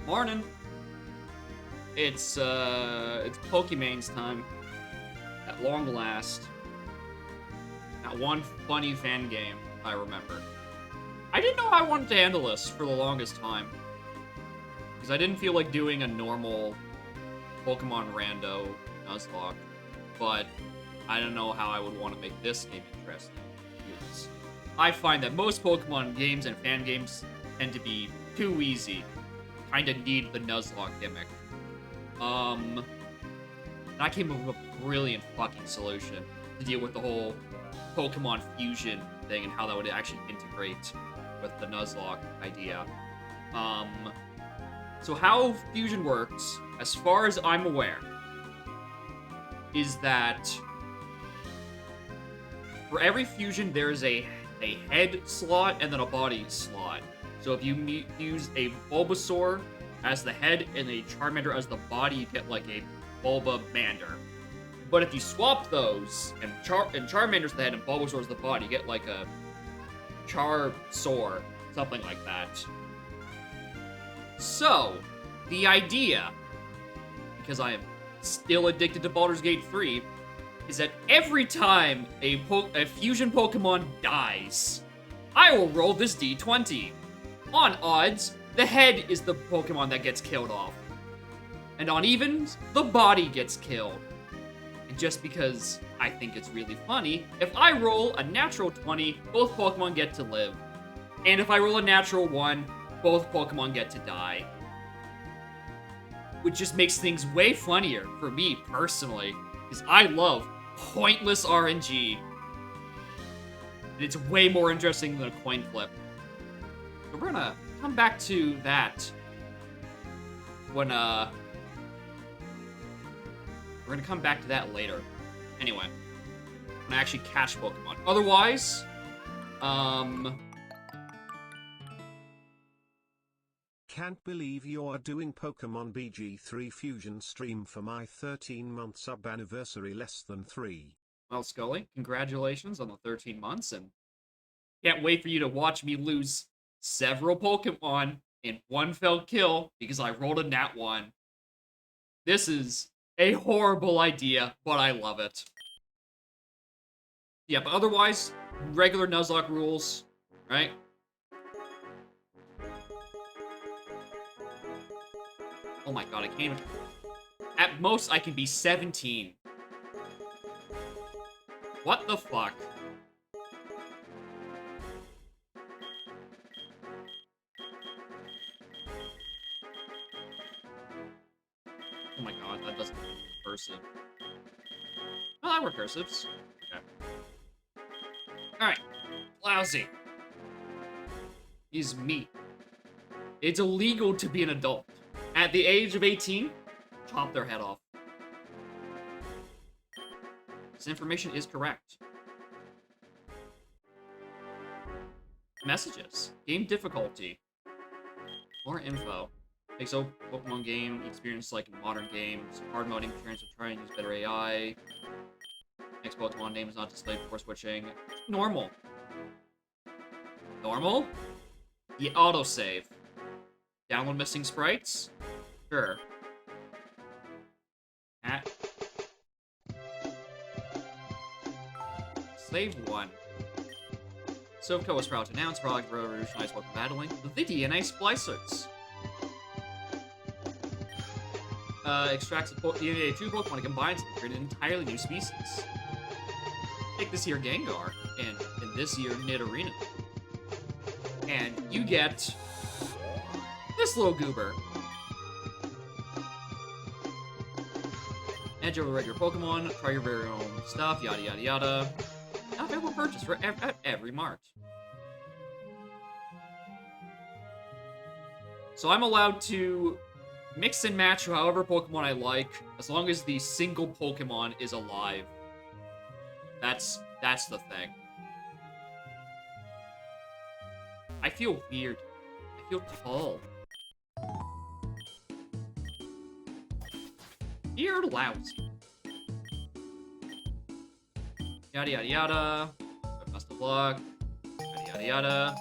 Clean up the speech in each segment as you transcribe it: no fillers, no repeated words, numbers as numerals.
Morning. It's Pokemon's time. At long last. That one funny fan game, I remember. I didn't know how I wanted to handle this for the longest time. Because I didn't feel like doing a normal Pokemon Rando Nuzlocke. But I don't know how I would want to make this game interesting. Because I find that most Pokemon games and fan games tend to be too easy. Kinda need the Nuzlocke gimmick. And I came up with a brilliant fucking solution to deal with the whole Pokemon fusion thing and how that would actually integrate with the Nuzlocke idea. So how fusion works, as far as I'm aware, is that for every fusion there is a head slot and then a body slot. So if you use a Bulbasaur as the head and a Charmander as the body, you get like a Bulbamander. But if you swap those, and Charmander's the head and Bulbasaur's the body, you get like a Charsaur, something like that. So, the idea, because I am still addicted to Baldur's Gate 3, is that every time a fusion Pokemon dies, I will roll this D20. On odds, the head is the Pokemon that gets killed off. And on evens, the body gets killed. And just because I think it's really funny, if I roll a natural 20, both Pokemon get to live. And if I roll a natural 1, both Pokemon get to die. Which just makes things way funnier for me, personally. Because I love pointless RNG. And it's way more interesting than a coin flip. So we're gonna come back to that when, we're gonna come back to that later. Anyway, when I actually catch Pokemon. Otherwise, Can't believe you're doing Pokemon BG3 Fusion stream for my 13-month sub anniversary less than 3. Well, Scully, congratulations on the 13 months, and can't wait for you to watch me lose several Pokemon in one fell kill because I rolled a nat 1. This is a horrible idea, but I love it. Yeah, but otherwise, regular Nuzlocke rules, right? Oh my god, I can't even... At most, I can be 17. What the fuck? Oh my god, that doesn't recursive. Oh, that recursives. Okay. Alright. Lousy. Is me. It's illegal to be an adult. At the age of 18, chop their head off. This information is correct. Messages. Game difficulty. More info. Makes Pokemon game experience like in modern games. Hard moding, parents will try and use better AI. Next Pokemon name is not displayed before switching. Normal. Normal? The autosave. Download missing sprites? Sure. At. Save 1. Sovco was proud to announce product revolutionized Pokemon battling the DNA splicers. Extracts the DNA of two Pokemon and combines them to create an entirely new species. Take this here Gengar, and in this year Nidorino. And you get this little goober. Edge over regular Pokemon, try your very own stuff, yada yada yada. Now available purchase for at every mart. So I'm allowed to mix and match however Pokemon I like, as long as the single Pokemon is alive. That's the thing. I feel weird. I feel tall. You're lousy. Yada yada yada. Best of luck. Yada yada yada.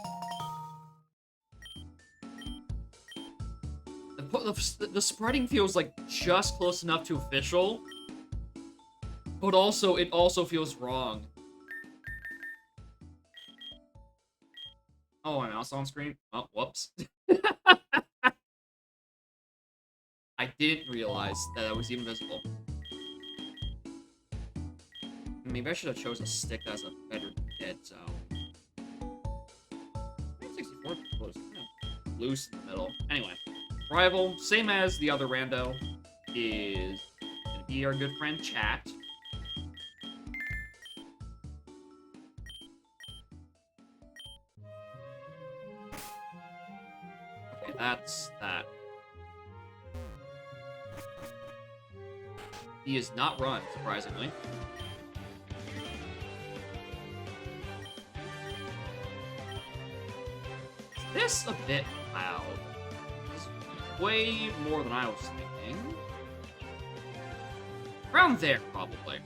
the spreading feels like just close enough to official, but also it also feels wrong. Oh, my mouse on screen? Oh, whoops. I didn't realize that I was even visible. Maybe I should have chosen a stick that has a better dead zone. 64 was loose in the middle. Anyway, rival, same as the other rando, is gonna be our good friend Chat. Okay, that's that. He is not run, surprisingly. Is this a bit loud? This is way more than I was thinking. Around there, probably.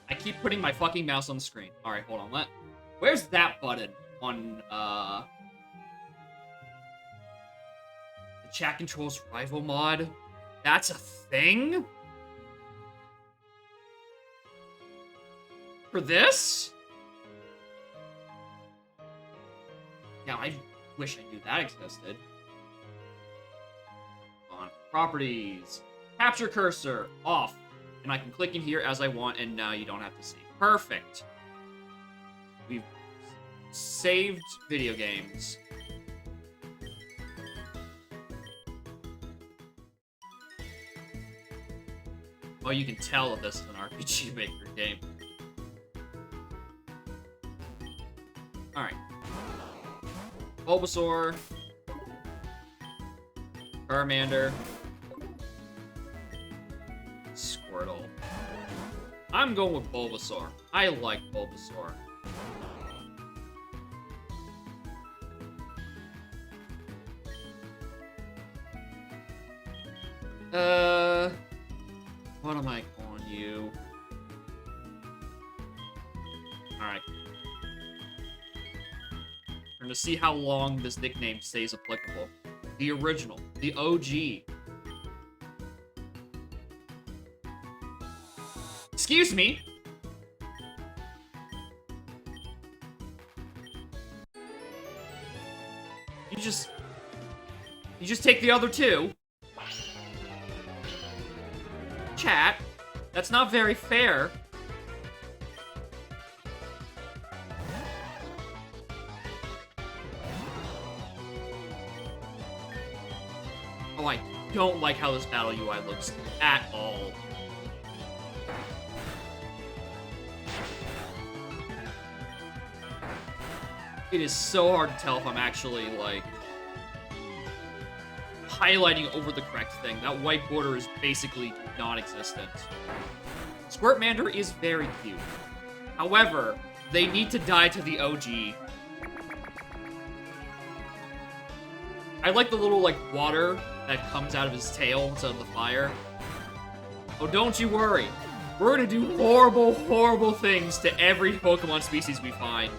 I keep putting my fucking mouse on the screen. Alright, hold on. Where's that button on, the chat controls rival mod? That's a thing? For this? Yeah, I wish I knew that existed. On properties. Capture cursor. Off. And I can click in here as I want, and now you don't have to see. Perfect. We've saved video games. Oh, you can tell that this is an RPG Maker game. Alright. Bulbasaur. Charmander. Squirtle. I'm going with Bulbasaur. I like Bulbasaur. What am I calling you? Alright. We're gonna see how long this nickname stays applicable. The original. The OG. Excuse me! You just take the other two? Chat, that's not very fair. Oh, I don't like how this battle UI looks at all. It is so hard to tell if I'm actually, like, highlighting over the correct thing. That white border is basically non-existent. Squirtmander is very cute. However, they need to die to the OG. I like the little, like, water that comes out of his tail instead of the fire. Oh, don't you worry. We're gonna do horrible, horrible things to every Pokemon species we find.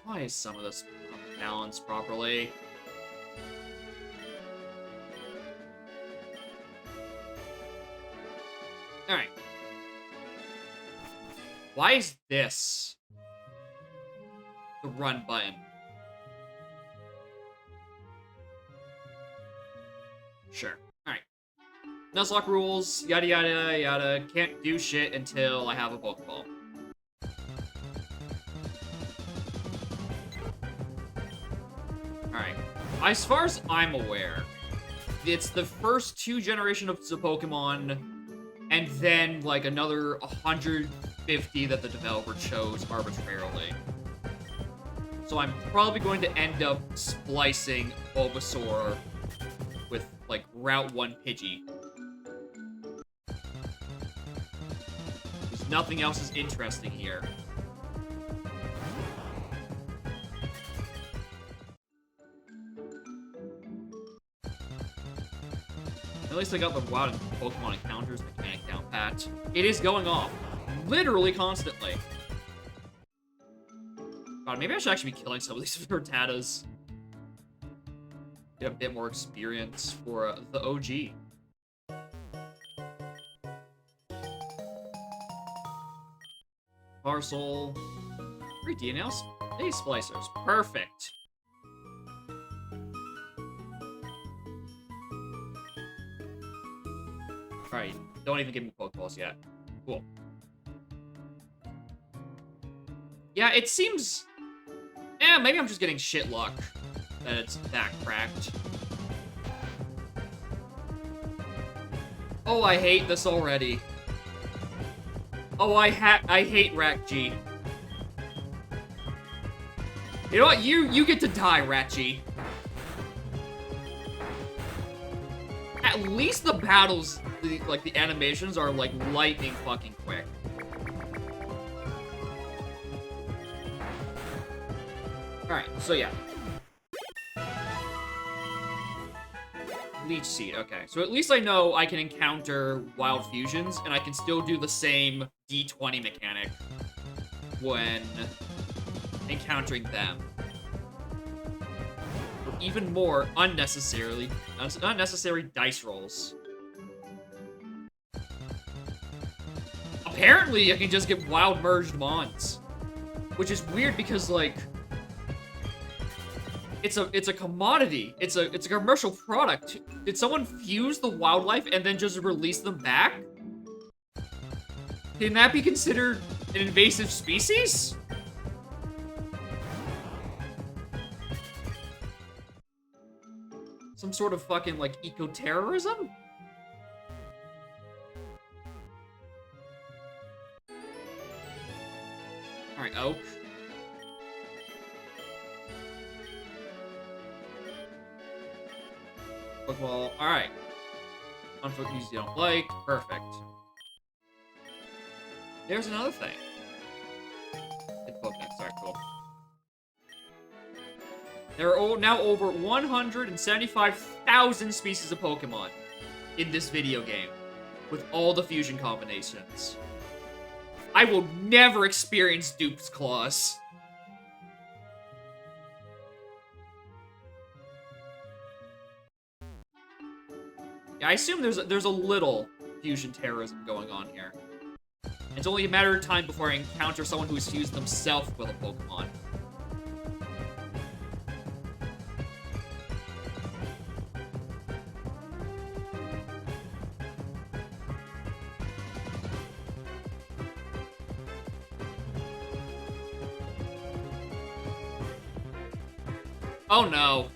Why is some of this not balanced properly? Alright. Why is this the run button? Sure. Alright. Nuzlocke rules, yada yada yada. Can't do shit until I have a Pokeball. Alright. As far as I'm aware, it's the first 2 generations of the Pokemon, and then, like, another 150 that the developer chose arbitrarily. So I'm probably going to end up splicing Bulbasaur with, like, Route 1 Pidgey. Because nothing else is interesting here. At least I got the wild Pokemon encounters mechanic down pat. It is going off. Literally constantly. God, maybe I should actually be killing some of these Rattatas. Get a bit more experience for the OG. Parcel. 3 DNA splicers. Perfect. Alright, don't even give me Pokeballs yet. Cool. Yeah, it seems... Eh, maybe I'm just getting shit luck that it's that cracked. Oh, I hate this already. Oh, I hate Rat G. You know what? You get to die, Rat G. At least the battles, the animations are, like, lightning fucking quick. Alright, so yeah. Leech Seed, okay. So at least I know I can encounter Wild Fusions, and I can still do the same D20 mechanic when encountering them. Or even more unnecessary dice rolls. Apparently, I can just get Wild Merged Mons. Which is weird because, like... It's a commodity. It's a commercial product. Did someone fuse the wildlife and then just release them back? Can that be considered an invasive species? Some sort of fucking, like, eco-terrorism? Alright, Oak. Pokeball. Alright. On foot you don't like. Perfect. There's another thing. Hit Pokedex. Alright, cool. There are now over 175,000 species of Pokemon in this video game, with all the fusion combinations. I will never experience Dupe's Claws. Yeah, I assume there's a little fusion terrorism going on here. It's only a matter of time before I encounter someone who's fused themselves with a Pokemon. Oh no.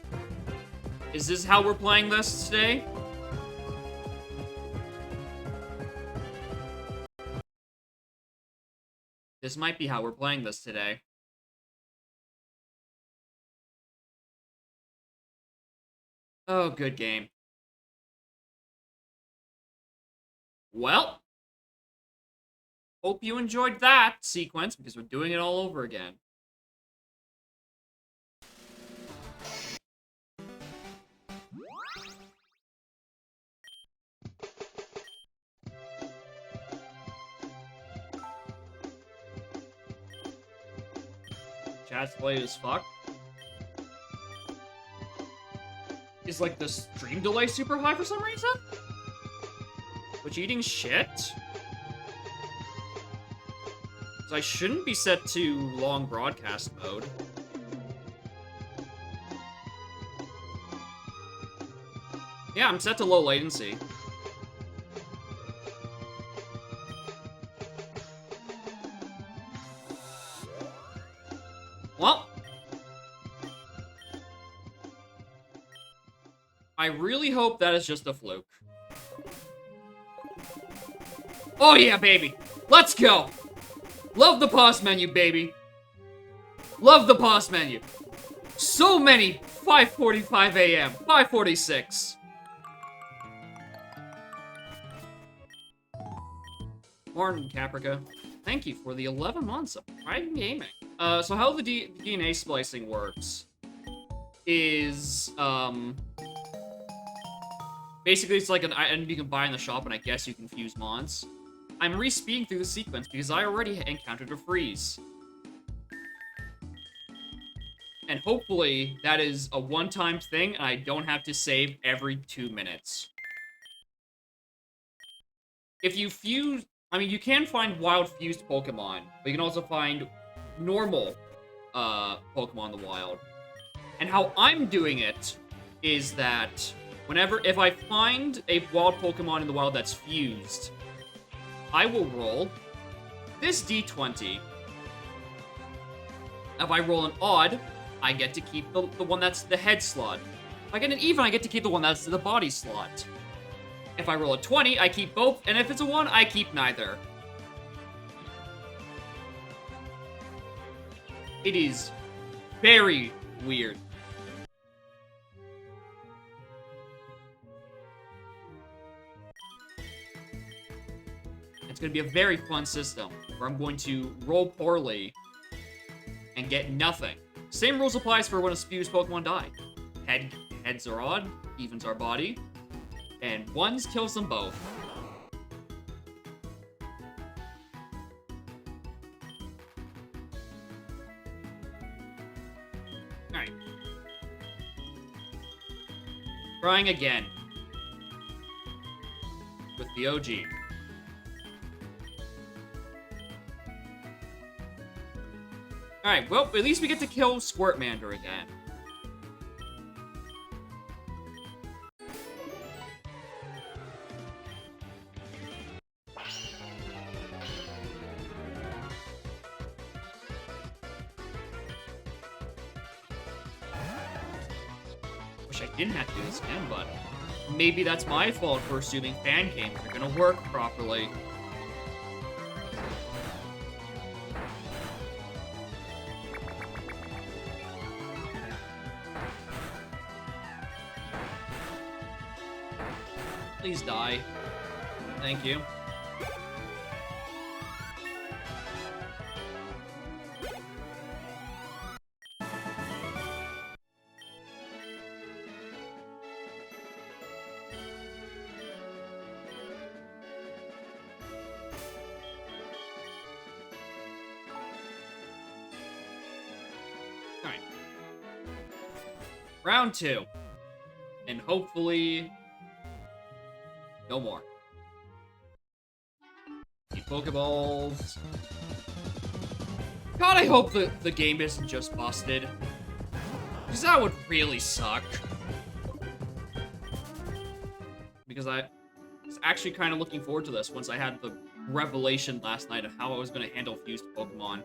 Is this how we're playing this today? This might be how we're playing this today. Oh, good game. Well, hope you enjoyed that sequence, because we're doing it all over again. Chat's late as fuck. Is, like, the stream delay super high for some reason? Which eating shit? Because I shouldn't be set to long broadcast mode. Yeah, I'm set to low latency. Well, I really hope that is just a fluke. Oh yeah, baby! Let's go! Love the pause menu, baby! Love the pause menu! So many 5:45 a.m., 5:46. Morning, Caprica. Thank you for the 11 months of Pride in Gaming. So how the DNA splicing works is, basically it's like an item you can buy in the shop, and I guess you can fuse mons. I'm re-speeding through the sequence because I already encountered a freeze. And hopefully that is a one-time thing and I don't have to save every 2 minutes. If you fuse... I mean, you can find wild fused Pokemon, but you can also find normal Pokemon in the wild. And how I'm doing it is that if I find a wild Pokemon in the wild that's fused, I will roll this D20. If I roll an odd, I get to keep the one that's the head slot. If I get an even, I get to keep the one that's the body slot. If I roll a 20, I keep both, and if it's a 1, I keep neither. It is very weird. It's going to be a very fun system, where I'm going to roll poorly and get nothing. Same rules applies for when a fused Pokemon die. Heads are odd, evens are body, and ones kills them both. Alright. Trying again. With the OG. Alright, well, at least we get to kill Squirtmander again. Wish I didn't have to do this again, but maybe that's my fault for assuming fan games are gonna work properly. Please die. Thank you. Alright. Round 2. And hopefully... no more. Need Pokeballs. God, I hope the game isn't just busted. Because that would really suck. Because I was actually kind of looking forward to this once I had the revelation last night of how I was going to handle fused Pokemon.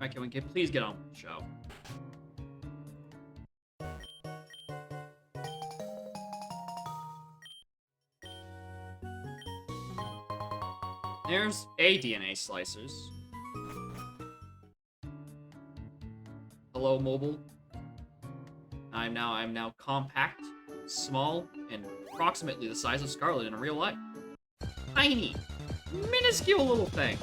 Alright, can we please get on with the show? There's a DNA slicers. Hello, mobile. I'm now compact, small, and approximately the size of Scarlet in real life. Tiny, minuscule little thing.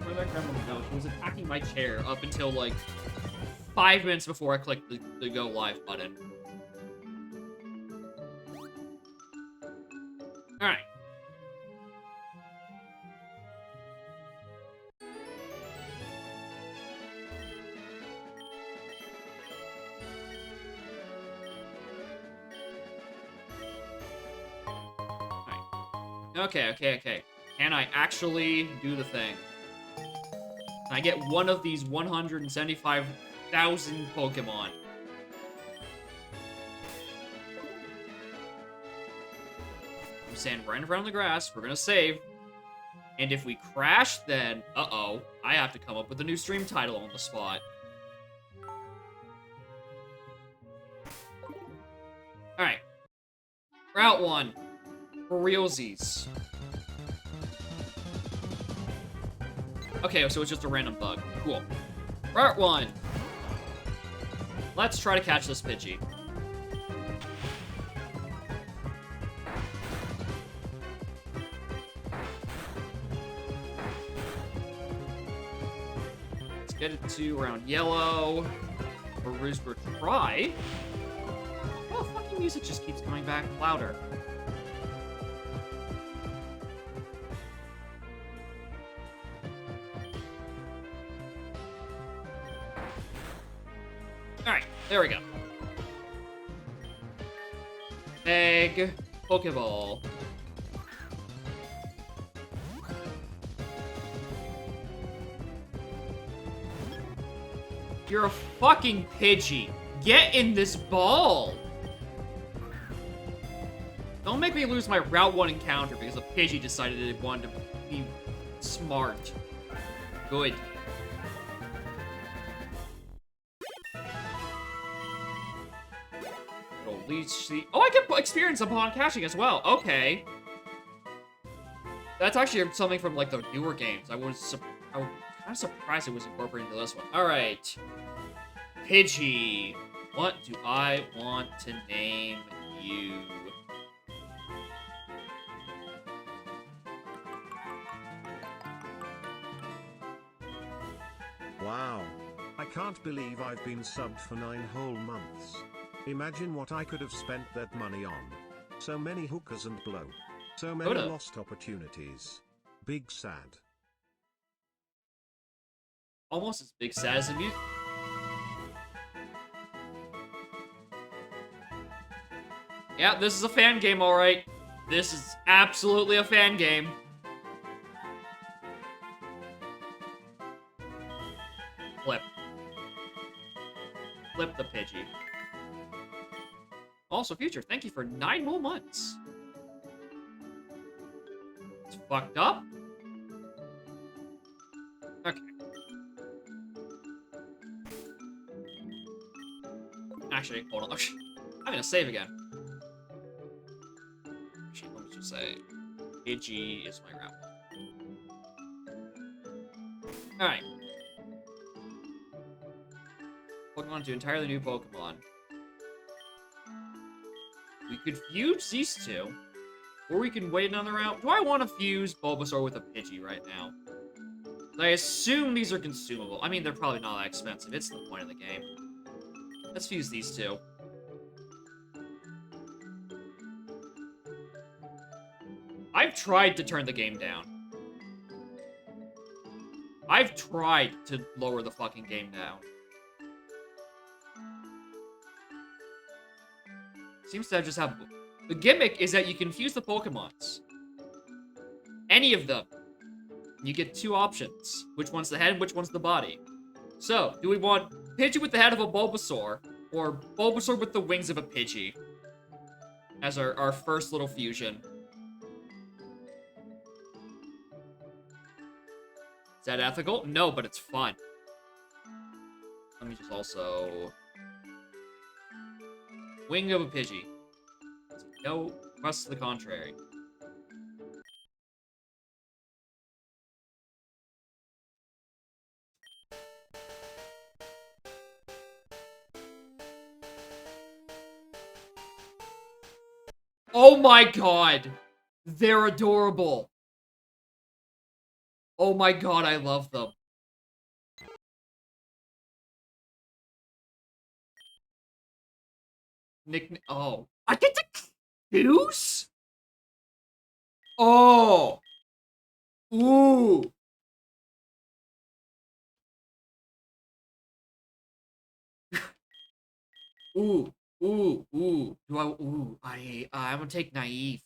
Where that grandma go? She was attacking my chair up until like 5 minutes before I clicked the go live button. Alright. Okay. Can I actually do the thing? Can I get one of these 175,000 Pokemon? I'm standing right in front of the grass. We're gonna save. And if we crash, then, uh-oh, I have to come up with a new stream title on the spot. Alright. Route 1. For realsies. Okay, so it's just a random bug. Cool. Route 1. Let's try to catch this Pidgey. Get it to around yellow. Or Rooster try. Oh, fucking music just keeps coming back louder. Alright, there we go. Egg. Pokeball. You're a fucking Pidgey. Get in this ball. Don't make me lose my Route 1 encounter because a Pidgey decided it wanted to be smart. Good. Oh, I get experience upon catching as well. Okay. That's actually something from, like, the newer games. I was kind of surprised it was incorporated into this one. Alright. Pidgey. What do I want to name you? Wow. I can't believe I've been subbed for 9 whole months. Imagine what I could have spent that money on. So many hookers and blow. So many lost opportunities. Big sad. Almost as big sad as the music. Yeah, this is a fan game, alright. This is absolutely a fan game. Flip. Flip the Pidgey. Also, Future, thank you for 9 more months. It's fucked up. Okay. Actually, hold on. I'm gonna save again. Actually, let me just say, Pidgey is my route. Alright. Pokemon to entirely new Pokemon. We could fuse these two, or we can wait another round. Do I want to fuse Bulbasaur with a Pidgey right now? I assume these are consumable. I mean, they're probably not that expensive. It's the point of the game. Let's fuse these two. I've tried to turn the game down. I've tried to lower the fucking game down. Seems to just have... The gimmick is that you can fuse the Pokemons. Any of them. You get 2 options. Which one's the head and which one's the body. So, do we want Pidgey with the head of a Bulbasaur, or Bulbasaur with the wings of a Pidgey? As our first little fusion. Is that ethical? No, but it's fun. Let me just also... Wing of a Pidgey. No, request to the contrary. Oh my god! They're adorable. Oh my god, I love them. Oh. I get to choose? Oh. Ooh. Ooh. Ooh. Ooh. I'm gonna take Naive.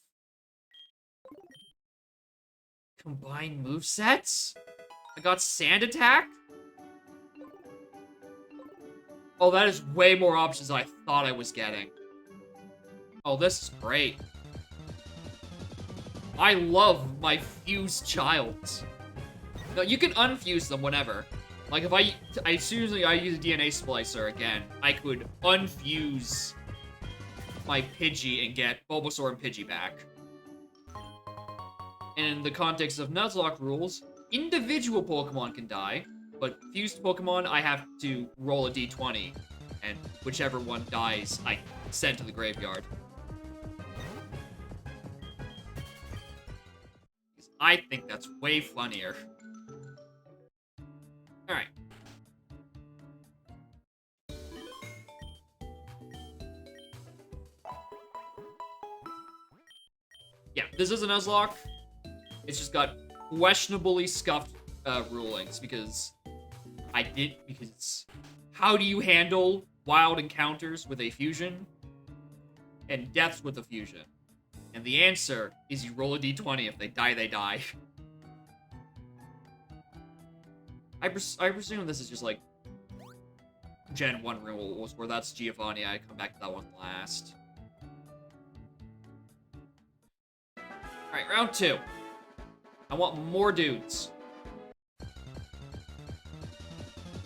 Combined movesets? I got Sand Attack? Oh, that is way more options than I thought I was getting. Oh, this is great. I love my fused childs. No, you can unfuse them whenever. Like, if as soon as I use a DNA splicer again, I could unfuse my Pidgey and get Bulbasaur and Pidgey back. And in the context of Nuzlocke rules, individual Pokemon can die, but fused Pokemon, I have to roll a d20, and whichever one dies, I send to the graveyard. I think that's way funnier. Alright. Yeah, this is a Nuzlocke. It's just got questionably scuffed rulings because how do you handle wild encounters with a fusion and deaths with a fusion? And the answer is you roll a d20. If they die, they die. I presume this is just like Gen 1 rules, where that's Giovanni. I come back to that one last. Alright, round 2. I want more dudes.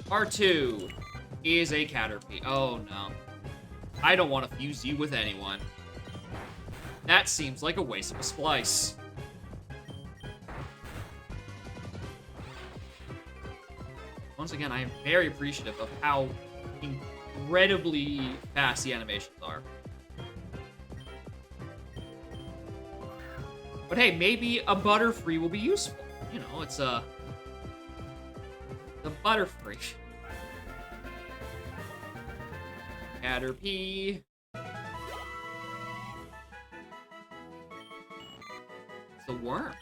R2 is a Caterpie. Oh no. I don't want to fuse you with anyone. That seems like a waste of a splice. Once again, I am very appreciative of how incredibly fast the animations are. But hey, maybe a Butterfree will be useful. You know, it's the Butterfree. Caterpie. It's the worm.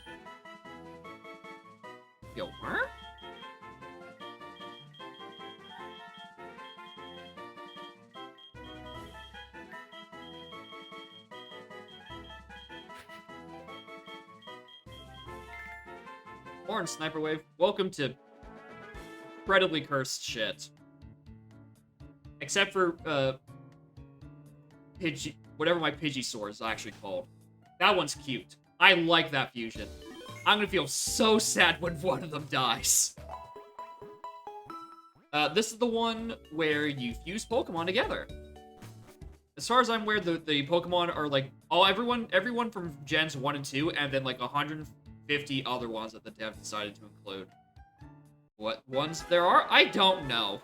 Yo, worm? Orange Sniper Wave, welcome to incredibly cursed shit. Except for, Pidgey, whatever my Pidgeysword is actually called. That one's cute. I like that fusion. I'm gonna feel so sad when one of them dies. This is the one where you fuse Pokemon together. As far as I'm aware, the Pokemon are like, everyone from Gens 1 and 2, and then like 150 other ones that the dev decided to include. What ones there are? I don't know.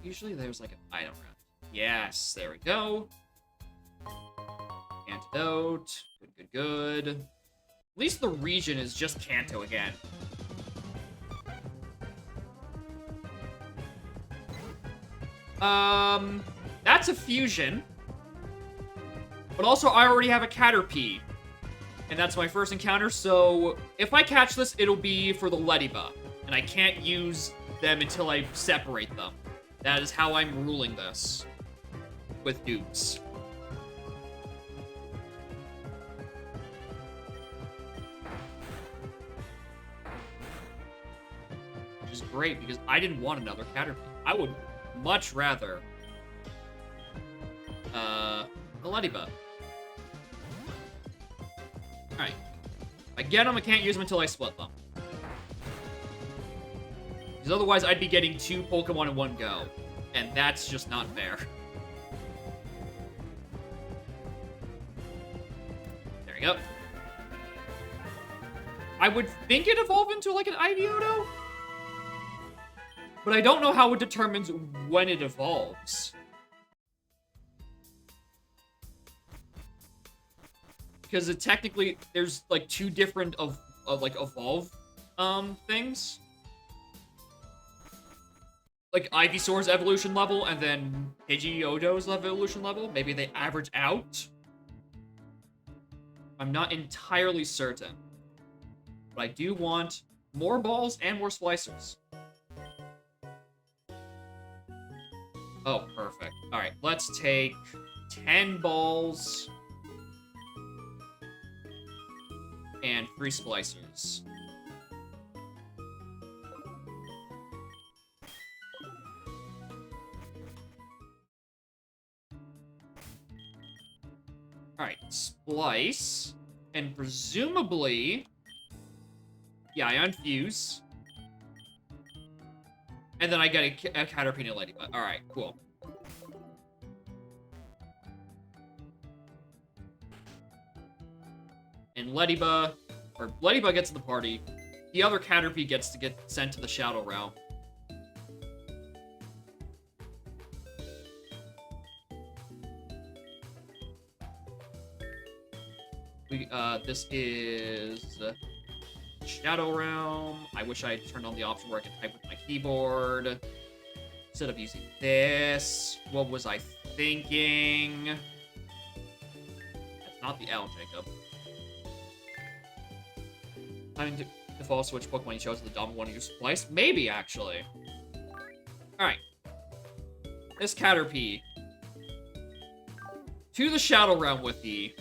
Usually there's like an item round. Yes, there we go. Antidote. Good. At least the region is just Kanto again. That's a fusion. But also, I already have a Caterpie. And that's my first encounter, so if I catch this, it'll be for the Lediba. And I can't use them until I separate them. That is how I'm ruling this. With dudes. Which is great, because I didn't want another Caterpie. I would much rather the Lediba. Alright. If I get them, I can't use them until I split them. Because otherwise, I'd be getting 2 Pokemon in one go. And that's just not fair. There we go. I would think it evolved into like an Ivyodo. But I don't know how it determines when it evolves. Because it technically, there's like 2 different like evolve things. Like Ivysaur's evolution level and then Pidgeotto's evolution level. Maybe they average out. I'm not entirely certain. But I do want more balls and more splicers. Oh, perfect. Alright, let's take 10 balls and 3 splicers. Alright, splice. And presumably... yeah, I unfuse. And then I get a Caterpie and Ladybug. Alright, cool. And Ladybug gets in the party. The other Caterpie gets to get sent to the Shadow Realm. This is Shadow Realm. I wish I had turned on the option where I could type with my keyboard. Instead of using this, what was I thinking? That's not the L, Jacob. I mean, default switch Pokemon you chose the dominant one you spliced? Maybe, actually. Alright. This Caterpie. To the Shadow Realm with thee.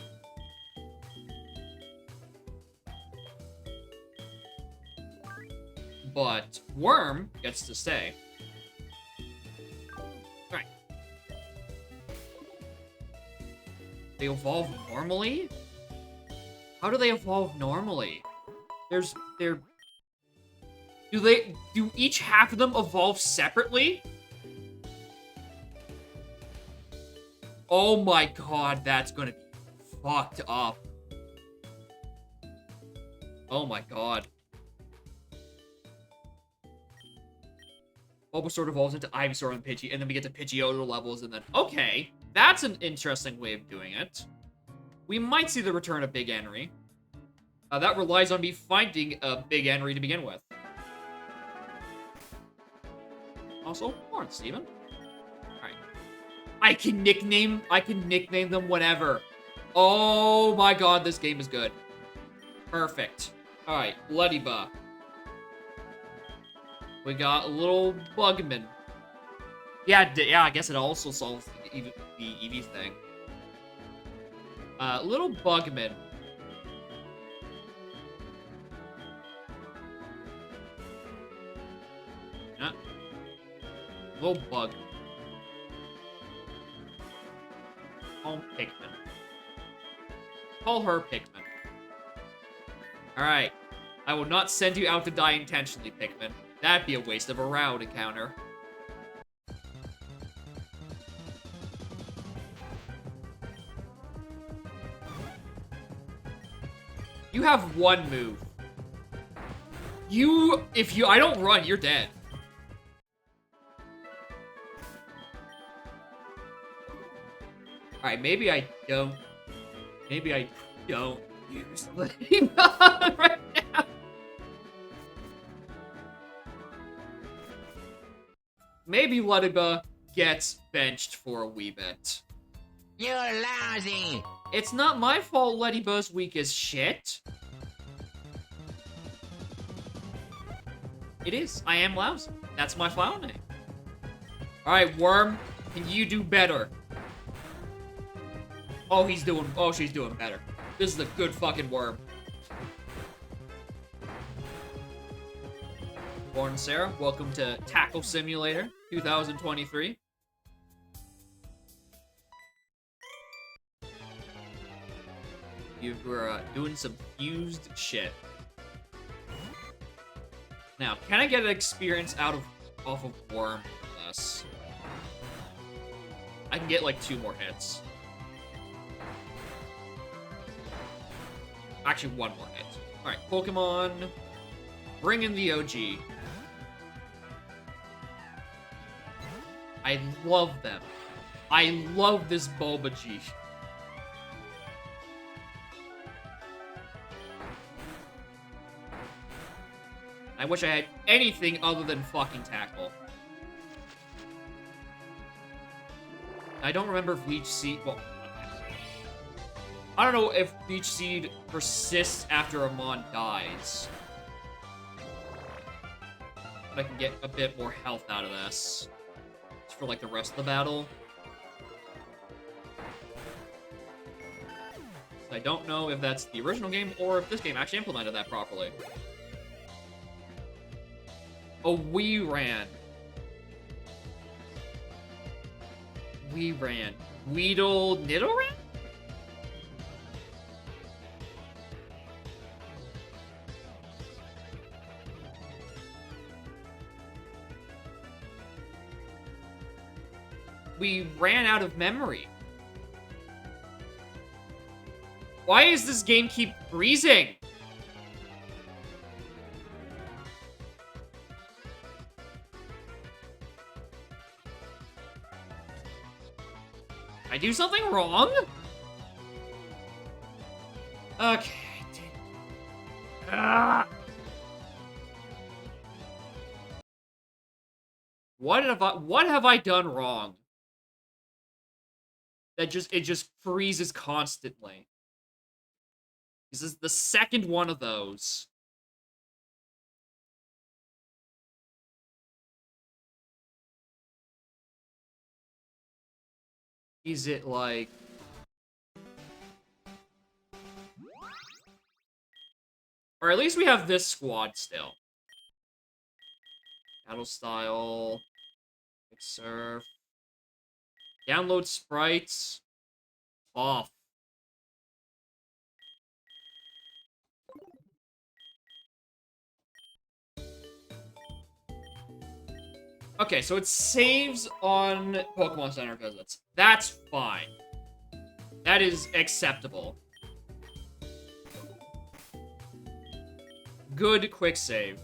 But Worm gets to stay. Alright. They evolve normally? How do they evolve normally? Do each half of them evolve separately? Oh my god, that's gonna be fucked up. Oh my god. Bulbasaur evolves into Ivysaur and Pidgey, and then we get to Pidgeotto levels, and then... Okay, that's an interesting way of doing it. We might see the return of Big Henry. That relies on me finding a Big Henry to begin with. Also, Lawrence Steven. Alright. I can nickname them whenever. Oh my god, this game is good. Perfect. Alright, Bloodiba. We got a little Bugman. Yeah, I guess it also solves the Eevee thing. Little Bugman. Little bug. Call Pikmin. Call her Pikmin. Alright. I will not send you out to die intentionally, Pikmin. That'd be a waste of a round encounter. You have one move. If I don't run, you're dead. Alright, maybe I don't use Ladybug right now. Maybe Ladybug gets benched for a wee bit. You're lousy! It's not my fault Ladybug's weak as shit. It is. I am lousy. That's my file name. Alright, Worm, can you do better? Oh, she's doing better. This is a good fucking Worm. Born Sarah, welcome to Tackle Simulator 2023. You were doing some fused shit. Now, can I get an experience off of Worm from this? I can get like 2 more hits. Actually, 1 more hit. Alright, Pokemon. Bring in the OG. I love them. I love this Bulbaji. I wish I had anything other than fucking Tackle. I don't remember if Leech Seed... Well, I don't know if Leech Seed persists after Amon dies. But I can get a bit more health out of this. Just for, like, the rest of the battle. I don't know if that's the original game or if this game actually implemented that properly. Oh, we ran. Weedle Nidoran? We ran out of memory. Why does this game keep freezing? I do something wrong? Okay. Ah. What have I done wrong? That it just freezes constantly. This is the second one of those. Is it like... Or at least we have this squad still. Battle style. Surf. Download sprites. Off. Okay, so it saves on Pokemon Center visits. That's fine. That is acceptable. Good quick save.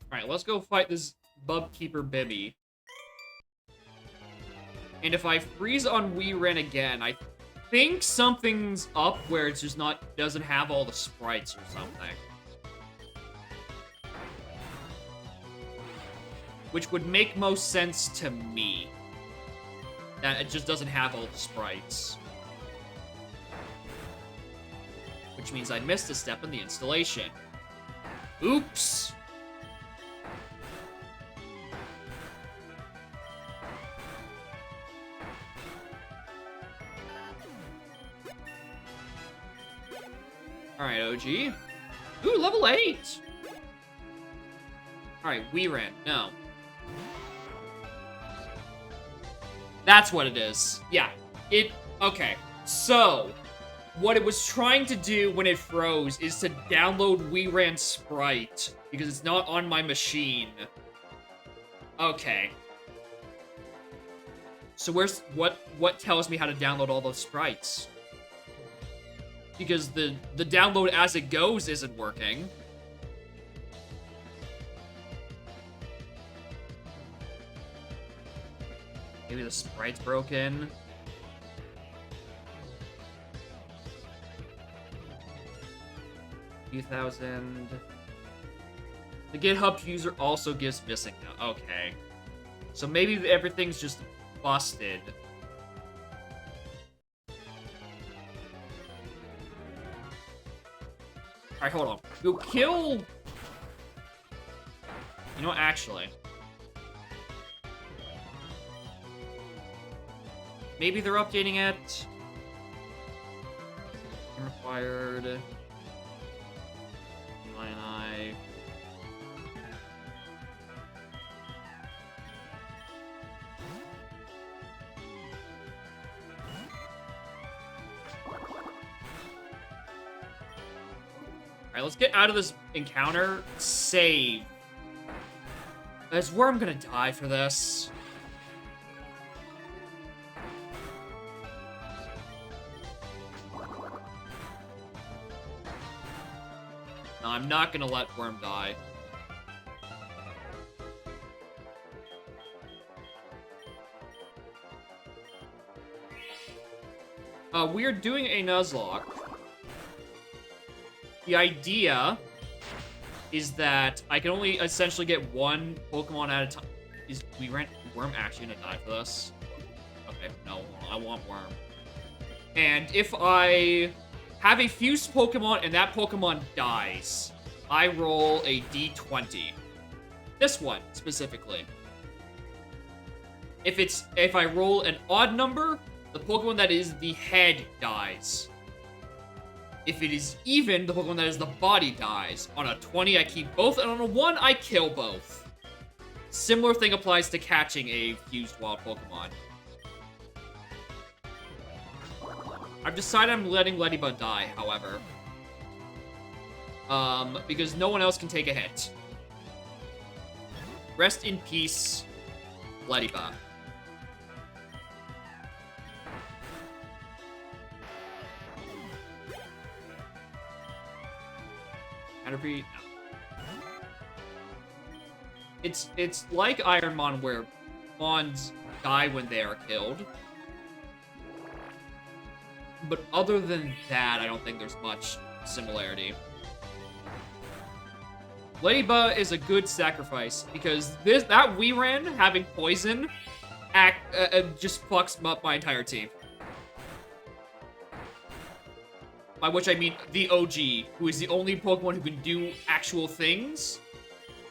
Alright, let's go fight this Bubkeeper Bibby. And if I freeze on Weeren again, I think something's up where it's just doesn't have all the sprites or something. Which would make most sense to me. That it just doesn't have all the sprites. Which means I missed a step in the installation. Oops! Alright, OG. Ooh, level 8! Alright, Weeren. No. That's what it is. Yeah. Okay. So, what it was trying to do when it froze is to download Weeren Sprite, because it's not on my machine. Okay. So what tells me how to download all those sprites? Because the download as it goes isn't working. Maybe the sprite's broken. Few thousand. The GitHub user also gives missing now. Okay. So maybe everything's just busted. Alright, hold on. We'll kill... You know what, actually. Maybe they're updating it. Required. Lion. Alright, let's get out of this encounter. Save. I swear I'm gonna die for this. No, I'm not gonna let Worm die. We are doing a Nuzlocke. The idea is that I can only essentially get one Pokemon at a time. Is Worm actually gonna die for this? Okay, no, I want Worm. And if I have a fused Pokemon and that Pokemon dies, I roll a D20. This one, specifically. If I roll an odd number, the Pokemon that is the head dies. If it is even, the Pokemon that is the body dies. On a 20, I keep both, and on a 1, I kill both. Similar thing applies to catching a fused wild Pokemon. I've decided I'm letting Ladybug die, however. Because no one else can take a hit. Rest in peace, Ladybug. Caterpie? No. It's like Ironmon where Mons die when they are killed. But other than that, I don't think there's much similarity. Ladybug is a good sacrifice because that Weeran having poison just fucks up my entire team. By which I mean the OG, who is the only Pokemon who can do actual things,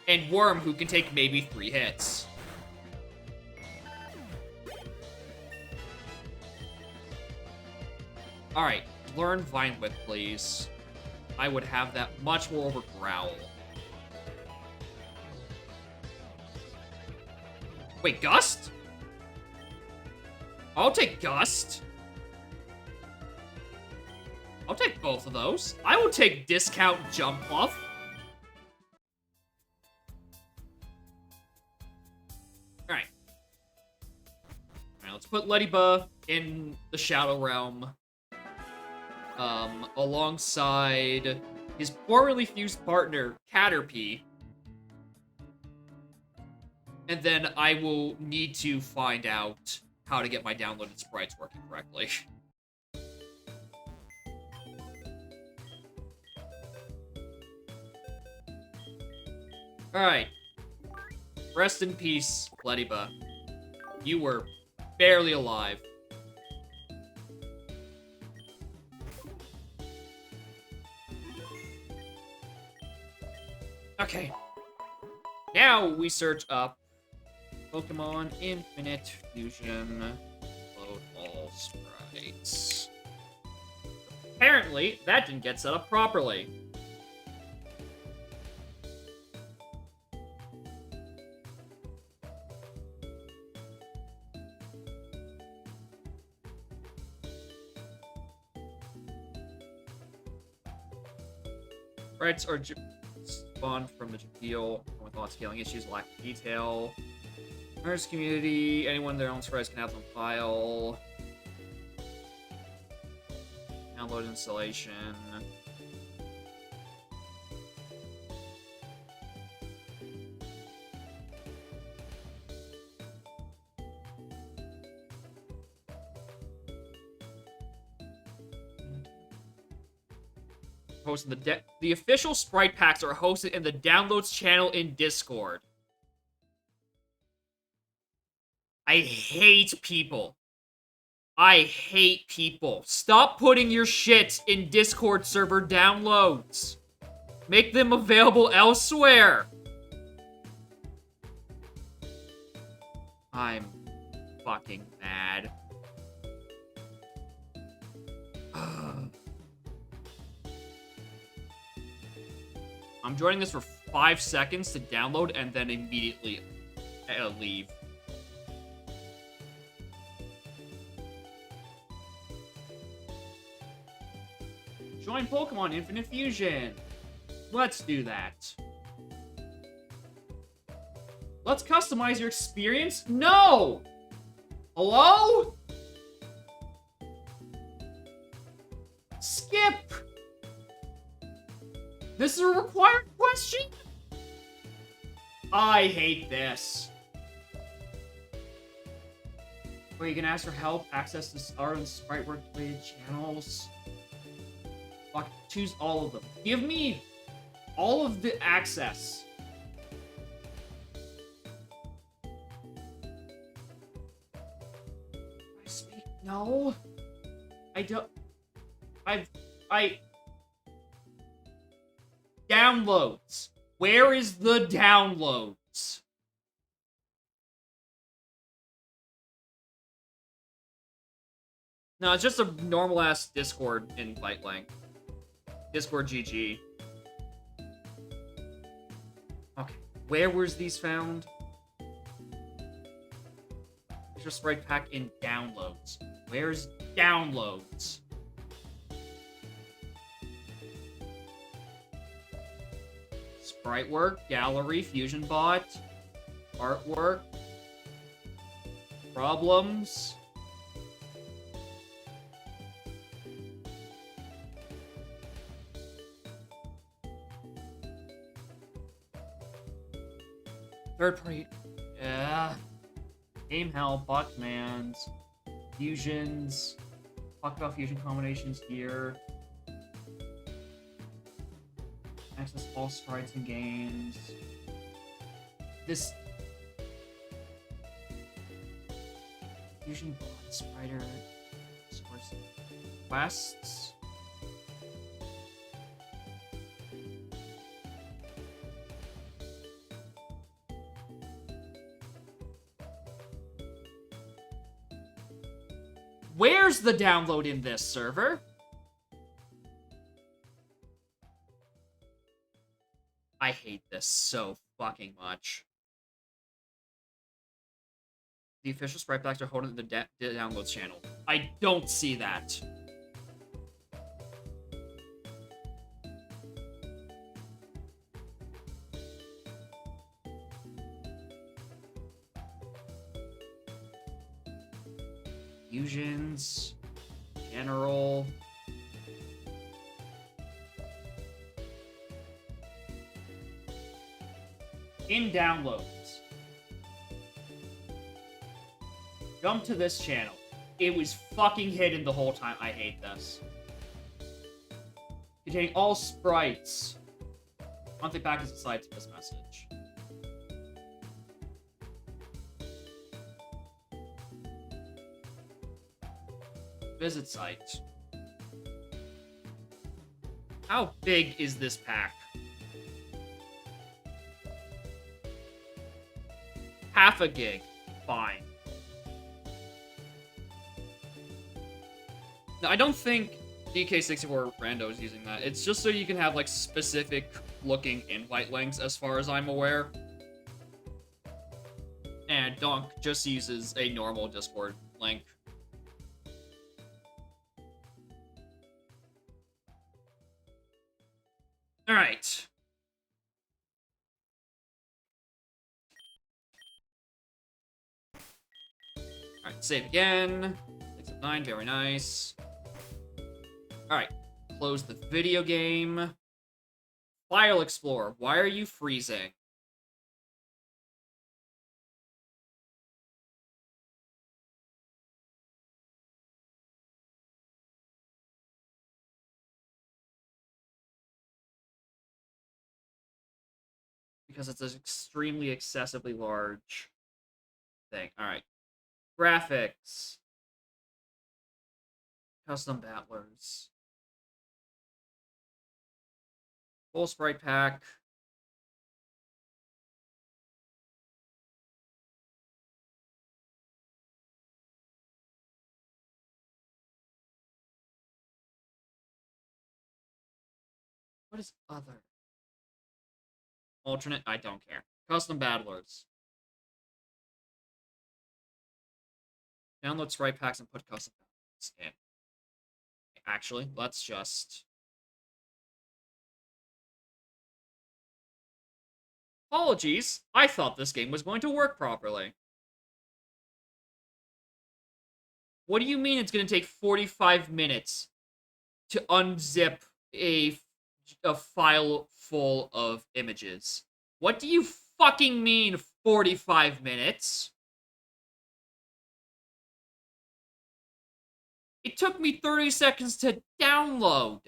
and Worm, who can take maybe 3 hits. Alright, learn Vine Whip, please. I would have that much more over Growl. Wait, Gust? I'll take Gust. I'll take both of those. I will take Discount Jump Buff. Alright. Alright, let's put Ladybug in the Shadow Realm. Alongside his formerly fused partner, Caterpie. And then I will need to find out how to get my downloaded sprites working correctly. Alright. Rest in peace, Ladybug. You were barely alive. Okay. Now we search up Pokemon Infinite Fusion. Load all sprites. Apparently, that didn't get set up properly. Sprites are spawned from the Japeel with a lot of scaling issues, lack of detail. Nurse community, anyone their own sprites can have them file. Download installation. Hosted the official sprite packs are hosted in the downloads channel in Discord. I hate people. I hate people. Stop putting your shit in Discord server downloads. Make them available elsewhere. I'm fucking mad. I'm joining this for 5 seconds to download and then immediately leave. Join Pokemon Infinite Fusion. Let's do that. Let's customize your experience? No! Hello? Skip! This is a required question? I hate this. Where you can ask for help, access to art and sprite work related channels. Fuck, choose all of them. Give me all of the access. I speak. No. I don't. Downloads. Where is the downloads? No, it's just a normal-ass Discord invite link. Discord GG. Okay, where was these found? Extra sprite pack in downloads. Where's downloads? Sprite work, gallery, fusion bot, artwork, problems. Third party. Yeah. Game Hell, Buckmans, Fusions. Talk about fusion combinations here. Access all sprites and games. This fusion bot spider source quests. Where's the download in this server? I hate this so fucking much. The official sprite packs are holding the downloads channel. I don't see that. Fusions. General. In downloads. Jump to this channel. It was fucking hidden the whole time. I hate this. Containing all sprites. Monthly package aside to this message. Visit site. How big is this pack? Half a gig. Fine. No, I don't think DK64 Rando is using that. It's just so you can have, like, specific looking invite links, as far as I'm aware. And Donk just uses a normal Discord link. Alright. Alright, save again. 6 of 9, very nice. Alright, close the video game. File Explorer, why are you freezing? Because it's an extremely excessively large thing. Alright. Graphics. Custom battlers. Full sprite pack. What is other? Alternate? I don't care. Custom battlers. Download sprite packs and put custom battlers in. Actually, let's just... Apologies, I thought this game was going to work properly. What do you mean it's going to take 45 minutes to unzip a file full of images? What do you fucking mean 45 minutes? It took me 30 seconds to download.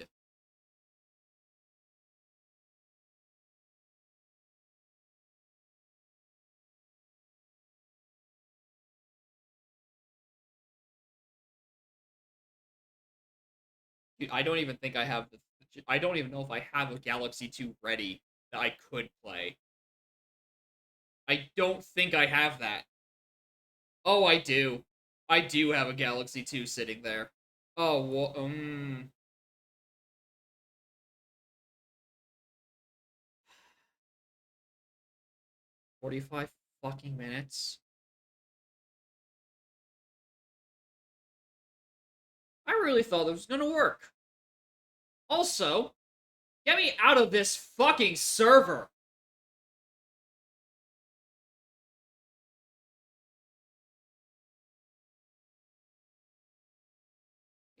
Dude, I don't even think I have the... I don't even know if I have a Galaxy 2 ready that I could play. I don't think I have that. Oh, I do. I do have a Galaxy 2 sitting there. Oh, well, 45 fucking minutes. I really thought this was gonna work. Also, get me out of this fucking server.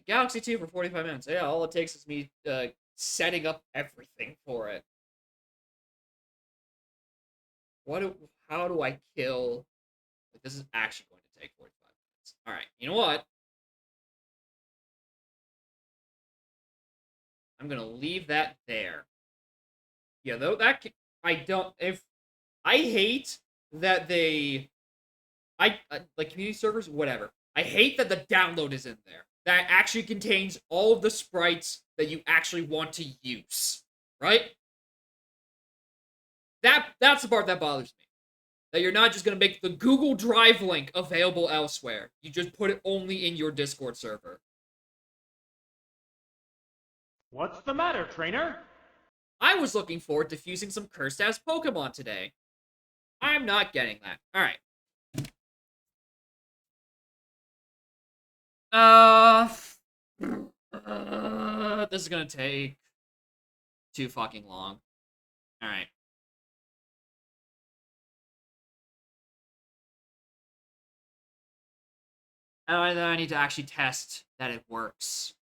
Galaxy 2 for 45 minutes. Yeah, all it takes is me setting up everything for it. How do I kill? Like, this is actually going to take 45 minutes. All right, you know what? I'm gonna leave that there. Yeah, though I don't. If I hate that they, like community servers, whatever. I hate that the download is in there. That actually contains all of the sprites that you actually want to use, right? That's the part that bothers me. That you're not just gonna make the Google Drive link available elsewhere. You just put it only in your Discord server. What's the matter, trainer? I was looking forward to fusing some cursed ass Pokemon today. I'm not getting that. Alright. This is gonna take too fucking long. Alright. I need to actually test that it works.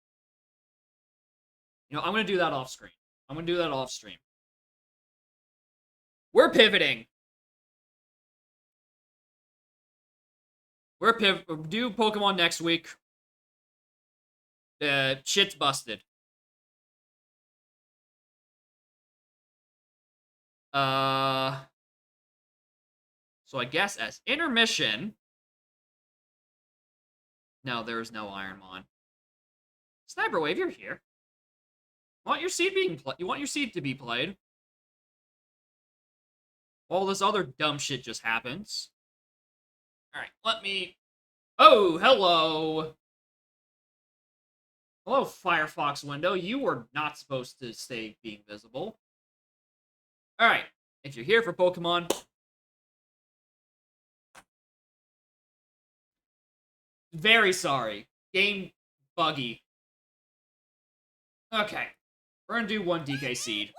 You know, I'm gonna do that off screen. I'm gonna do that off stream. We're pivoting. We're do Pokemon next week. Shit's busted. So I guess as intermission. No, there is no Ironmon. Sniper Wave, you're here. You want your seed to be played. All this other dumb shit just happens. Alright, let me... Oh, hello! Hello, Firefox window. You were not supposed to stay being visible. Alright, if you're here for Pokemon... Very sorry. Game buggy. Okay. We're gonna do one DK Seed.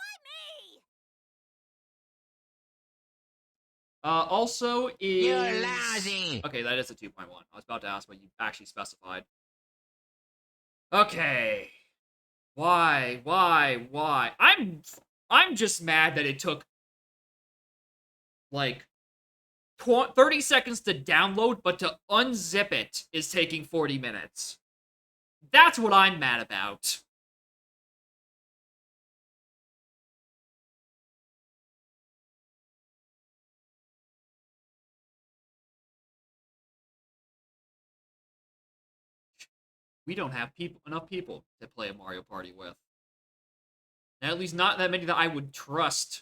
Also is... You're lousy! Okay, that is a 2.1. I was about to ask what you actually specified. Okay. Why? I'm just mad that it took, like, 30 seconds to download, but to unzip it is taking 40 minutes. That's what I'm mad about. We don't have enough people to play a Mario Party with. And at least not that many that I would trust.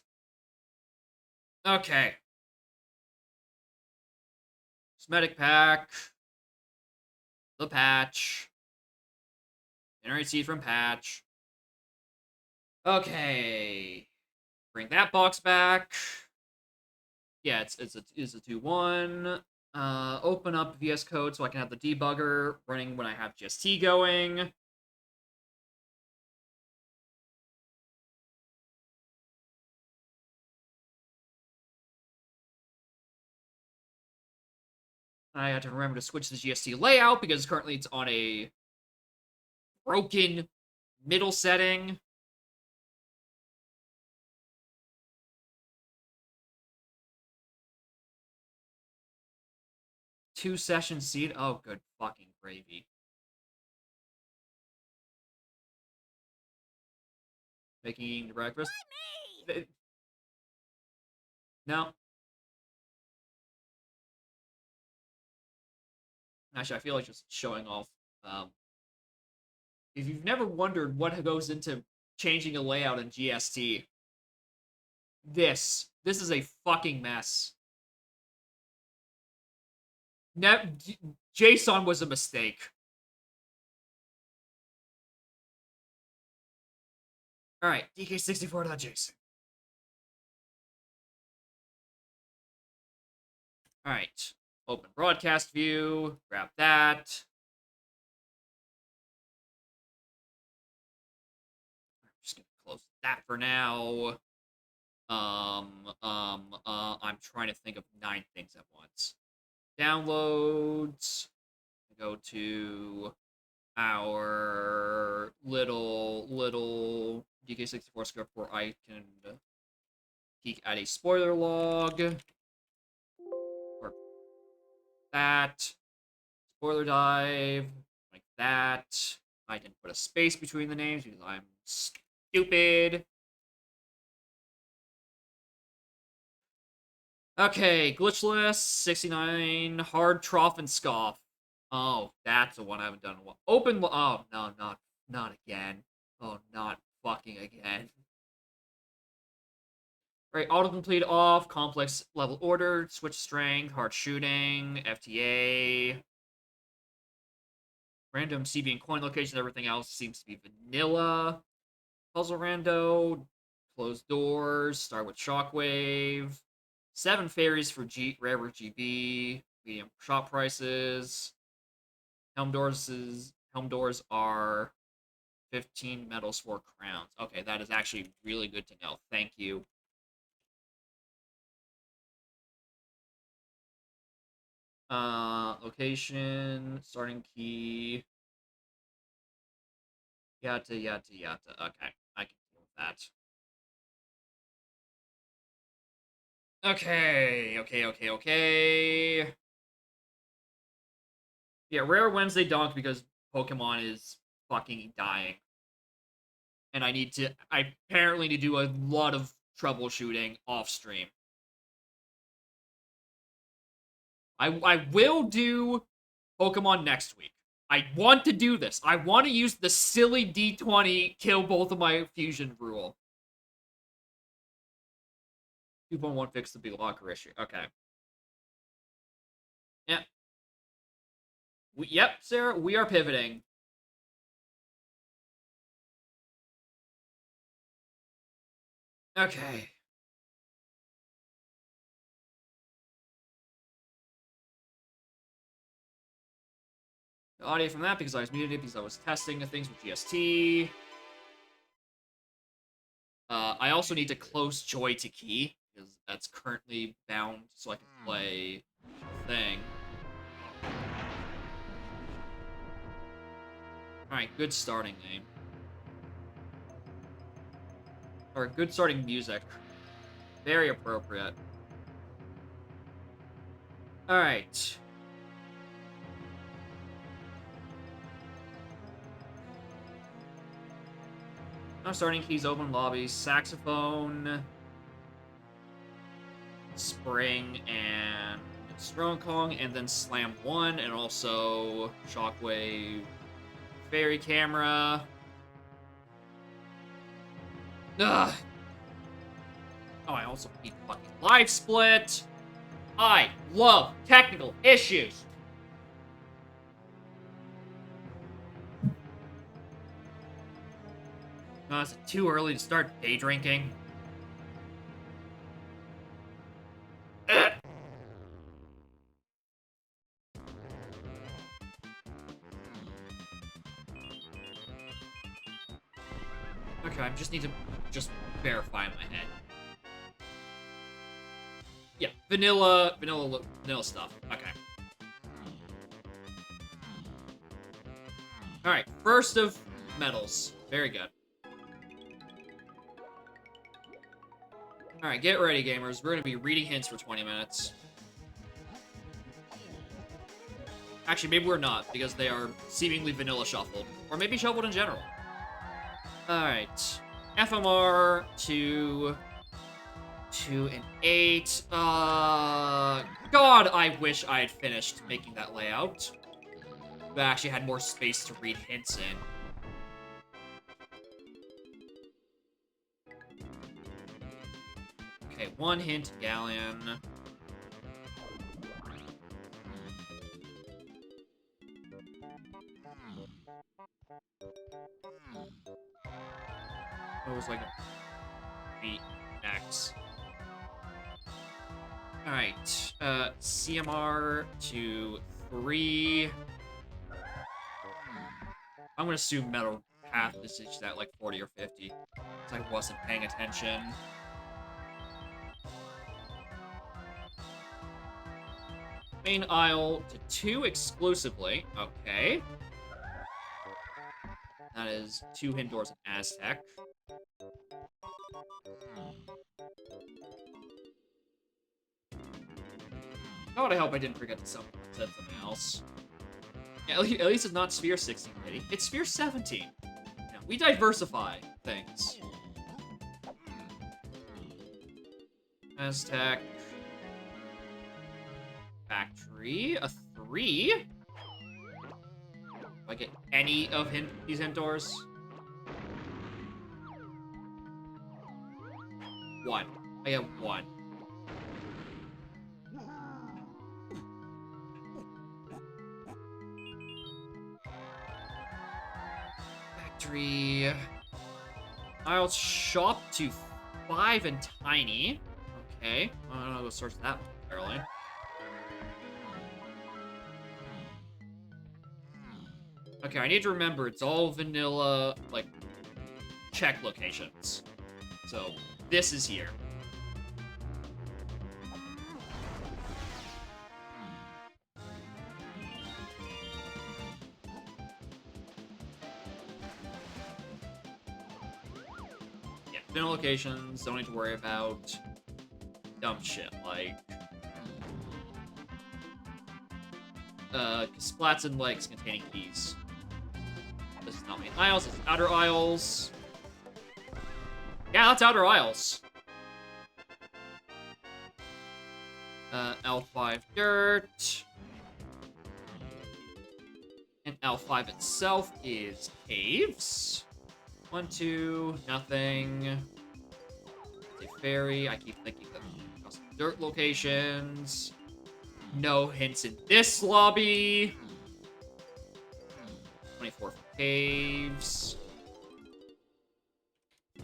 Okay. Cosmetic pack. The patch. Generate seed from patch. Okay. Bring that box back. Yeah, it's a 2-1. Open up VS Code so I can have the debugger running when I have GST going. I have to remember to switch the GST layout because currently it's on a broken middle setting. Two session seed. Oh, good fucking gravy. Making breakfast. No. Actually, I feel like just showing off. If you've never wondered what goes into changing a layout in GST, this is a fucking mess. JSON was a mistake. Alright, DK64.json. Alright, open broadcast view, grab that. I'm just gonna close that for now. I'm trying to think of 9 things at once. Downloads. Go to our little DK64 script where I can peek at a spoiler log. that. Spoiler dive, like that. I didn't put a space between the names because I'm stupid. Okay, glitchless, 69, hard trough and scoff. Oh, that's the one I haven't done in a while. Open, oh, no, not again. Oh, not fucking again. Right, autocomplete off, complex level order, switch strength, hard shooting, FTA. Random CB and coin locations, everything else seems to be vanilla. Puzzle rando, closed doors, start with shockwave. 7 fairies for rare GB, medium shop prices. Helm doors are 15 medals, 4 crowns. Okay, that is actually really good to know. Thank you. Location, starting key. Yata. Okay, I can deal with that. Okay. Yeah, rare Wednesday donk because Pokemon is fucking dying. And I apparently need to do a lot of troubleshooting off stream. I will do Pokemon next week. I want to do this. I want to use the silly D20 kill both of my fusion rule. 2.1 fix the big locker issue. Okay. Yeah. Yep, Sarah, we are pivoting. Okay. The audio from that because I was muted because I was testing the things with GST. I also need to close Joy to Key because that's currently bound so I can play the thing. Alright, good starting name. Or good starting music. Very appropriate. Alright. Now starting keys, open lobby, saxophone, spring, and strong Kong, and then slam 1, and also shockwave, fairy camera. Ugh. Oh, I also need fucking live split. I love technical issues. No, is it too early to start day drinking? Okay, I just need to verify in my head. Yeah, vanilla stuff. Okay. All right, first of medals. Very good. All right, get ready, gamers. We're gonna be reading hints for 20 minutes. Actually, maybe we're not because they are seemingly vanilla shuffled, or maybe shuffled in general. All right, FMR to 2 and 8. God, I wish I had finished making that layout. But I actually had more space to read hints in. Okay, 1 hint, Galleon. It was like a 8x. Alright, CMR to 3. I'm gonna assume Metal Path messaged that like 40 or 50. Because I wasn't paying attention. Main aisle to 2 exclusively. Okay. That is 2 hint doors in Aztec. God, I hope I didn't forget to said something else. Yeah, at least it's not Sphere 16, lady. It's Sphere 17. Yeah, we diversify things. Aztec. Factory. A 3? Do I get any of these hint doors? 1. I have 1. Factory. I'll shop to 5 and tiny. Okay. I don't know what source that early. Okay, I need to remember it's all vanilla, like, check locations. So, this is here. Yeah, vanilla locations, don't need to worry about dumb shit, like... splats and legs containing keys. This is not main aisles, it's outer aisles. Yeah, that's outer aisles. L5 dirt. And L5 itself is caves. 1, 2, nothing. It's a ferry. I keep thinking of dirt locations. No hints in this lobby. 24 for caves.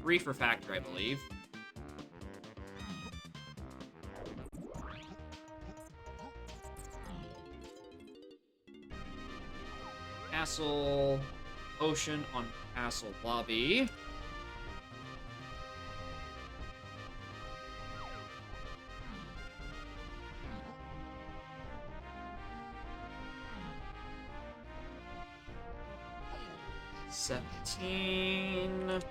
3 for factory, I believe. Castle. Ocean on castle lobby. $17.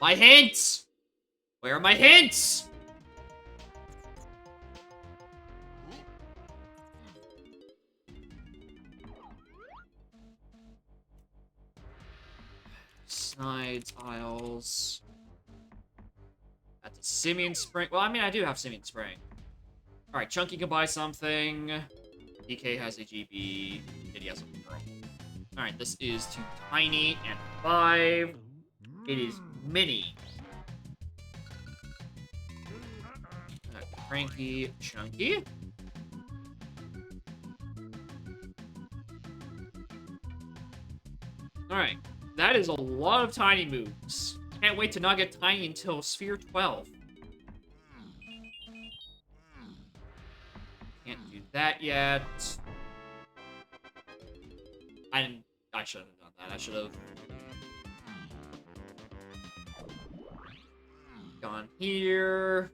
My hints! Where are my hints? Sides, aisles. That's a Simian Spring. Well, I mean, I do have Simian Spring. Alright, Chunky can buy something. DK has a GB. Kitty has a Pearl. Alright, this is to Tiny and 5. It is Mini. Cranky, Chunky. Alright, that is a lot of Tiny moves. Can't wait to not get Tiny until Sphere 12. Can't do that yet. I should have done that. I should have gone here.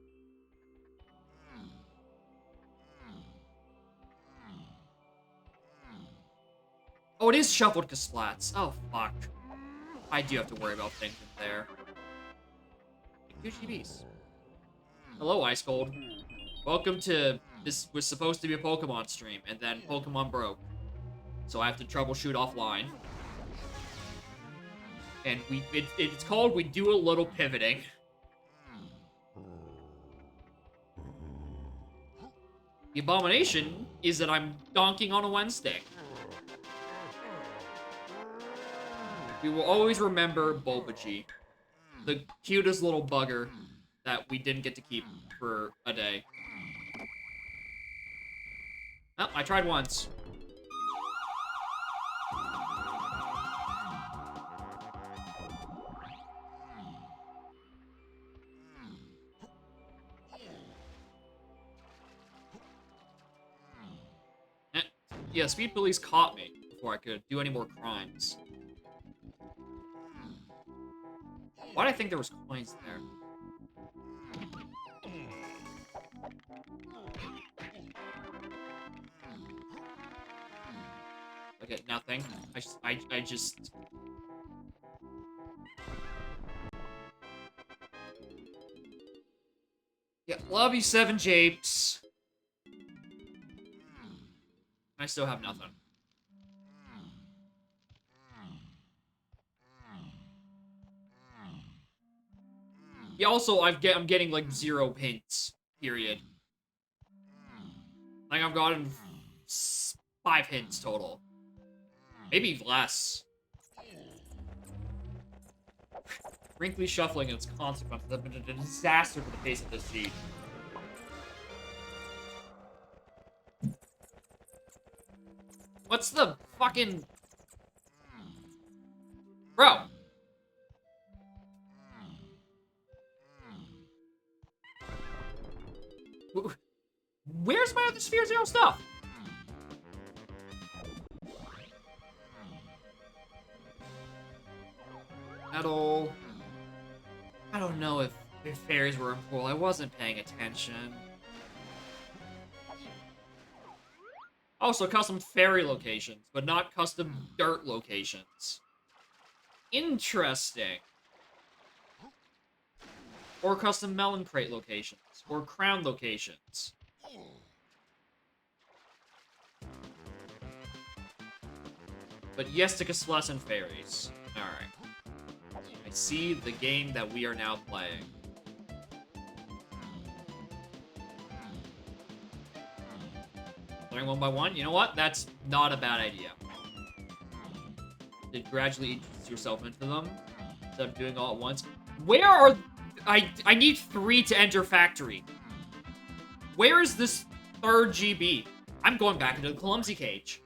Oh, it is shuffled to splats. Oh, fuck. I do have to worry about things in there. 2 GBs. Hello, Ice Cold. Welcome to... This was supposed to be a Pokemon stream, and then Pokemon broke. So I have to troubleshoot offline. And it's called We Do a Little Pivoting. The abomination is that I'm donking on a Wednesday. We will always remember Bulbaji. The cutest little bugger that we didn't get to keep for a day. Well, I tried once. Yeah, Speed Police caught me before I could do any more crimes. Why did I think there was coins there? I get nothing. I just... Yeah, love you, 7 Japes. I still have nothing. Yeah, also, I'm getting, like, 0 hints. Period. Like, I've gotten 5 hints total. Maybe less. Wrinkly shuffling and its consequences have been a disaster for the pace of this sheet. What's the fucking... Bro! Where's my other Sphere Zero stuff? Metal. I don't know if fairies were in pool. I wasn't paying attention. Also, custom fairy locations, but not custom dirt locations. Interesting. Or custom melon crate locations. Or crown locations. But yes to Casless fairies. Alright. I see the game that we are now playing. Learning one by one? You know what? That's not a bad idea. To gradually ease yourself into them instead of doing all at once. Where are... I need 3 to enter factory. Where is this 3rd GB? I'm going back into the clumsy cage.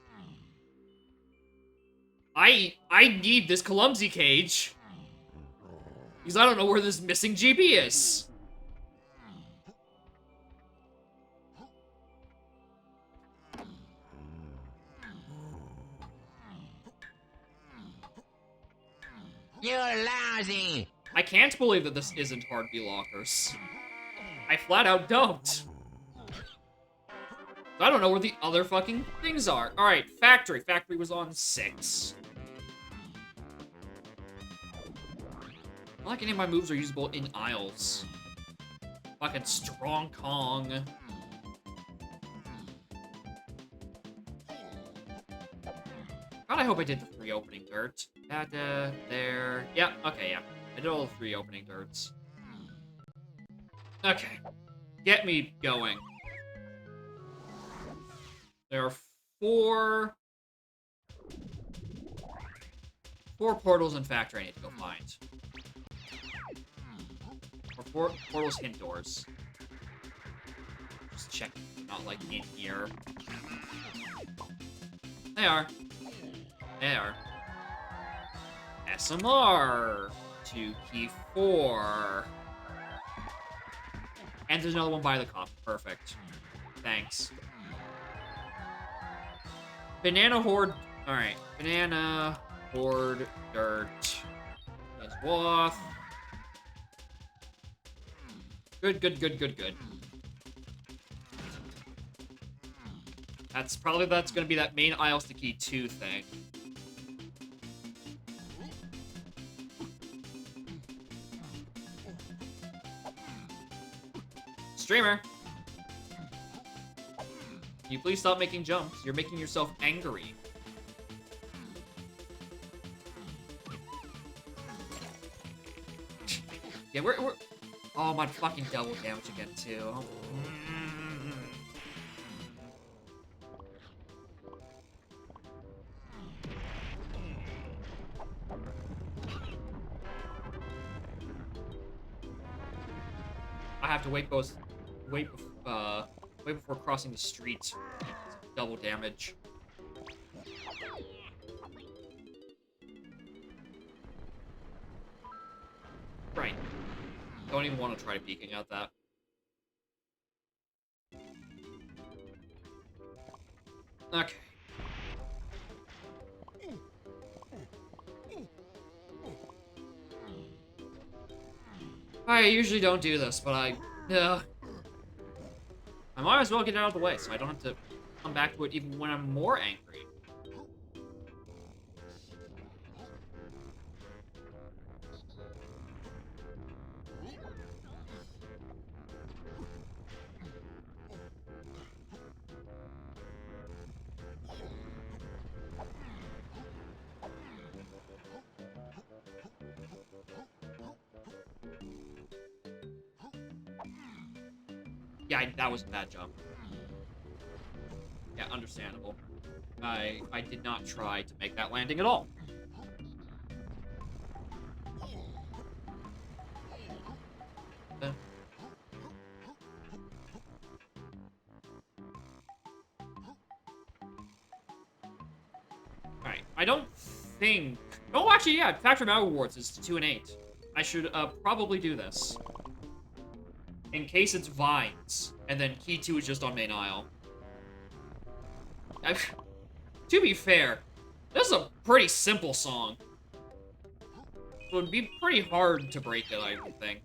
I need this clumsy cage. Because I don't know where this missing GB is. You're lousy! I can't believe that this isn't hard B-lockers. I flat out don't. I don't know where the other fucking things are. Alright, factory. Factory was on 6. I like any of my moves are usable in aisles. Fucking strong Kong. God, I hope I did the 3 opening dirt. There. Yeah, okay, yeah. I did all the 3 opening dirts. Okay. Get me going. There are 4 portals in factory I need to go find. Or 4 portals hint doors. Just check, not like in here. They are. They are. SMR. 2 key 4. And there's another one by the cop. Perfect. Thanks. Banana horde. Alright. Banana horde dirt. There's Wath. Good, good, good, good, good. That's gonna be that main aisles to key 2 thing. Streamer! Can you please stop making jumps? You're making yourself angry. Yeah, we're... Oh, my fucking double damage again, too. I have to wait before crossing the street. Double damage. Right. Don't even want to try peeking at that. Okay. I usually don't do this, but I might as well get it out of the way, so I don't have to come back to it even when I'm more angry. Yeah, that was a bad jump. Yeah, understandable. I did not try to make that landing at all. Alright, I don't think... Oh, actually, yeah, Factory Battle Rewards is 2 and 8. I should probably do this. In case it's Vines, and then Key 2 is just on Main Isle. To be fair, this is a pretty simple song. It would be pretty hard to break it, I would think.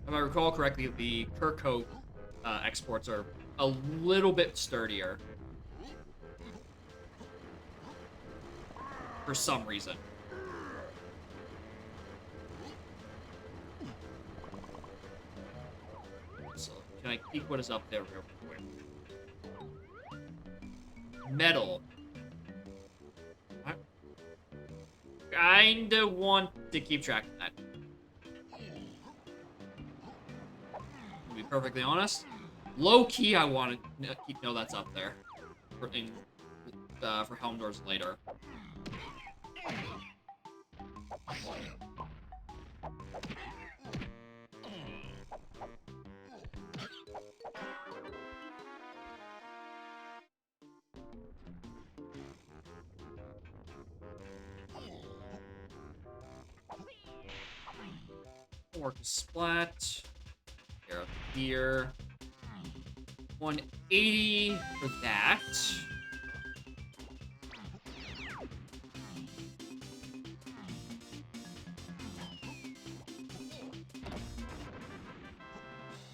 If I recall correctly, the Kirko exports are a little bit sturdier. For some reason. So, can I peek what is up there real quick? Metal. I kinda want to keep track of that. To be perfectly honest, low-key I want to know that's up there. For Helm Doors later. Work splat. Here. 180 for that.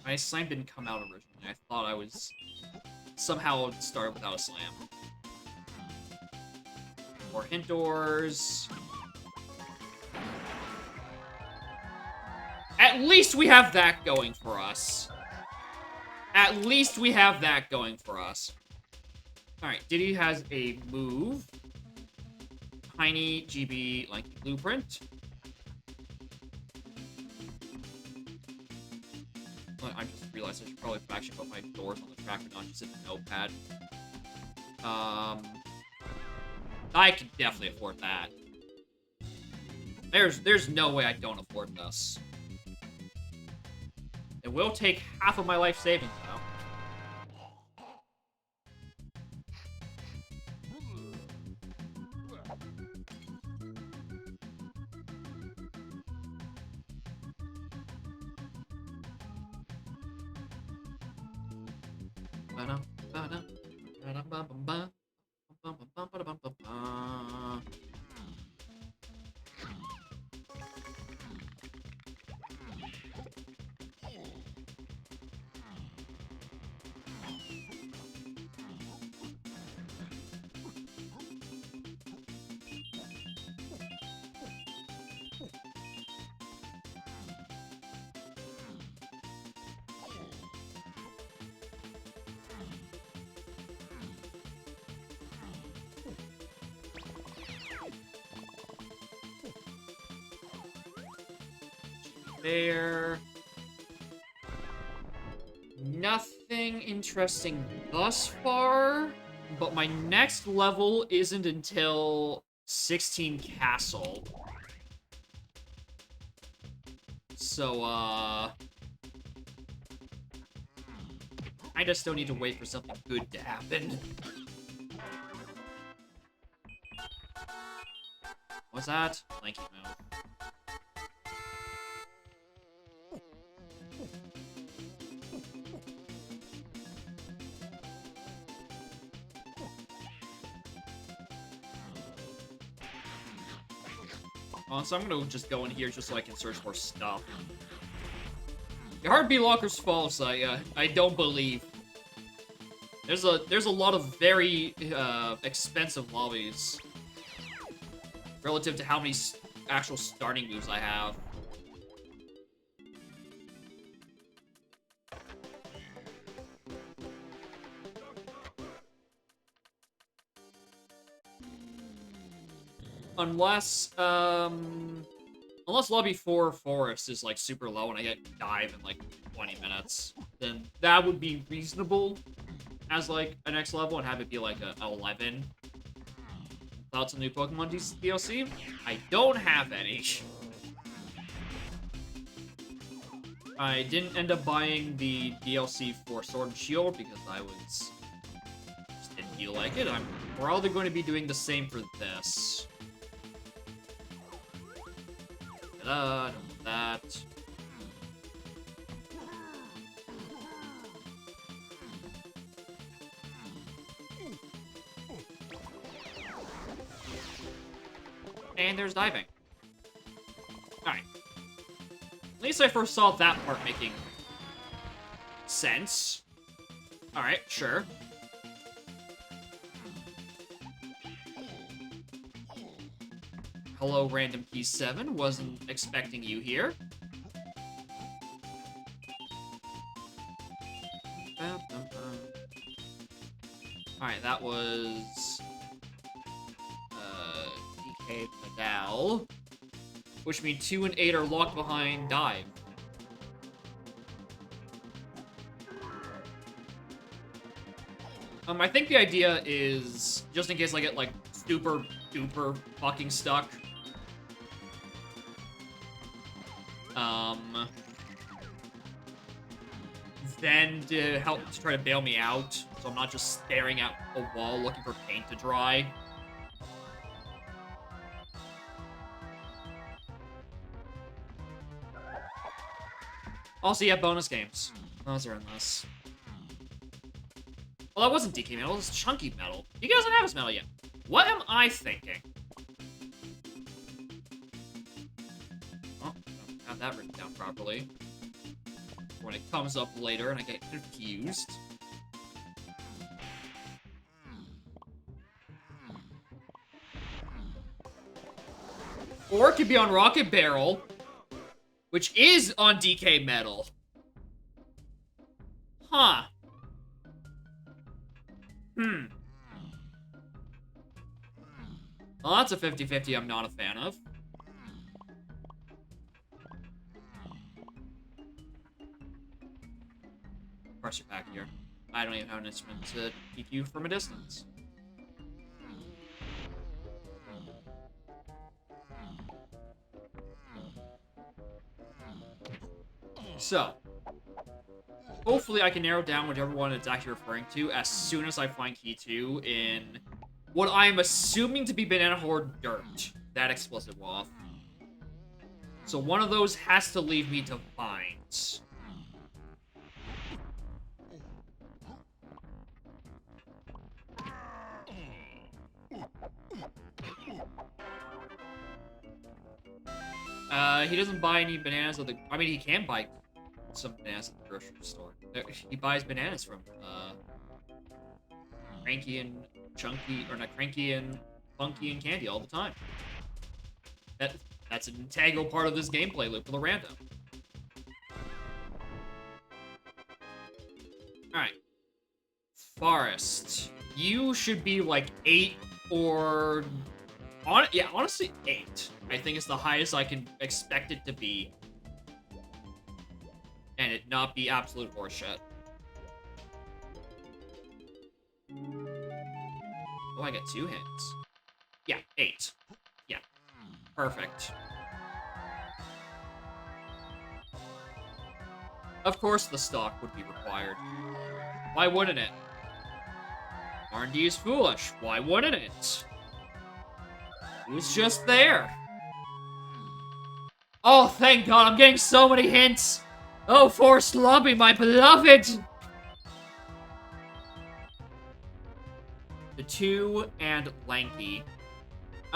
My slam didn't come out originally. I thought I was somehow started without a slam. More hint doors. At least we have that going for us. At least we have that going for us. Alright, Diddy has a move. Tiny GB Lanky Blueprint. I just realized I should probably actually put my doors on the track and not just in the notepad. I can definitely afford that. There's no way I don't afford this. It will take half of my life savings, though. There. Nothing interesting thus far, but my next level isn't until 16 Castle. So, I just still need to wait for something good to happen. What's that? Lanky move. So I'm gonna just go in here just so I can search for stuff. Your heartbeat locker's false. I don't believe. There's a lot of very expensive lobbies relative to how many actual starting moves I have. unless Lobby 4 Forest is, like, super low and I get dive in, like, 20 minutes, then that would be reasonable as, like, a next level and have it be, like, a 11. Thoughts on new Pokemon DLC? I don't have any. I didn't end up buying the DLC for Sword and Shield because I just didn't feel like it. I'm probably going to be doing the same for this. Ta-da, done that. And there's diving. Alright. At least I first saw that part making sense. Alright, sure. Hello, Random Key 7. Wasn't expecting you here. Alright, that was... DK Pedal. Which means 2 and 8 are locked behind dive. I think the idea is, just in case I get, like, super duper fucking stuck. Then to help to try to bail me out, so I'm not just staring at a wall looking for paint to dry. Also, yeah, bonus games. Those are in this. Well, that wasn't DK Metal, it was Chunky Metal. He doesn't have his metal yet. What am I thinking? Oh, I don't have that written down properly. When it comes up later and I get confused. Or it could be on Rocket Barrel, which is on DK Metal. Huh. Well, that's a 50-50 I'm not a fan of. Pressure pack here. I don't even have an instrument to keep you from a distance. So, hopefully I can narrow down whichever one it's actually referring to as soon as I find Key 2 in what I am assuming to be Banana Horde Dirt. That explicit waff. So one of those has to leave me to Vines. He doesn't buy any bananas at the... I mean, he can buy some bananas at the grocery store. He buys bananas from, Cranky and Chunky... Or not Cranky and Funky and Candy all the time. That's an integral part of this gameplay loop for the random. Alright. Forest. You should be, like, 8 or... Yeah, honestly, 8. I think it's the highest I can expect it to be. And it not be absolute horseshit. Oh, I got 2 hints. Yeah, 8. Yeah. Perfect. Of course the stock would be required. Why wouldn't it? R&D is foolish. Why wouldn't it? It was just there. Oh, thank God, I'm getting so many hints. Oh, Forest Lobby, my beloved. The 2 and Lanky.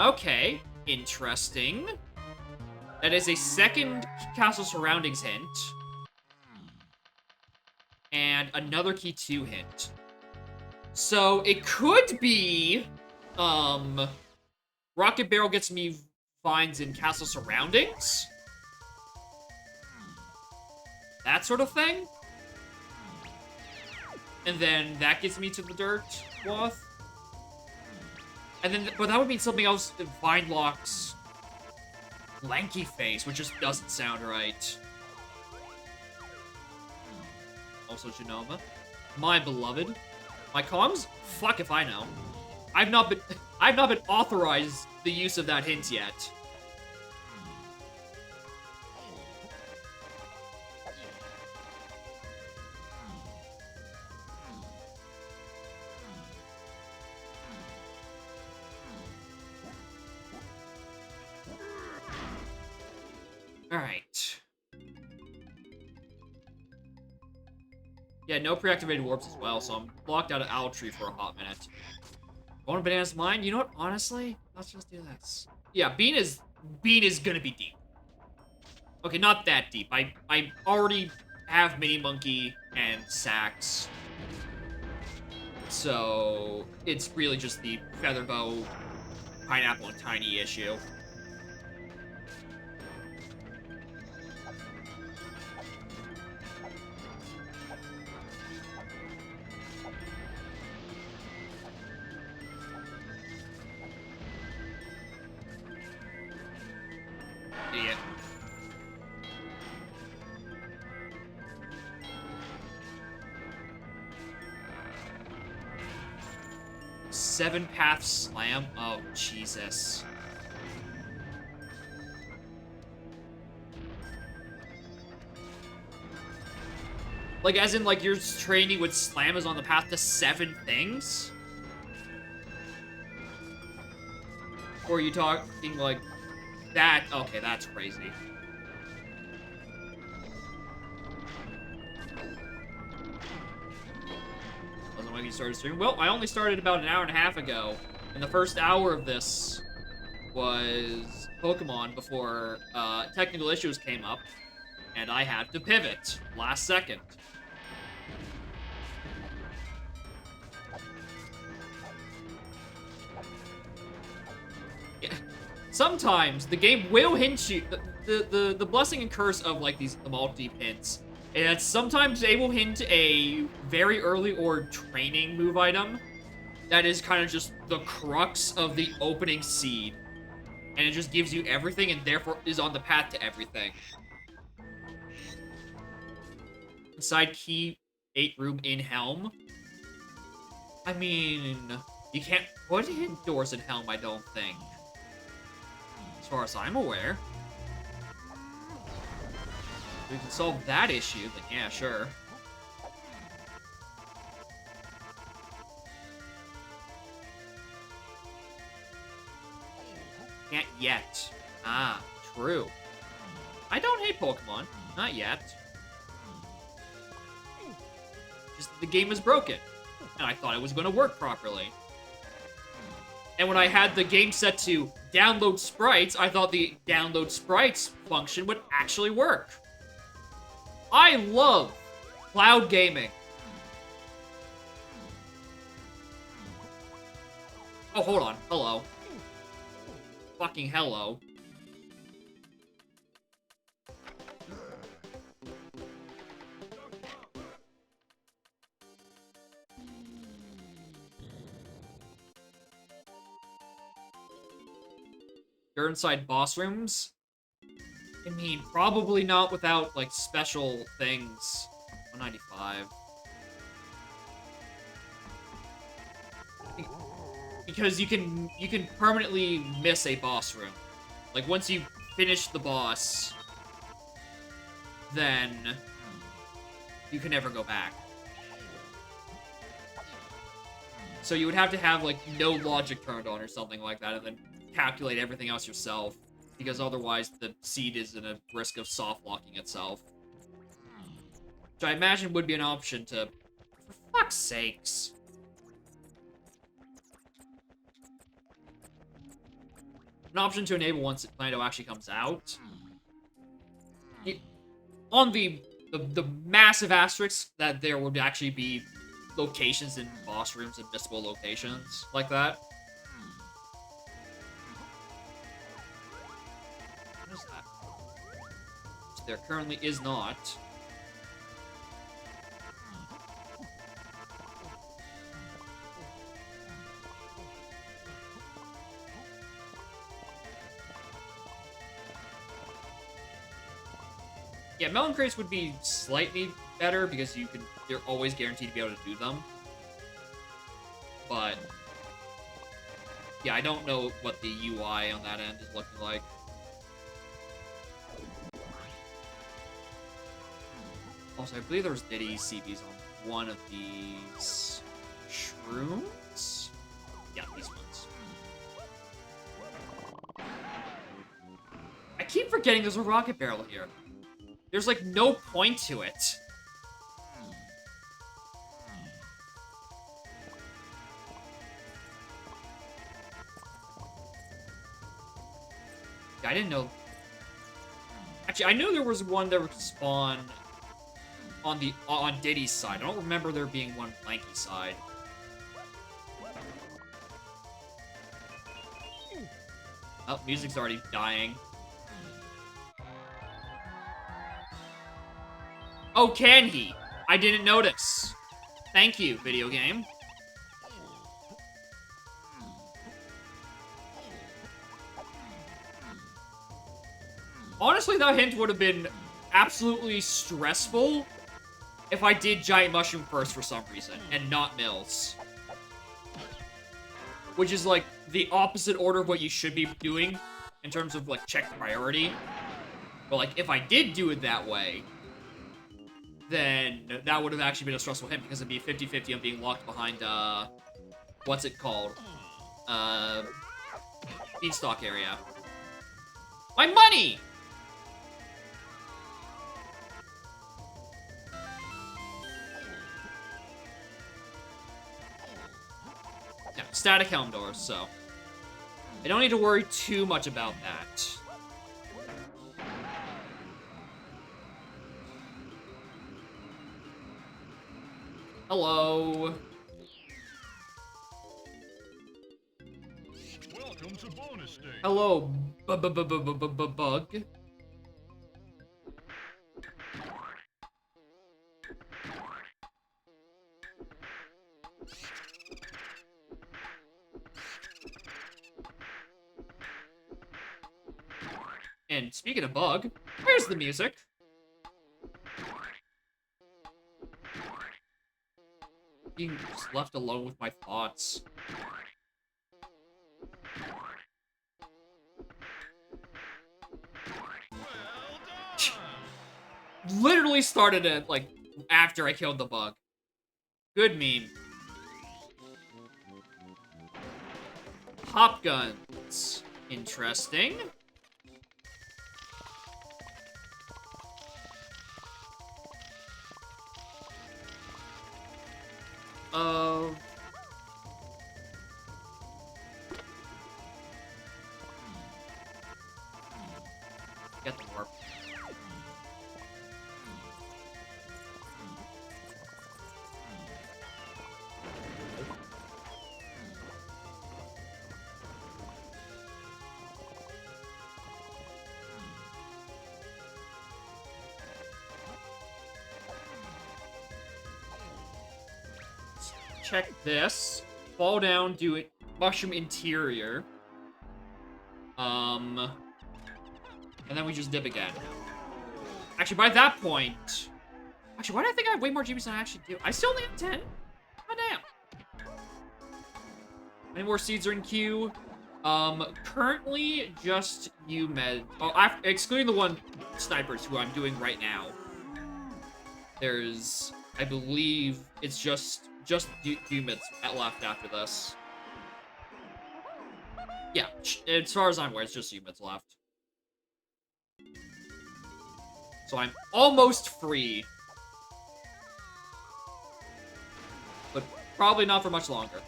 Okay, interesting. That is a second Castle Surroundings hint. And another Key 2 hint. So, it could be, Rocket Barrel gets me Vines in Castle Surroundings? That sort of thing? And then that gets me to the Dirt Waff? And then, but that would mean something else in Vindlock's lanky face, which just doesn't sound right. Also, Genova. My beloved. My comms? Fuck if I know. I've not been authorized the use of that hint yet. Alright. Yeah, no pre-activated warps as well, so I'm blocked out of Owl Tree for a hot minute. Going to Banana's Mine? You know what? Honestly, let's just do this. Yeah, Bean is gonna be deep. Okay, not that deep. I already have Mini Monkey and Sax. So it's really just the Featherbow, Pineapple, and Tiny issue. Idiot. Seven Path Slam? Oh, Jesus. Like, as in, like, your training with Slam is on the path to 7 things? Or are you talking, like, that? Okay, that's crazy. Wasn't when you started streaming? Well, I only started about an hour and a half ago. And the first hour of this was Pokemon before technical issues came up. And I had to pivot last second. Yeah. Sometimes the game will hint you the blessing and curse of like the multi hints. And sometimes they will hint a very early or training move item that is kind of just the crux of the opening seed. And it just gives you everything and therefore is on the path to everything. Inside key 8 room in Helm. I mean, you can't put hint doors in Helm, I don't think. As far as I'm aware. If we can solve that issue, then yeah, sure. Can't yet. Ah, true. I don't hate Pokemon. Not yet. Just the game is broken. And I thought it was going to work properly. And when I had the game set to download sprites, I thought the download sprites function would actually work. I love cloud gaming. Oh, hold on. Hello. Fucking hello. You're inside boss rooms? I mean, probably not without, like, special things. 195. Because you can permanently miss a boss room. Like, once you finish the boss, then you can never go back. So you would have to have, like, no logic turned on or something like that, and then calculate everything else yourself, because otherwise the seed is in a risk of soft locking itself. Which I imagine would be an option to... For fuck's sakes. An option to enable once Planto actually comes out. On the massive asterisk that there would actually be locations in boss rooms and missable locations like that. What is that? Which there currently is not. Yeah, melon crates would be slightly better because you're always guaranteed to be able to do them. But yeah, I don't know what the UI on that end is looking like. Also, I believe there was Diddy CBs on one of these shrooms. Yeah, these ones. I keep forgetting there's a rocket barrel here. There's, like, no point to it. I didn't know. Actually, I knew there was one that would spawn on Diddy's side. I don't remember there being one Lanky side. Oh, music's already dying. Oh, can he? I didn't notice. Thank you, video game. Honestly, that hint would have been absolutely stressful if I did Giant Mushroom first for some reason, and not Mills. Which is, like, the opposite order of what you should be doing in terms of, like, check priority. But, like, if I did do it that way, then that would have actually been a stressful hit because it'd be 50-50 on being locked behind, what's it called? Beanstalk area. My money! Yeah, static helm doors, so I don't need to worry too much about that. Hello. Welcome to bonus stage. Hello, bug. And speaking of bug, where's the music? Being just left alone with my thoughts. Literally started it, like, after I killed the bug. Good meme. Pop guns. Interesting. Get the warp. Check this. Fall down, do it. Mushroom interior. And then we just dip again. Actually, by that point... Actually, why do I think I have way more GBs than I actually do? I still only have 10? Oh, damn. Any more seeds are in queue? Currently, just UMed. Oh, excluding the one snipers who I'm doing right now. There's, I believe, it's just UMeds left after this. Yeah, as far as I'm aware, it's just UMeds left. So I'm almost free. But probably not for much longer.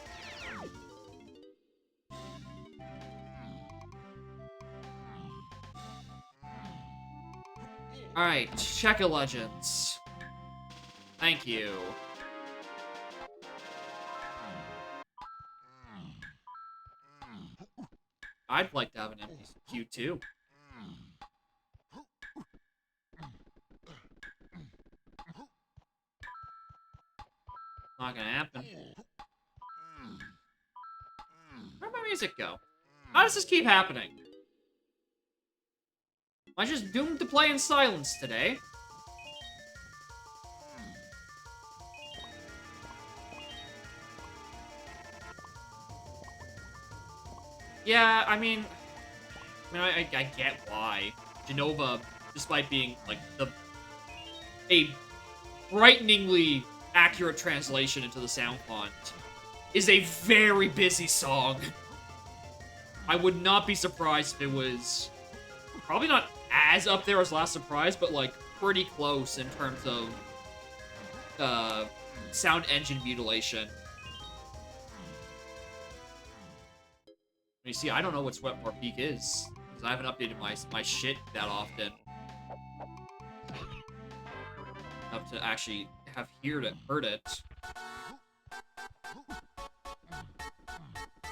Alright, Checker Legends. Thank you. I'd like to have an empty queue too. Not gonna happen. Where'd my music go? How does this keep happening? Am I just doomed to play in silence today? Yeah, I mean, I get why. Genova, despite being, like, a frighteningly accurate translation into the sound font, is a very busy song. I would not be surprised if it was probably not as up there as Last Surprise, but, like, pretty close in terms of sound engine mutilation. You see, I don't know what Sweatmore Peak is, because I haven't updated my shit that often. Enough to actually have heard it.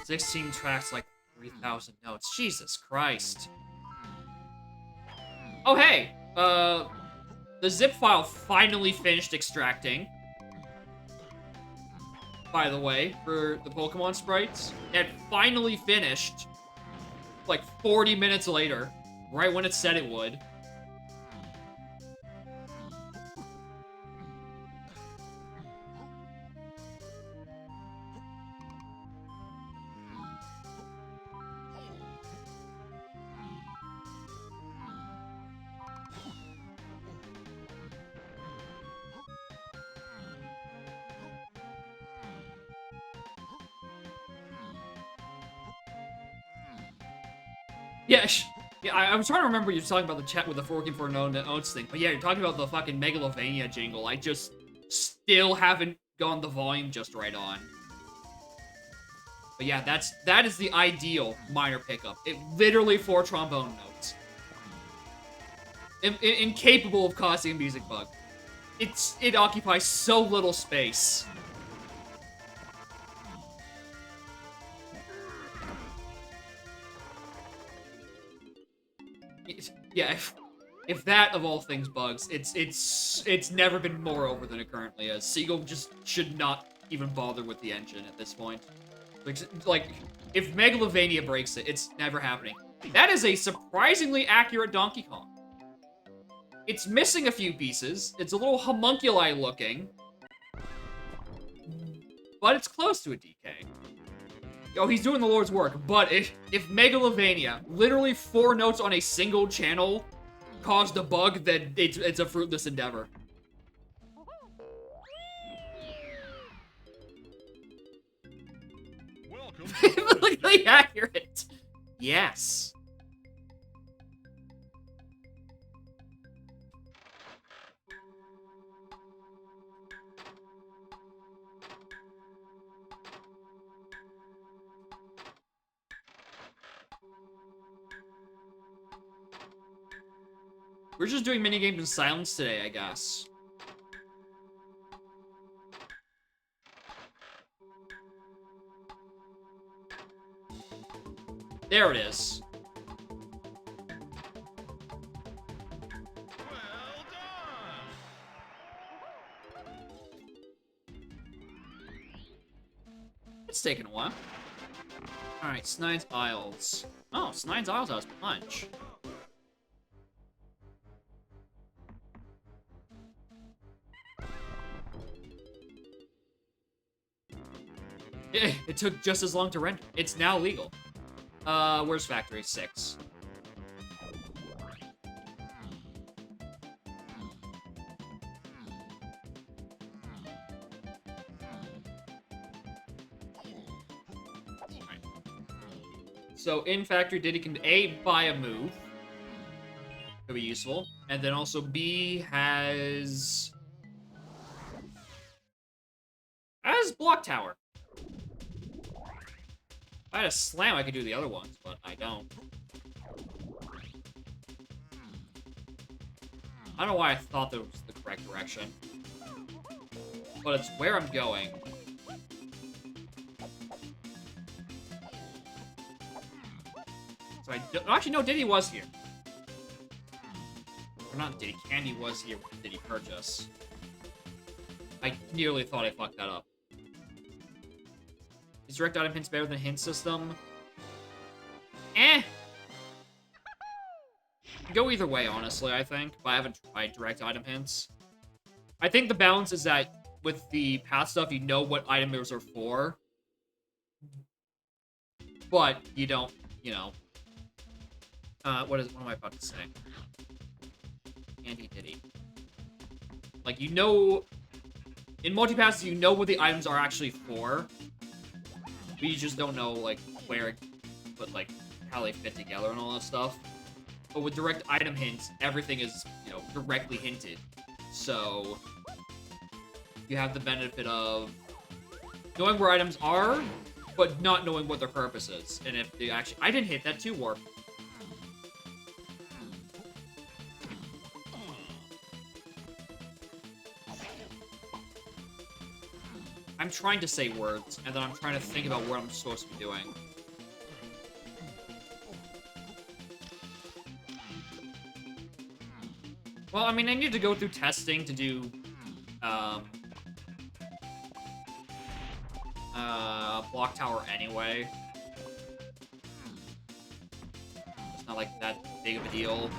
16 tracks, like 3,000 notes. Jesus Christ. Oh, hey! The zip file finally finished extracting. By the way, for the Pokemon sprites. It finally finished, like, 40 minutes later. Right when it said it would. Yeah, yeah, I was trying to remember you were talking about the chat with the forking for known notes thing. But yeah, you're talking about the fucking Megalovania jingle. I just still haven't gone the volume just right on. But yeah, that is the ideal minor pickup. It literally 4 trombone notes. Incapable of causing a music bug. It occupies so little space. Yeah, if that of all things bugs, it's never been more over than it currently is. Seagull just should not even bother with the engine at this point. Like, if Megalovania breaks it, it's never happening. That is a surprisingly accurate Donkey Kong. It's missing a few pieces. It's a little homunculi looking. But it's close to a DK. Oh, he's doing the Lord's work. But if Megalovania, literally 4 notes on a single channel, caused a bug, then it's a fruitless endeavor. Completely accurate. Yes. We're just doing minigames in silence today, I guess. There it is. Well done. It's taken a while. Alright, Snide's Isles. Oh, Snide's Isles has punch. It took just as long to render. It's now legal. Where's Factory 6? Right. So in Factory, Diddy can A, buy a move. Could be useful. And then also B has Block Tower. If I had a Slam, I could do the other ones, but I don't. I don't know why I thought that was the correct direction. But it's where I'm going. So I don't... Actually, no, Diddy was here. Or not Diddy, Candy was here with Diddy Purchase. I nearly thought I fucked that up. Is direct item hints better than hint system? Eh. Go either way, honestly, I think. But I haven't tried direct item hints. I think the balance is that with the path stuff, you know what items are for. But you don't you know, what am I about to say? Andy Diddy. Like, you know, in multi-passes, you know what the items are actually for, but you just don't know, like, where, but, like, how they fit together and all that stuff. But with direct item hints, everything is, you know, directly hinted. So, you have the benefit of knowing where items are, but not knowing what their purpose is. And if they actually... I didn't hit that too, Warp. I'm trying to say words, and then I'm trying to think about what I'm supposed to be doing. Well, I mean, I need to go through testing to do, block tower anyway. It's not, like, that big of a deal.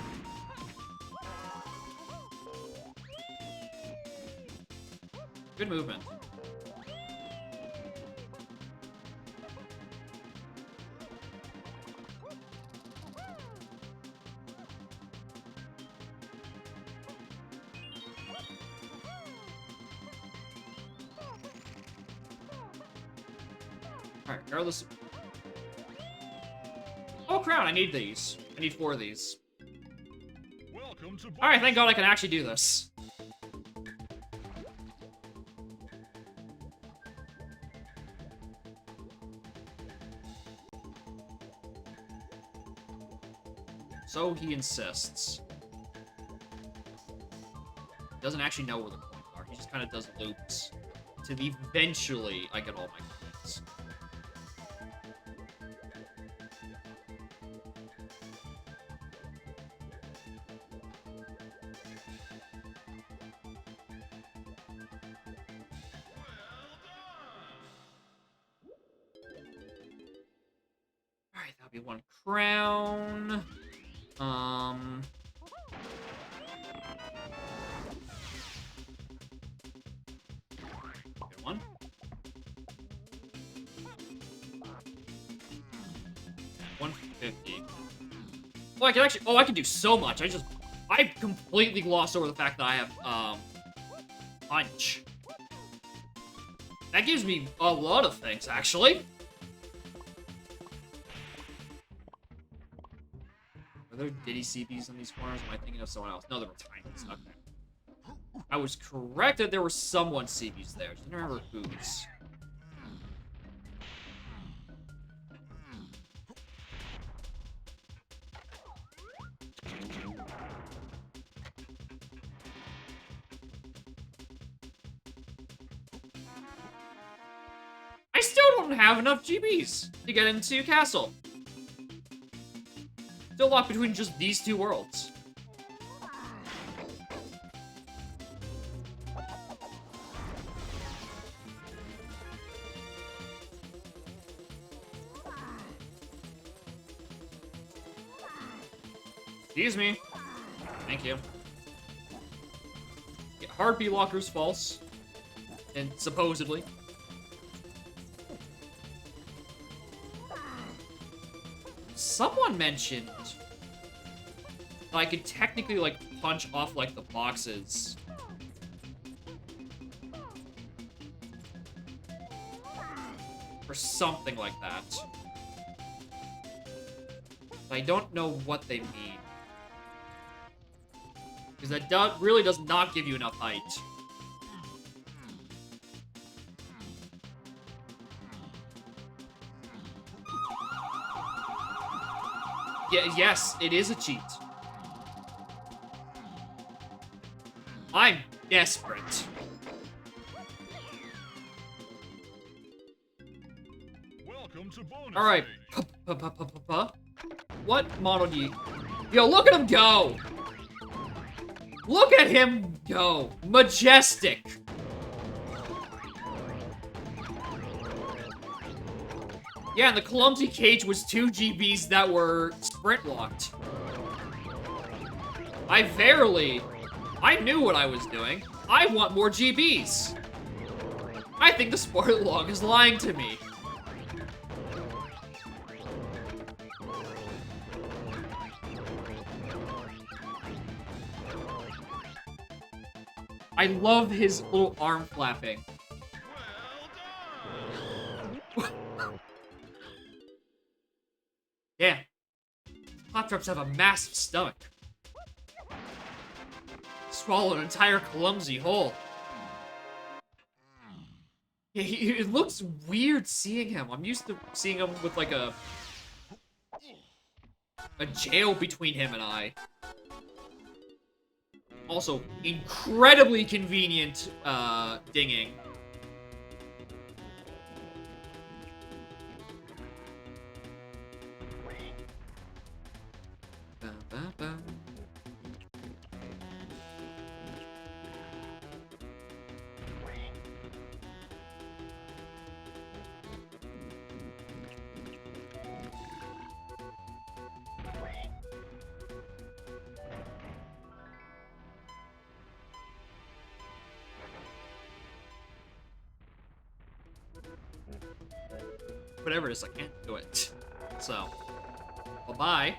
Good movement. Alright, regardless... Oh, crown! I need these. I need 4 of these. Alright, thank God I can actually do this. So he insists. He doesn't actually know where the coins are. He just kind of does loops. Till eventually I get all my coins. Alright, that'll be 1 crown. Good one. $150. Oh, I can actually. Oh, I can do so much. I completely glossed over the fact that I have punch. That gives me a lot of things, actually. Are there Diddy CBs in these corners? Am I thinking of someone else? No, there were Tinies. Okay. I was correct that there were someone CBs there. Just didn't remember whose. I still don't have enough GBs to get into Castle. Still locked between just these 2 worlds. Excuse me. Thank you. Yeah, heartbeat locker's false. And supposedly. Someone mentioned that I could technically, like, punch off, like, the boxes. Or something like that. But I don't know what they mean. Because that really does not give you enough height. Yeah, yes, it is a cheat. I'm desperate. Welcome to bonus. All right. What model do you... Yo, look at him go! Look at him go! Majestic! Yeah, and the clumsy cage was 2 GBs that were sprint locked. I knew what I was doing. I want more GBs. I think the sport log is lying to me. I love his little arm flapping. Yeah. Hot Drops have a massive stomach. Swallow an entire clumsy whole. Yeah, it looks weird seeing him. I'm used to seeing him with like a jail between him and I. Also, incredibly convenient dinging. Whatever it is, I can't do it. So, bye-bye.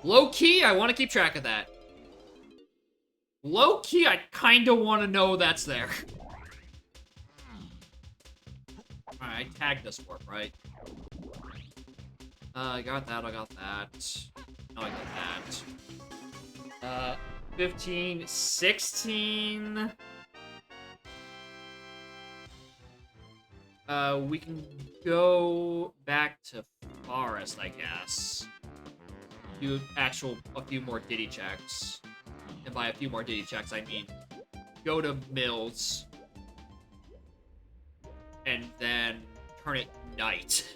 Low-key, I want to keep track of that. Low-key, I kind of want to know that's there. Alright, I tagged this warp, right? I got that, I got that. No, I got that. 15, 16... we can go back to Forest, I guess. Do a few more Diddy checks. And by a few more Diddy checks, I mean go to Mills. And then turn it night.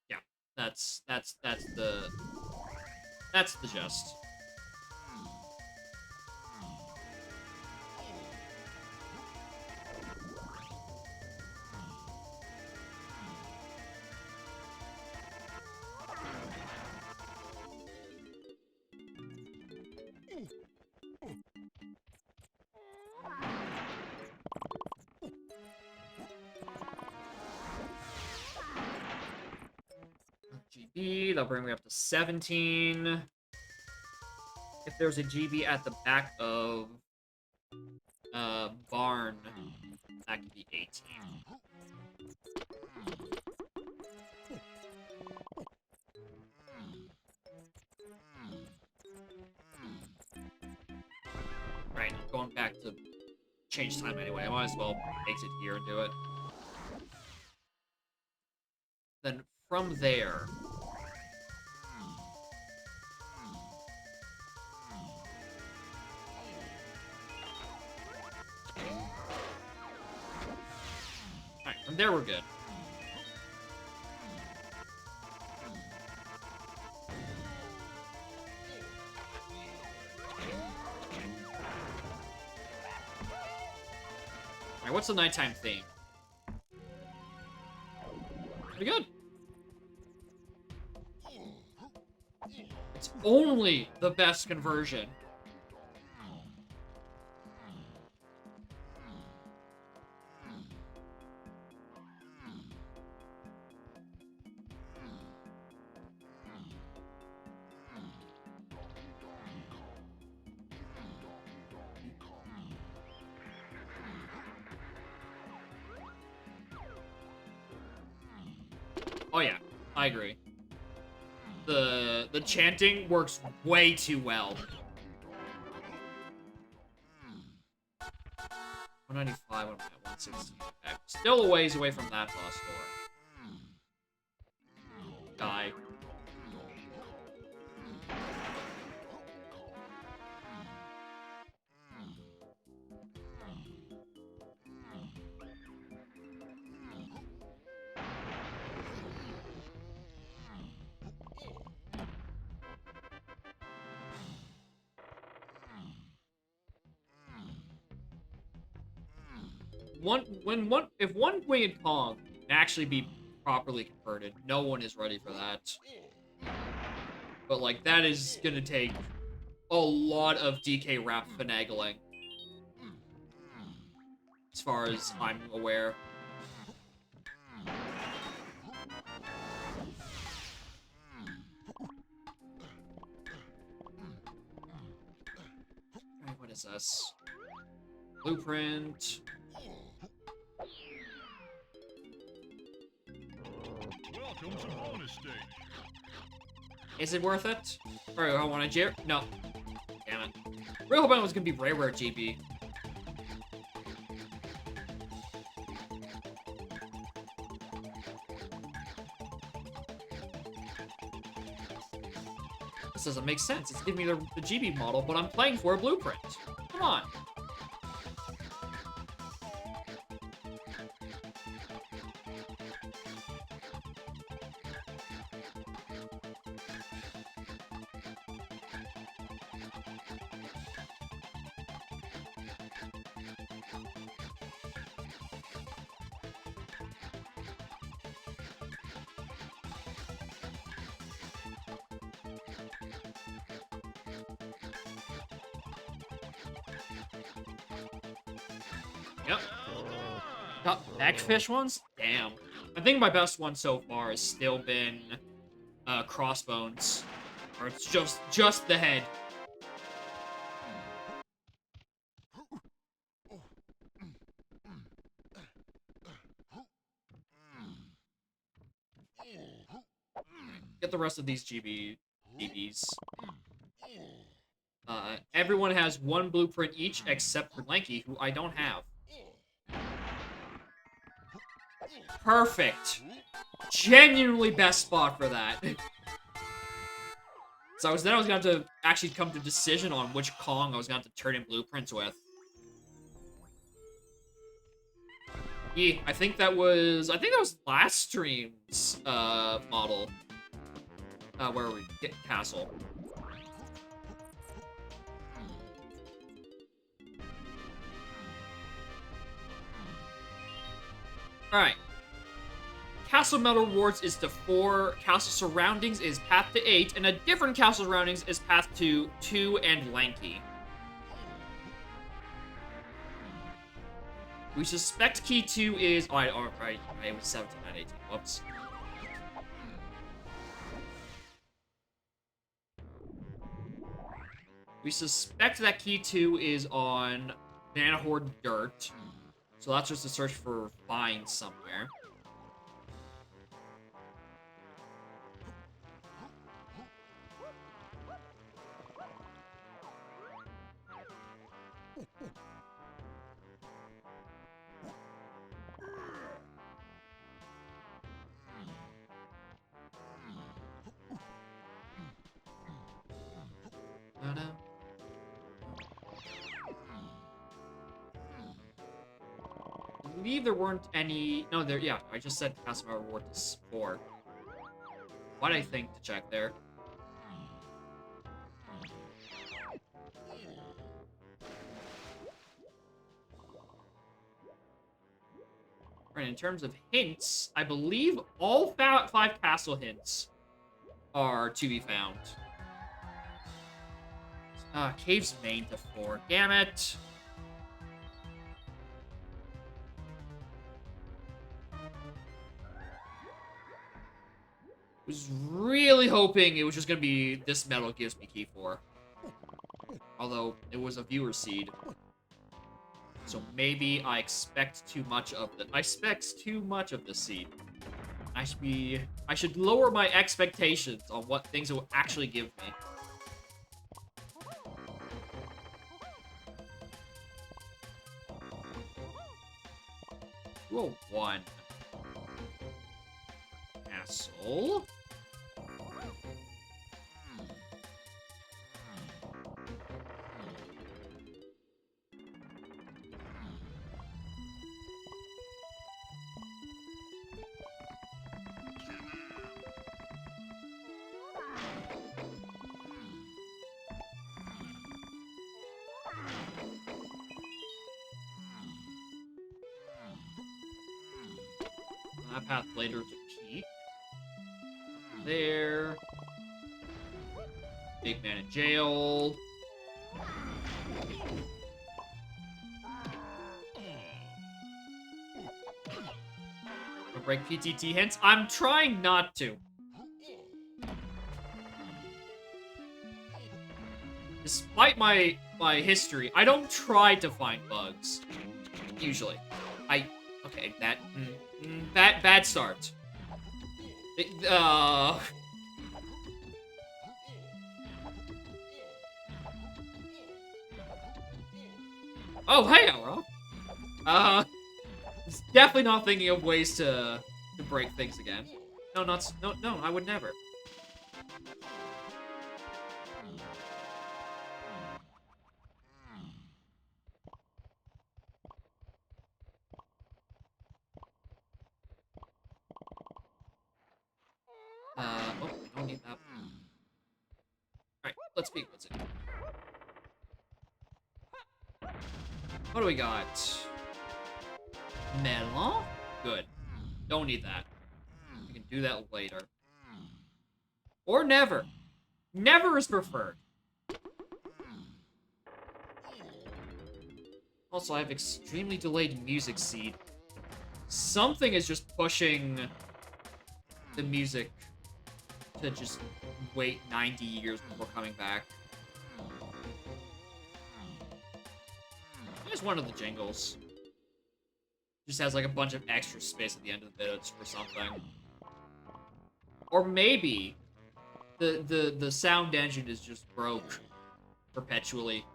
Yeah, that's the gist. GB, that'll bring me up to 17. If there's a GB at the back of Barn, that could be 18. Right, I'm going back to change time anyway. I might as well exit here and do it. Then from there... Alright, from there we're good. Alright, what's the nighttime theme? Pretty good. It's only the best conversion. Oh yeah, I agree. The chanting works way too well. 195, what am I at? 116. Okay. Still a ways away from that boss door. Die. If one-winged Kong can actually be properly converted, no one is ready for that. But like that is gonna take a lot of DK rap finagling. as far as I'm aware. Alright, what is this? Blueprint. Welcome to bonus stage. Is it worth it? Or I want to No. Damn it. Real hoping it was gonna be rare GB. This doesn't make sense. It's giving me the GB model, but I'm playing for a blueprint. Come on. Yep. Got backfish ones? Damn. I think my best one so far has still been crossbones. Or it's just the head. Get the rest of these GBs. Everyone has one blueprint each except for Lanky, who I don't have. Perfect. Genuinely best spot for that. So then I was gonna have to actually come to a decision on which Kong I was gonna have to turn in blueprints with. Yeah, I think that was last stream's model. Where are we? Get castle. Alright. Castle Medal Rewards is to 4, Castle Surroundings is path to 8, and a different Castle Surroundings is path to 2 and Lanky. We suspect key 2 is... Alright, it was 17, not 18. Whoops. We suspect that key 2 is on Banana Horde Dirt. So that's just a search for finds somewhere. No. I believe there weren't any... No, there... Yeah, I just said customer reward is 4. Why did I think to check there? Right, in terms of hints, I believe all 5 castle hints are to be found. Cave's main to 4. Damn it! Was really hoping it was just gonna be this medal gives me key 4. Although, it was a viewer seed. So maybe I expect too much of the... I expect too much of the seed. I should lower my expectations on what things it will actually give me. Roll 1. Castle. That path later to keep. There. Big man in jail. break PTT hints? I'm trying not to. Despite my history, I don't try to find bugs. Usually. Okay, bad start. Oh, hey, Elro. Definitely not thinking of ways to break things again. No, no, I would never. Oh, we don't need that. Alright, let's be what's it. What do we got? Melon? Good. Don't need that. We can do that later. Or never. Never is preferred. Also, I have extremely delayed music seed. Something is just pushing the music to just wait 90 years before coming back. It's one of the jingles. Just has like a bunch of extra space at the end of the bit for something. Or maybe the sound engine is just broke perpetually.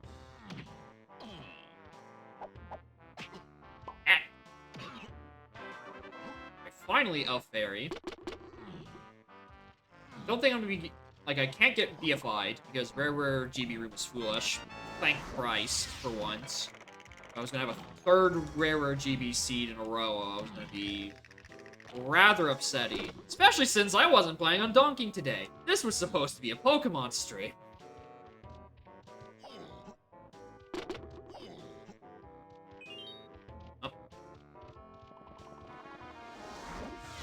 Finally, a fairy. Don't think I'm gonna be... Like, I can't get BFI'd, because Rare GB Room was foolish. Thank Christ, for once. If I was gonna have a third Rare GB seed in a row, I was gonna be rather upsetty. Especially since I wasn't planning on donking today. This was supposed to be a Pokemon stream.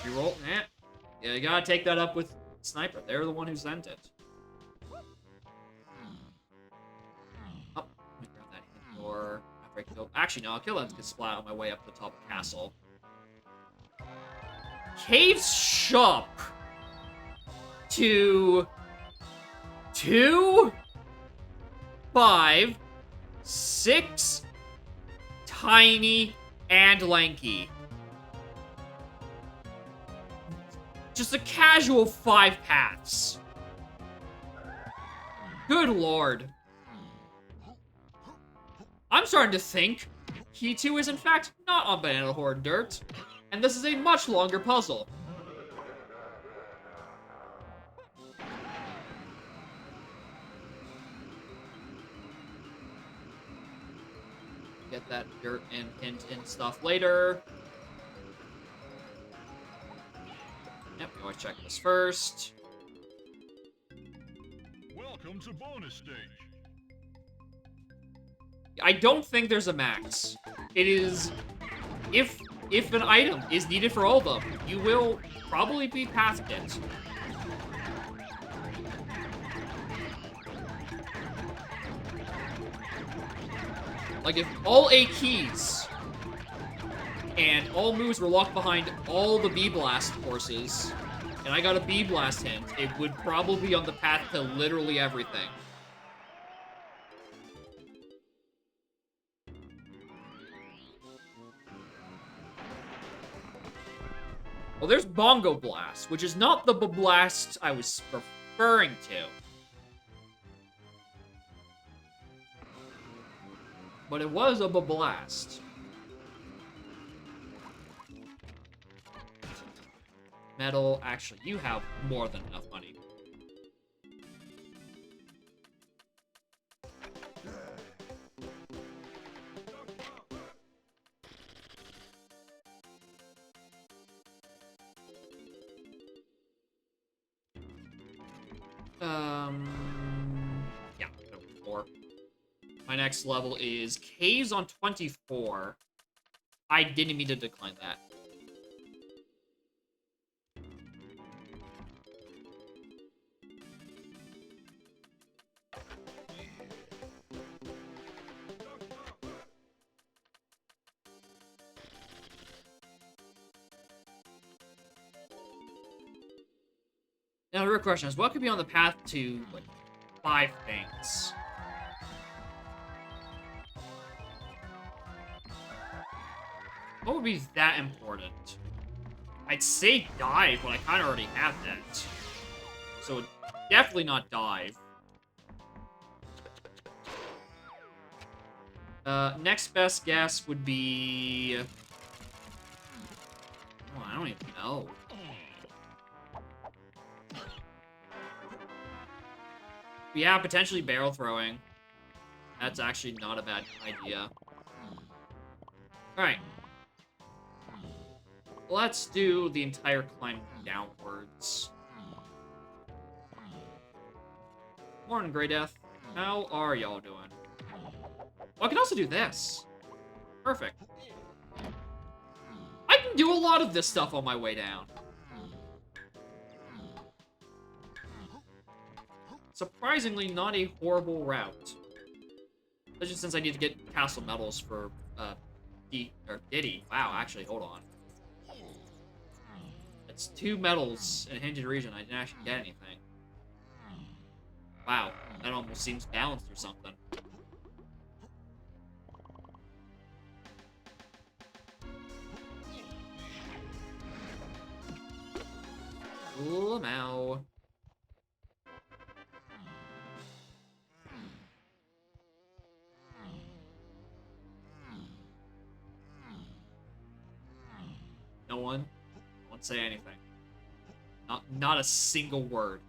Reroll? Eh. Yeah, you gotta take that up with Sniper. They're the one who sent it. Oh, let me grab that hit door. Actually, no, I'll kill that to get splat on my way up to the top of the castle. Cave's shop to 2, 5, 6, tiny, and lanky. Just a casual 5 paths. Good lord. I'm starting to think Key 2 is in fact not on Banana Horde Dirt, and this is a much longer puzzle. Get that dirt and hint and stuff later. Yep, we always check this first. Welcome to bonus stage. I don't think there's a max. It is... If an item is needed for all of them, you will probably be pathed it. Like, if all 8 keys and all moves were locked behind all the B-Blast courses, and I got a B-Blast hint, it would probably be on the path to literally everything. Well, there's Bongo Blast, which is not the blast I was referring to. But it was a blast. Metal, actually, you have more than enough money. Yeah, 4. My next level is Caves on 24. I didn't mean to decline that. Now, the real question is, what could be on the path to, like, 5 things? What would be that important? I'd say dive, but I kind of already have that. So, definitely not dive. Next best guess would be... Oh, I don't even know. Yeah, potentially barrel throwing. That's actually not a bad idea. Alright. Let's do the entire climb downwards. Morning, Grey Death. How are y'all doing? Oh, I can also do this. Perfect. I can do a lot of this stuff on my way down. Surprisingly, not a horrible route. Especially since I need to get castle medals for, Diddy. Wow, actually, hold on. It's 2 medals in a hinted region. I didn't actually get anything. Wow, that almost seems balanced or something. Lamau. No one? Won't say anything. Not a single word.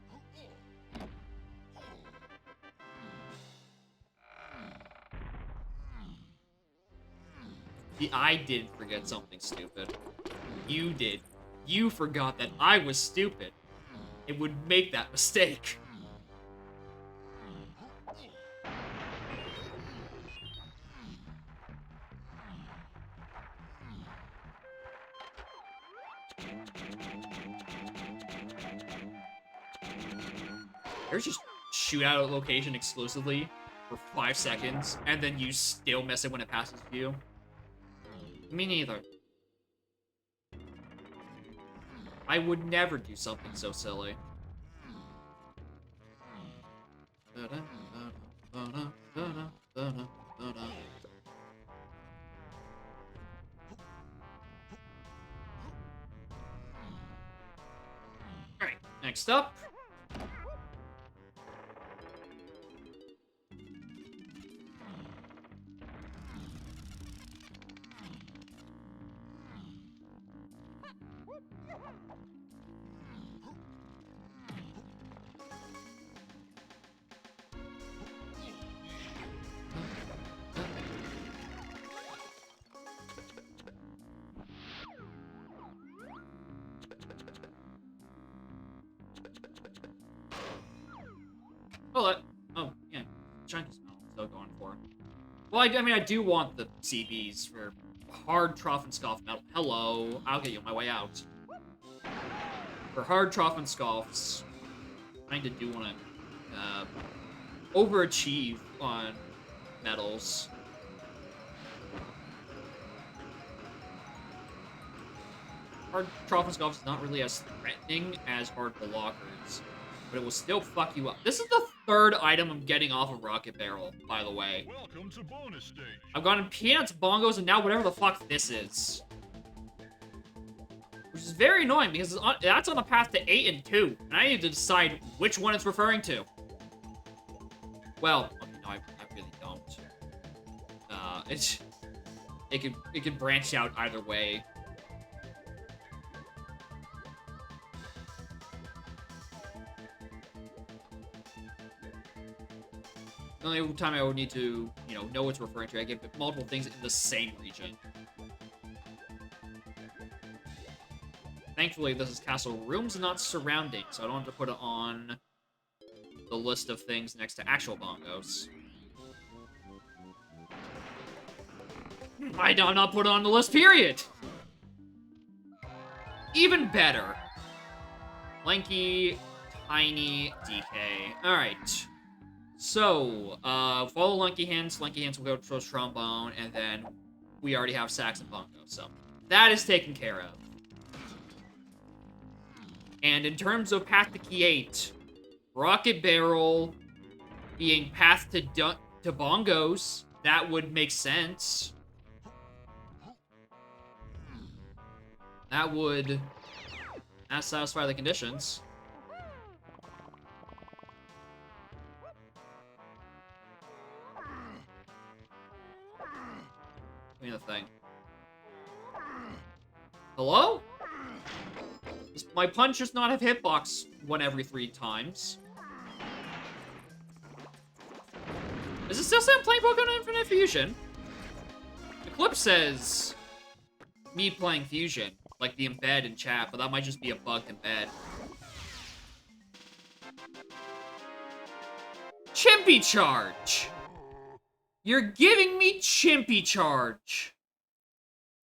I did forget something stupid. You did. You forgot that I was stupid. It would make that mistake. There's just shoot out a location exclusively for 5 seconds, and then you still miss it when it passes you. Me neither. I would never do something so silly. Alright, next up. Oh, yeah. Chunky smell. Still going for it. Well, I mean, I do want the CBs for hard trough and scoff metal. Hello. I'll get you on my way out. For hard trough and scoffs, I kind of do want to overachieve on medals. Hard trough and scoffs is not really as threatening as hard blockers, but it will still fuck you up. This is the 3rd item I'm getting off of Rocket Barrel, by the way. Welcome to bonus stage. I've gotten peanuts, bongos, and now whatever the fuck this is. Which is very annoying, because that's on the path to 8 and 2, and I need to decide which one it's referring to. Well, okay, no, I really don't. It can branch out either way. The only time I would need to, know what it's referring to, I get multiple things in the same region. Thankfully, this is castle rooms and not surrounding, so I don't have to put it on the list of things next to actual bongos. I do not put it on the list, period! Even better. Lanky, tiny, DK. Alright. So, follow Lanky Hints. Lanky Hints will go to trombone, and then we already have sax and bongo, so that is taken care of. And in terms of Path to Key 8, Rocket Barrel being Path to Bongos, that would make sense. That would not satisfy the conditions. Give me the thing. Hello? Does my punch just not have hitbox 1 every 3 times? Is it still saying I'm playing Pokemon Infinite Fusion? Eclipse says me playing Fusion, like the embed in chat, but that might just be a bugged embed. Chimpy Charge! You're giving me Chimpy Charge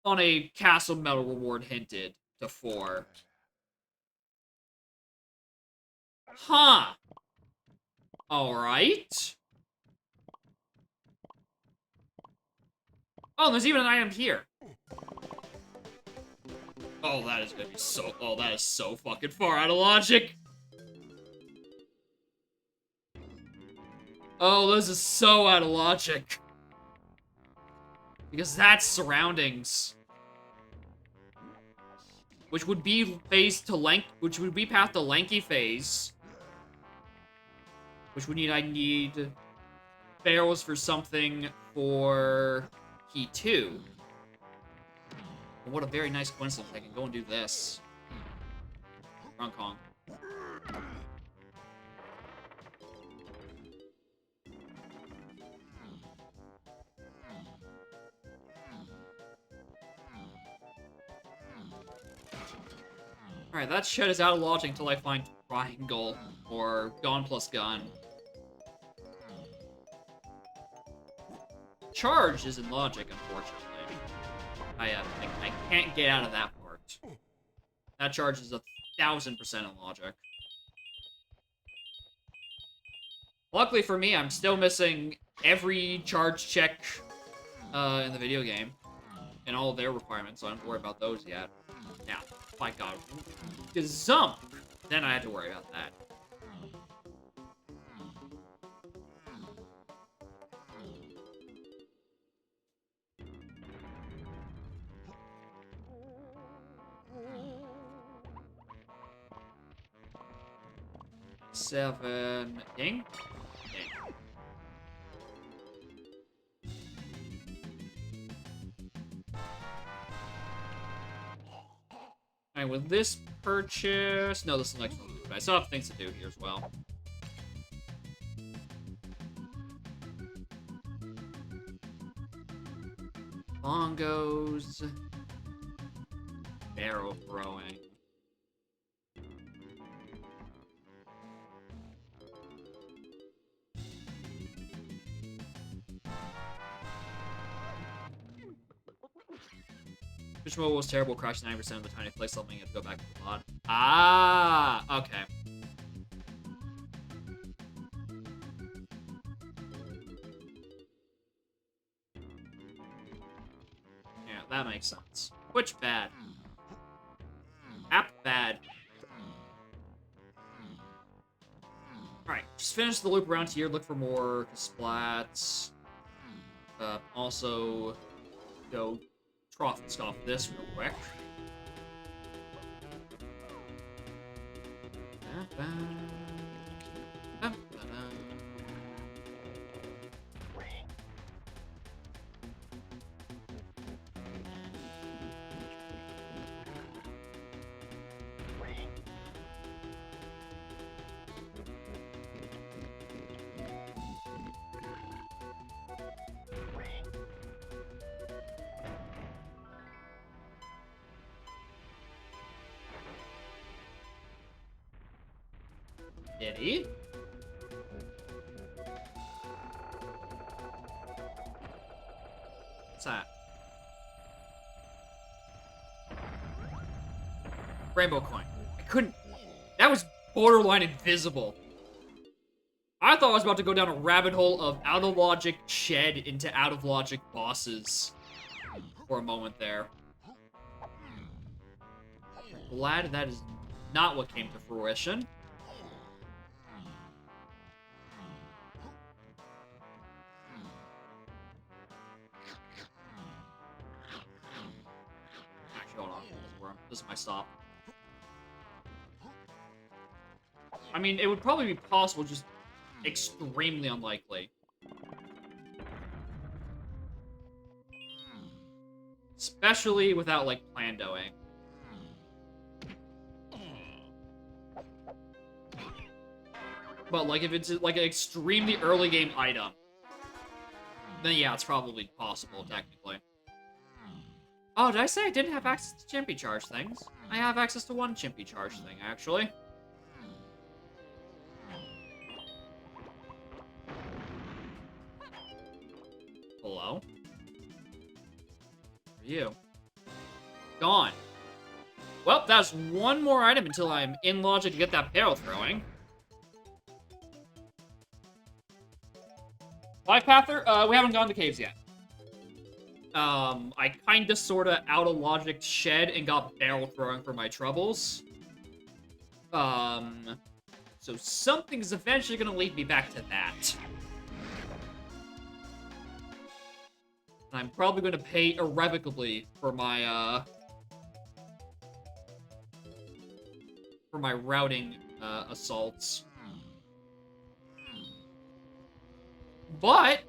on a Castle Medal reward hinted to 4. Huh. Alright. Oh, there's even an item here. Oh, that is gonna be so... Oh, that is so fucking far out of logic. Oh, this is so out of logic. Because that's surroundings. Which would be phase to which would be path to Lanky phase. Which would I need barrels for something for Key 2. But what a very nice coincidence. I can go and do this. Wrong Kong. Alright, that shit is out of logic until I find Triangle or Gone plus Gun. Charge is in logic, unfortunately. I can't get out of that part. That charge is 1000% in logic. Luckily for me, I'm still missing every charge check in the video game. And all of their requirements, so I don't have to worry about those yet. Now, my god. Gazump! Then I had to worry about that. Seven. Ding? Ding. Alright, with this purchase... No, this is next one. But I still have things to do here as well. Bongos. Barrel throwing. Fish mobile was terrible, crashed 90% of the time. I play something, you have to go back to the mod. Ah, okay. Yeah, that makes sense. Which bad? App bad. Alright, just finish the loop around here, look for more splats. Also, go trough and stop this real quick. Did he? What's that? Rainbow coin. I couldn't... That was borderline invisible. I thought I was about to go down a rabbit hole of out-of-logic shed into out-of-logic bosses. For a moment there. Glad that is not what came to fruition. Actually, hold on. This is my stop. I mean, it would probably be possible, just extremely unlikely. Especially without, like, plandoing. But, like, if it's, like, an extremely early game item, then yeah, it's probably possible, technically. Oh, did I say I didn't have access to Chimpy Charge things? I have access to one Chimpy Charge thing, actually. Hello? Who are you? Gone. Well, that's one more item until I'm in logic to get that barrel throwing. Life Pather, we haven't gone to caves yet. I kinda sorta out of logic shed and got barrel throwing for my troubles. So something's eventually gonna lead me back to that. I'm probably gonna pay irrevocably for my routing, assaults. But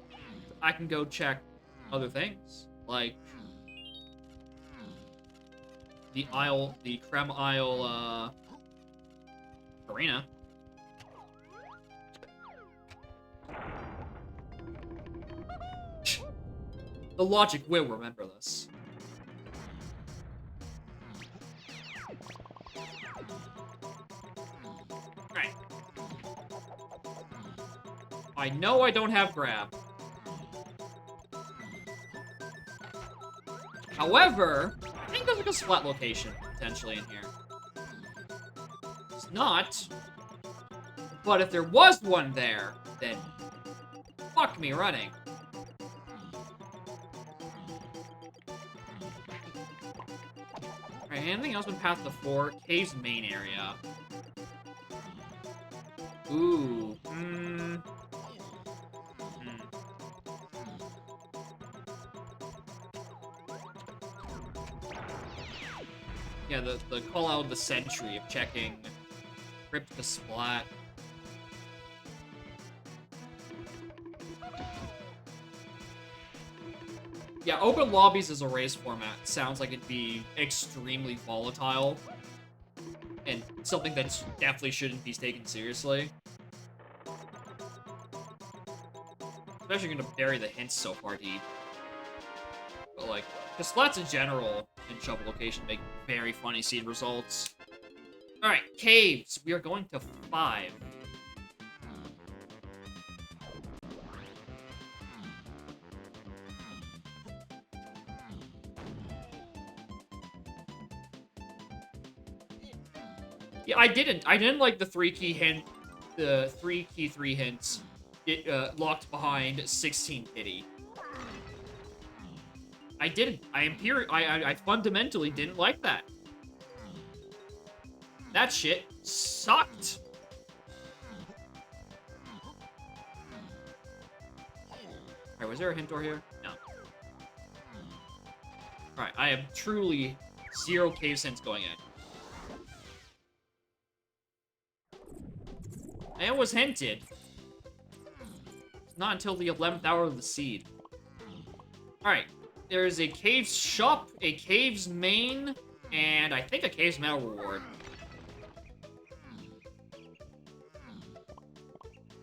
I can go check other things, like the Creme Isle, arena. The logic will remember this. Alright. I know I don't have grab. However, I think there's like a splat location potentially in here. It's not. But if there was one there, then fuck me running. Alright, anything else been past the 4? Cave's main area. Ooh. Yeah, the call out of the sentry of checking Crypt the Splat. Yeah, open lobbies as a race format sounds like it'd be extremely volatile. And something that definitely shouldn't be taken seriously. Especially gonna bury the hints so far deep. But like, the splats in general in Shovel Location make very funny seed results. Alright, caves. We are going to 5. Yeah, I didn't like the 3-key hint, the 3-key 3 hints locked behind 16 pity. I didn't. I fundamentally didn't like that. That shit sucked. Alright, was there a hint door here? No. Alright, I have truly 0 cave sense going in. It was hinted. It's not until the 11th hour of the seed. Alright. There's a cave's shop, a cave's main, and I think a cave's medal reward.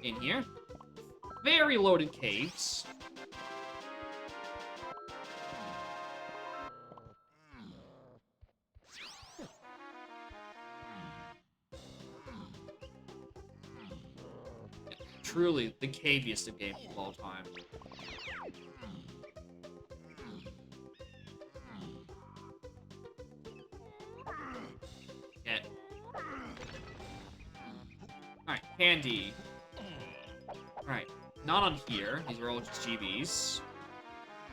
In here. Very loaded caves. Truly the caviest of games of all time. Get. Alright, candy. Alright, not on here. These are all just GBs.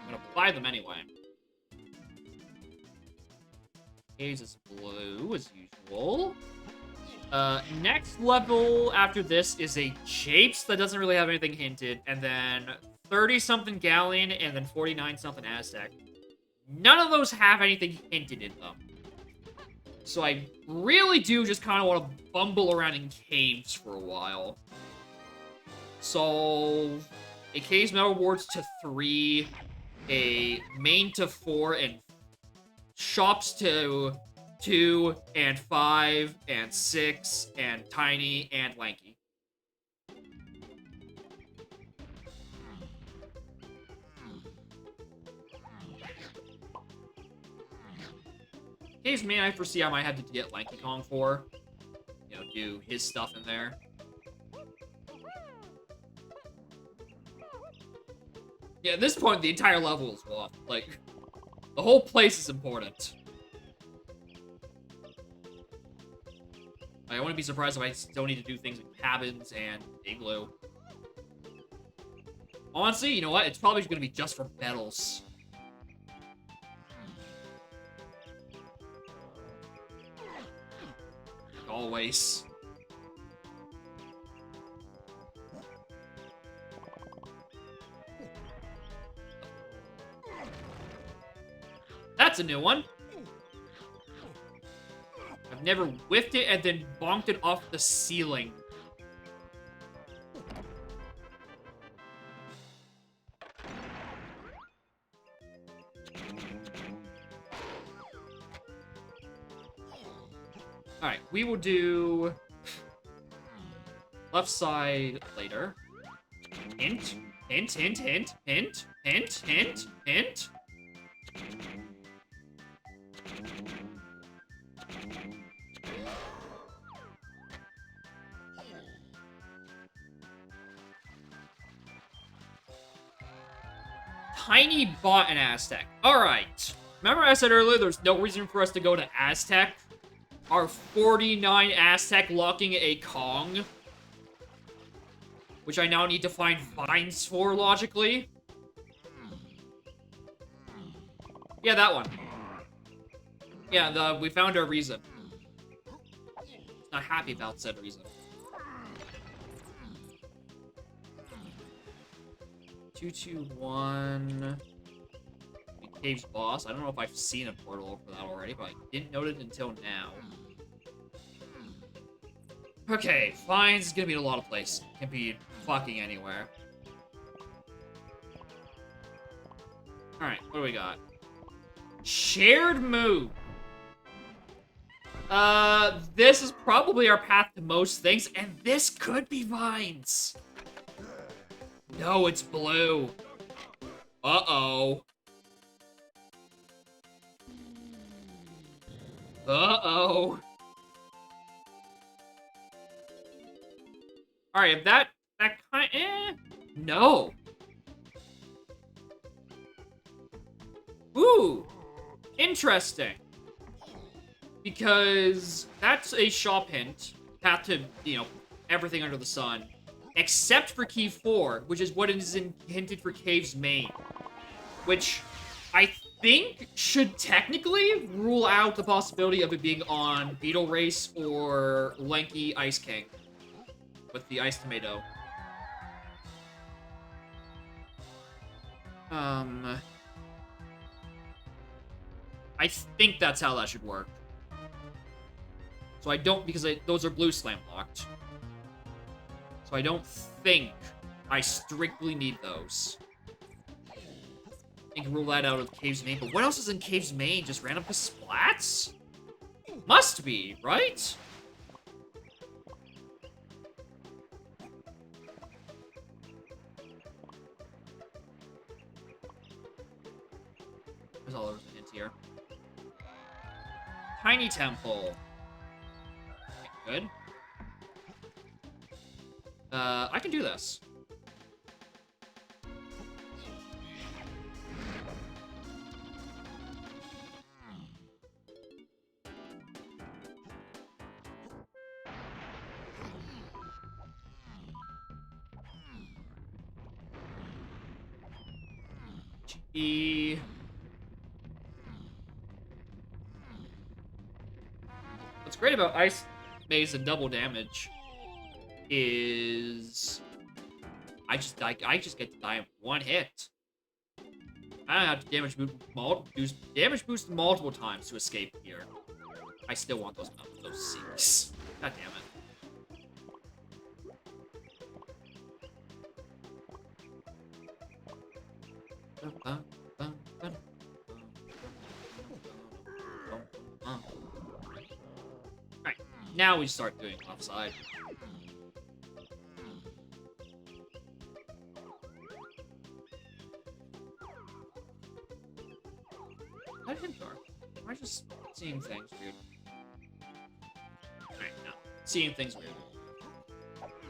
I'm gonna buy them anyway. Caves is blue, as usual. Next level after this is a Japes that doesn't really have anything hinted, and then 30-something Galleon, and then 49-something Aztec. None of those have anything hinted in them. So I really do just kind of want to bumble around in caves for a while. So, a Caves Metal Rewards to 3, a main to 4, and shops to 2, and 5, and 6, and tiny, and lanky. Caves main, I foresee I might have to get Lanky Kong for. You know, do his stuff in there. Yeah, at this point, the entire level is off. Like, the whole place is important. I wouldn't be surprised if I still need to do things like cabins and igloo. Honestly, you know what? It's probably going to be just for medals. Always. That's a new one. I've never whiffed it and then bonked it off the ceiling. Alright, we will do left side later. Hint, hint, hint, hint, hint, hint, hint, hint. Tiny bought an Aztec. Alright. Remember I said earlier there's no reason for us to go to Aztec? Our 49 Aztec locking a Kong? Which I now need to find vines for, logically. Yeah, that one. Yeah, we found our reason. Not happy about said reason. 221. Caves boss. I don't know if I've seen a portal for that already, but I didn't note it until now. Okay, fines is gonna be in a lot of places. Can be fucking anywhere. Alright, what do we got? Shared move. This is probably our path to most things, and this could be vines. No, it's blue. Uh-oh. Uh-oh. Alright, if that kind no. Ooh. Interesting. Because that's a shop hint. Path to, you know, everything under the sun. Except for Key 4, which is what is hinted for Cave's main. Which I think should technically rule out the possibility of it being on Beetle Race or Lanky Ice King. With the Ice Tomato. I think that's how that should work. So I don't, because those are blue slam locked. So I don't think I strictly need those. I can rule that out of Cave's main, but what else is in Cave's main? Just random splats? Must be, right? There's all those hints here. Tiny Temple. Okay, good. I can do this. G. What's great about Ice maze and double damage is... I just get to die in one hit. I don't have to damage boost multiple times to escape here. I still want those C's. God damn it. Alright, now we start doing offside. How did it dark? Am I just seeing things weird? Alright, no. Seeing things weird.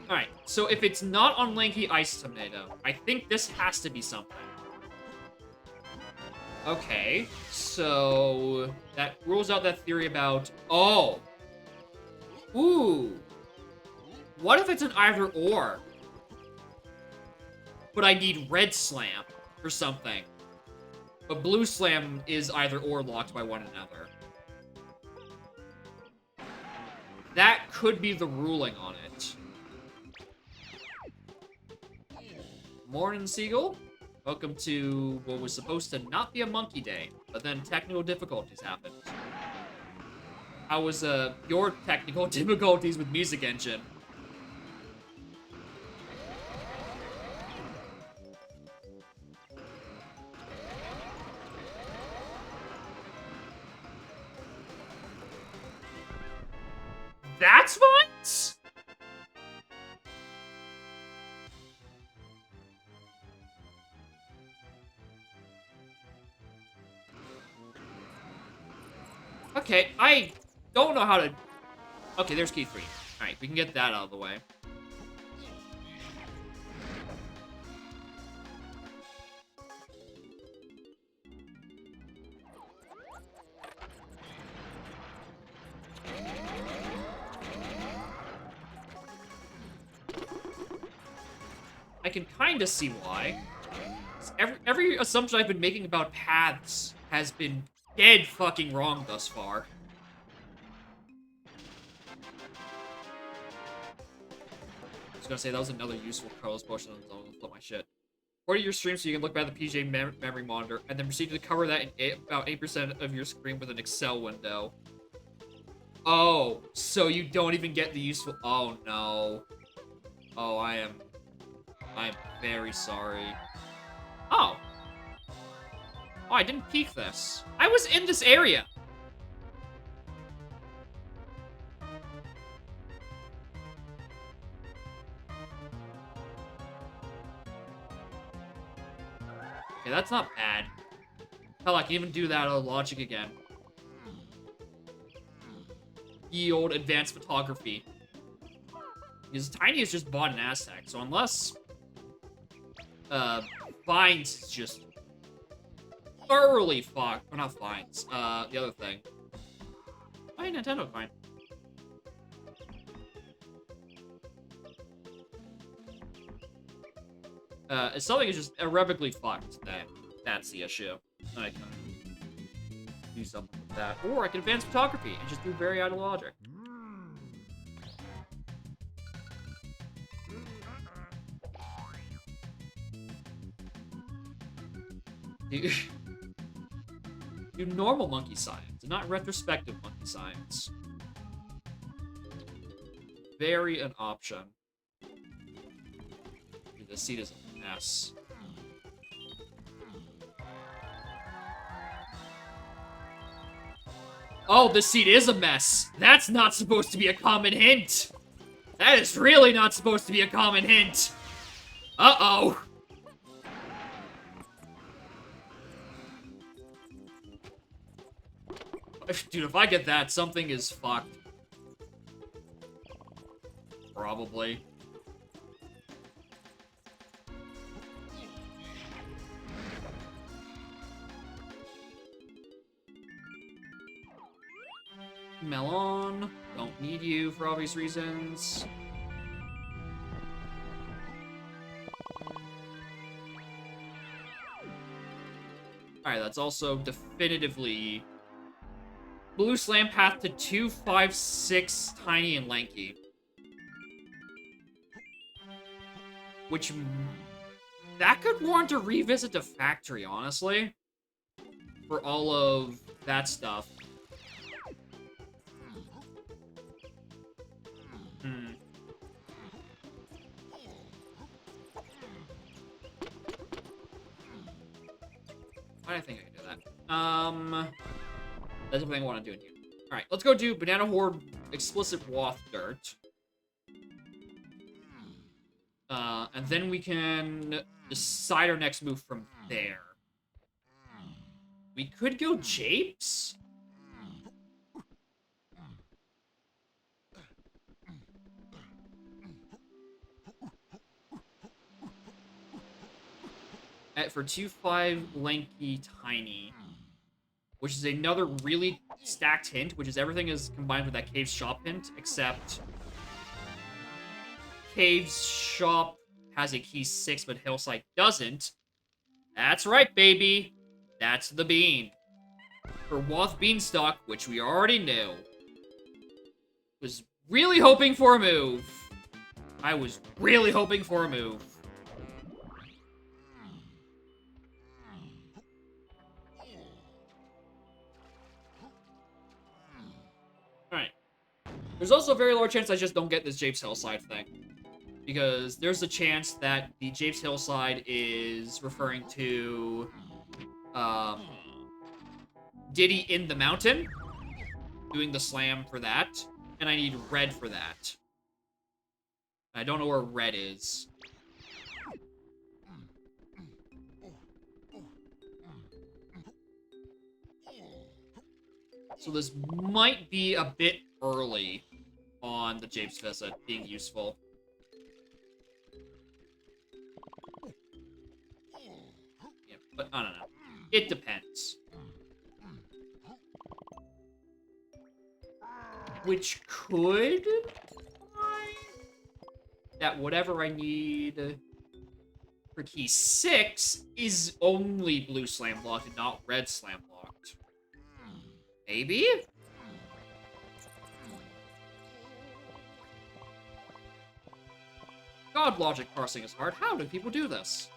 Alright, so if it's not on Lanky Ice Tornado, I think this has to be something. Okay, so that rules out that theory about... Oh! Ooh! What if it's an either-or? But I need Red Slam or something. But Blue Slam is either-or locked by one another. That could be the ruling on it. Morning, Seagull. Welcome to what was supposed to not be a monkey day, but then technical difficulties happened. How was your technical difficulties with Music Engine? That's what? Okay, I don't know how to... Okay, there's key 3. Alright, we can get that out of the way. I can kind of see why. Every assumption I've been making about paths has been dead fucking wrong thus far. I was gonna say, that was another useful Carlos potion. I'm gonna flip my shit. Record your stream so you can look back at the PJ memory monitor, and then proceed to cover that in about 8% of your screen with an Excel window. Oh, so you don't even get the useful... Oh, no. Oh, I'm very sorry. Oh. Oh, I didn't peek this. I was in this area. Okay, that's not bad. Hell, I can even do that on logic again. Ye old advanced photography. Because Tiny is just bought an Aztec, so unless... Vines is just... thoroughly fucked. Or not Vines. The other thing. Oh, yeah, Nintendo fine. If something is just irrevocably fucked, then that's the issue. I can do something with that. Or I can advance photography and just do very out of logic. Do normal monkey science, not retrospective monkey science. Very an option. Dude, this seat is a mess. Oh, this seat is a mess. That's not supposed to be a common hint. That is really not supposed to be a common hint. Uh-oh. Dude, if I get that, something is fucked. Probably. Melon. Don't need you for obvious reasons. Alright, that's also definitively blue slam path to 2, 5, 6, tiny, and lanky. Which... that could warrant a revisit to factory, honestly. For all of that stuff. I think I can do that. That's everything I want to do in here. Alright, let's go do Banana Horde Explicit Wath Dirt. And then we can decide our next move from there. We could go Japes? For 2-5 lanky tiny, which is another really stacked hint, which is everything is combined with that Cave's Shop hint, except Cave's Shop has a key 6, but Hillside doesn't. That's right, baby. That's the bean. For Wath Beanstalk, which we already knew. Was really hoping for a move. I was really hoping for a move. Alright. There's also a very low chance I just don't get this Japes Hillside thing. Because there's a chance that the Japes Hillside is referring to Diddy in the Mountain, doing the slam for that, and I need red for that. I don't know where red is. So this might be a bit early on the Japes visit being useful. Yeah, but I don't know. It depends. Which could... that whatever I need for key 6 is only blue slam blocked and not red slam blocked. Maybe? God, logic parsing is hard. How do people do this?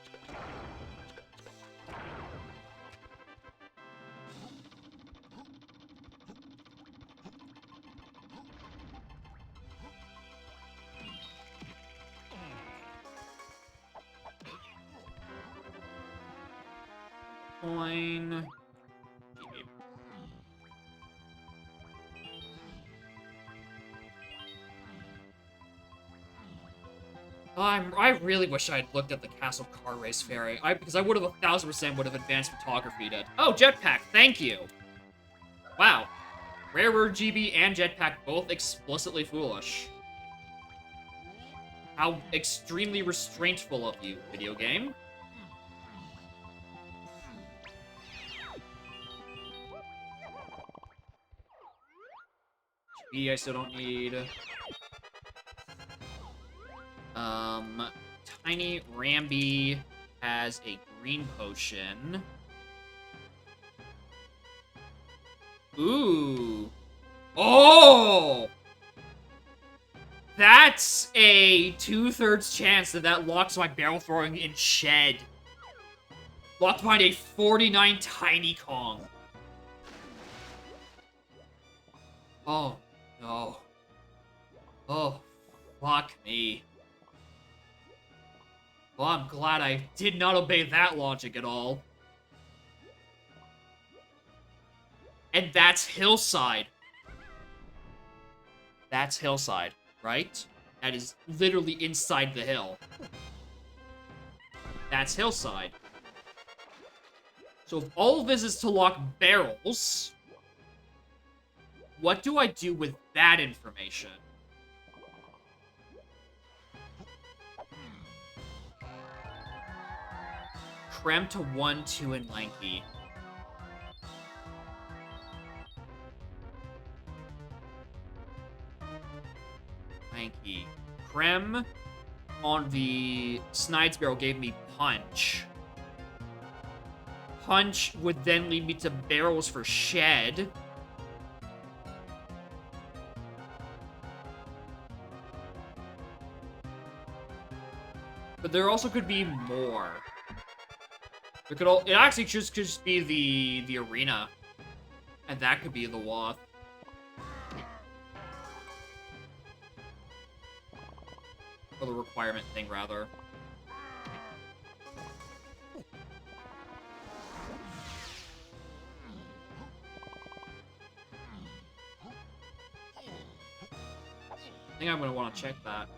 Coin. I really wish I had looked at the Castle Car Race Ferry. Because I would have 1000% would have advanced photographied it. Oh, Jetpack, thank you. Wow. Rarer GB and Jetpack both explicitly foolish. How extremely restraintful of you, video game. GB I still don't need. Tiny Ramby has a green potion. Ooh. Oh! That's a 2/3 chance that locks my barrel throwing in Shed. Locked behind a 49 Tiny Kong. Oh, no. Oh, fuck me. Well, I'm glad I did not obey that logic at all. And that's Hillside. That's Hillside, right? That is literally inside the hill. That's Hillside. So if all of this is to lock barrels, what do I do with that information? Creme to 1, 2, and lanky. Lanky. Creme on the Snides barrel gave me punch. Punch would then lead me to barrels for Shed. But there also could be more. There could all. It actually just could just be the arena, and that could be the Wath. Or the requirement thing, rather. I think I'm gonna want to check that.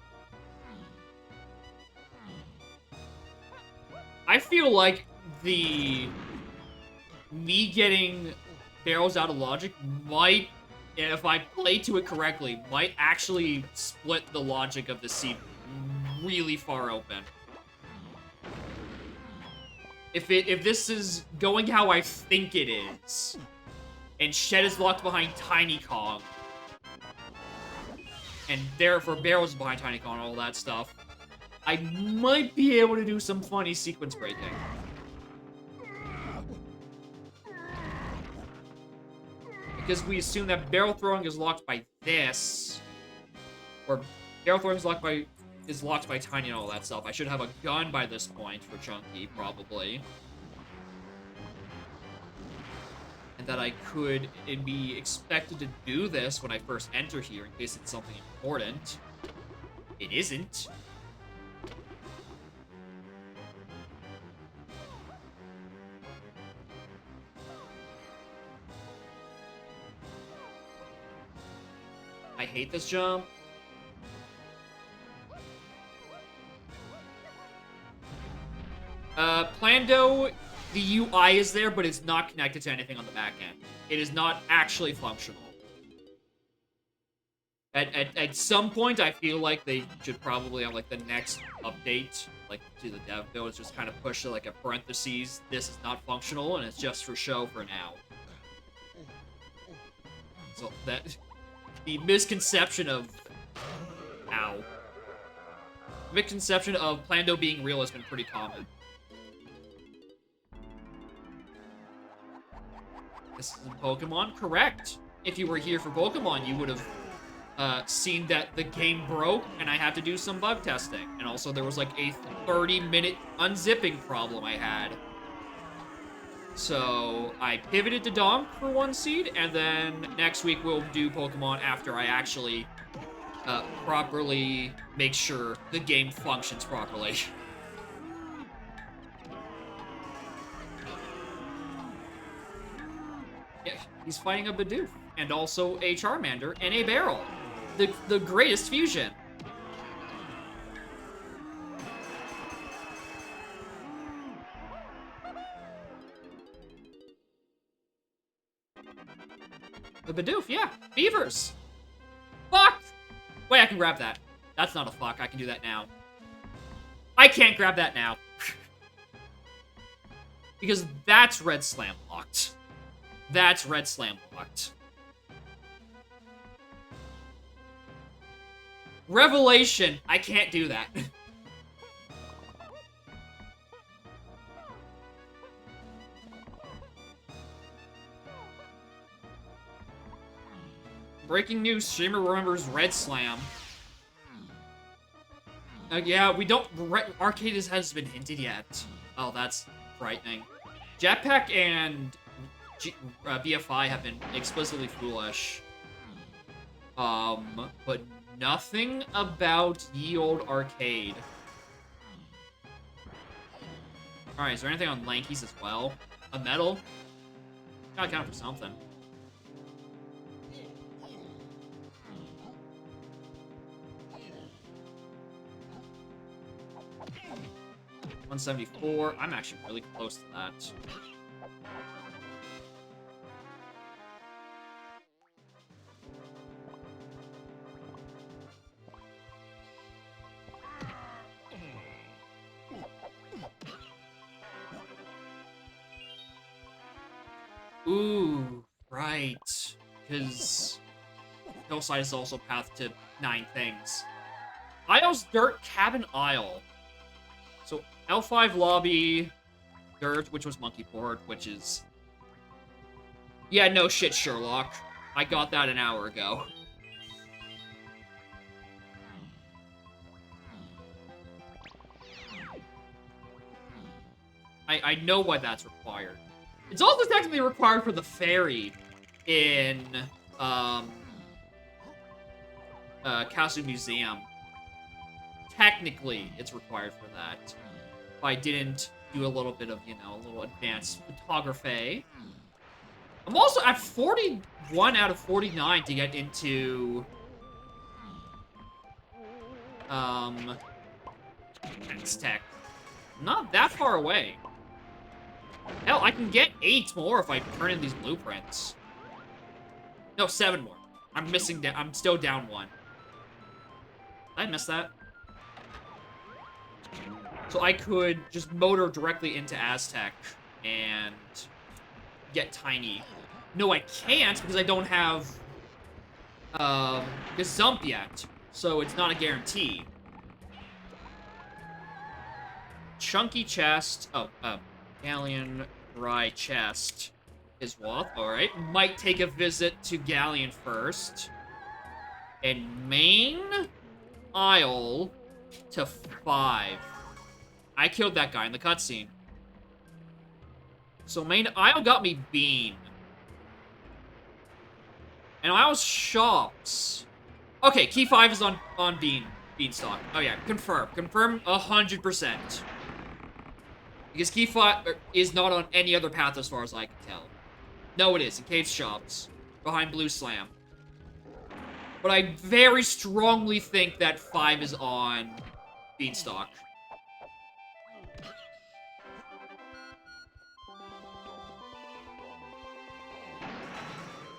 I feel like me getting barrels out of logic might, if I play to it correctly, might actually split the logic of the seed really far open. If this is going how I think it is, and Shed is locked behind Tiny Kong, and therefore barrels behind Tiny Kong and all that stuff, I might be able to do some funny sequence breaking. Because we assume that barrel throwing is locked by this, or barrel throwing is locked by Tiny and all that stuff. I should have a gun by this point for Chunky, probably. And that I could be expected to do this when I first enter here in case it's something important. It isn't. I hate this jump. Plando, the UI is there, but it's not connected to anything on the back end. It is not actually functional. At some point, I feel like they should probably have, like, the next update, like, to the dev build, just kind of push to, like, a parentheses, this is not functional, and it's just for show for now. So, that... The misconception of... Ow. The misconception of Plando being real has been pretty common. This is Pokemon? Correct. If you were here for Pokemon, you would have seen that the game broke and I had to do some bug testing. And also there was like a 30-minute unzipping problem I had. So I pivoted to Donk for one seed, and then next week we'll do Pokemon after I actually properly make sure the game functions properly. Yeah, he's fighting a Bidoof, and also a Charmander, and a Barrel. The greatest fusion. The Bidoof, yeah. Beavers. Fuck! Wait, I can grab that. That's not a fuck. I can do that now. I can't grab that now. Because that's Red Slam locked. That's Red Slam locked. Revelation. I can't do that. Breaking news, Streamer remembers Red Slam. Yeah, we don't... Arcade has been hinted yet. Oh, that's frightening. Jetpack and BFI have been explicitly foolish. But nothing about Ye Olde Arcade. Alright, is there anything on Lankies as well? A medal? Gotta count for something. 174. I'm actually really close to that. Ooh, right. Because Hillside is also path to 9 things. Isles, Dirt, Cabin, Isle. So L5 Lobby, Dirt, which was Monkey Port, which is... Yeah, no shit, Sherlock. I got that an hour ago. I know why that's required. It's also technically required for the ferry in Castle Museum. Technically, it's required for that. If I didn't do a little bit of, you know, a little advanced photography. I'm also at 41 out of 49 to get into Tech. Not that far away. Hell, I can get 8 more if I turn in these blueprints. No, 7 more. I'm missing. I'm still down 1. Did I miss that? So I could just motor directly into Aztec and get Tiny. No, I can't because I don't have Gazump yet. So it's not a guarantee. Chunky chest. Oh, Galleon dry chest is Woth. Alright. Might take a visit to Galleon first. And main aisle to 5. I killed that guy in the cutscene. So main aisle got me Bean. And aisle's shops. Okay, key 5 is on Beanstalk. Oh yeah, confirm. Confirm 100%. Because key 5 is not on any other path as far as I can tell. No, it is. In Cave's shops. Behind Blue Slam. But I very strongly think that 5 is on Beanstalk.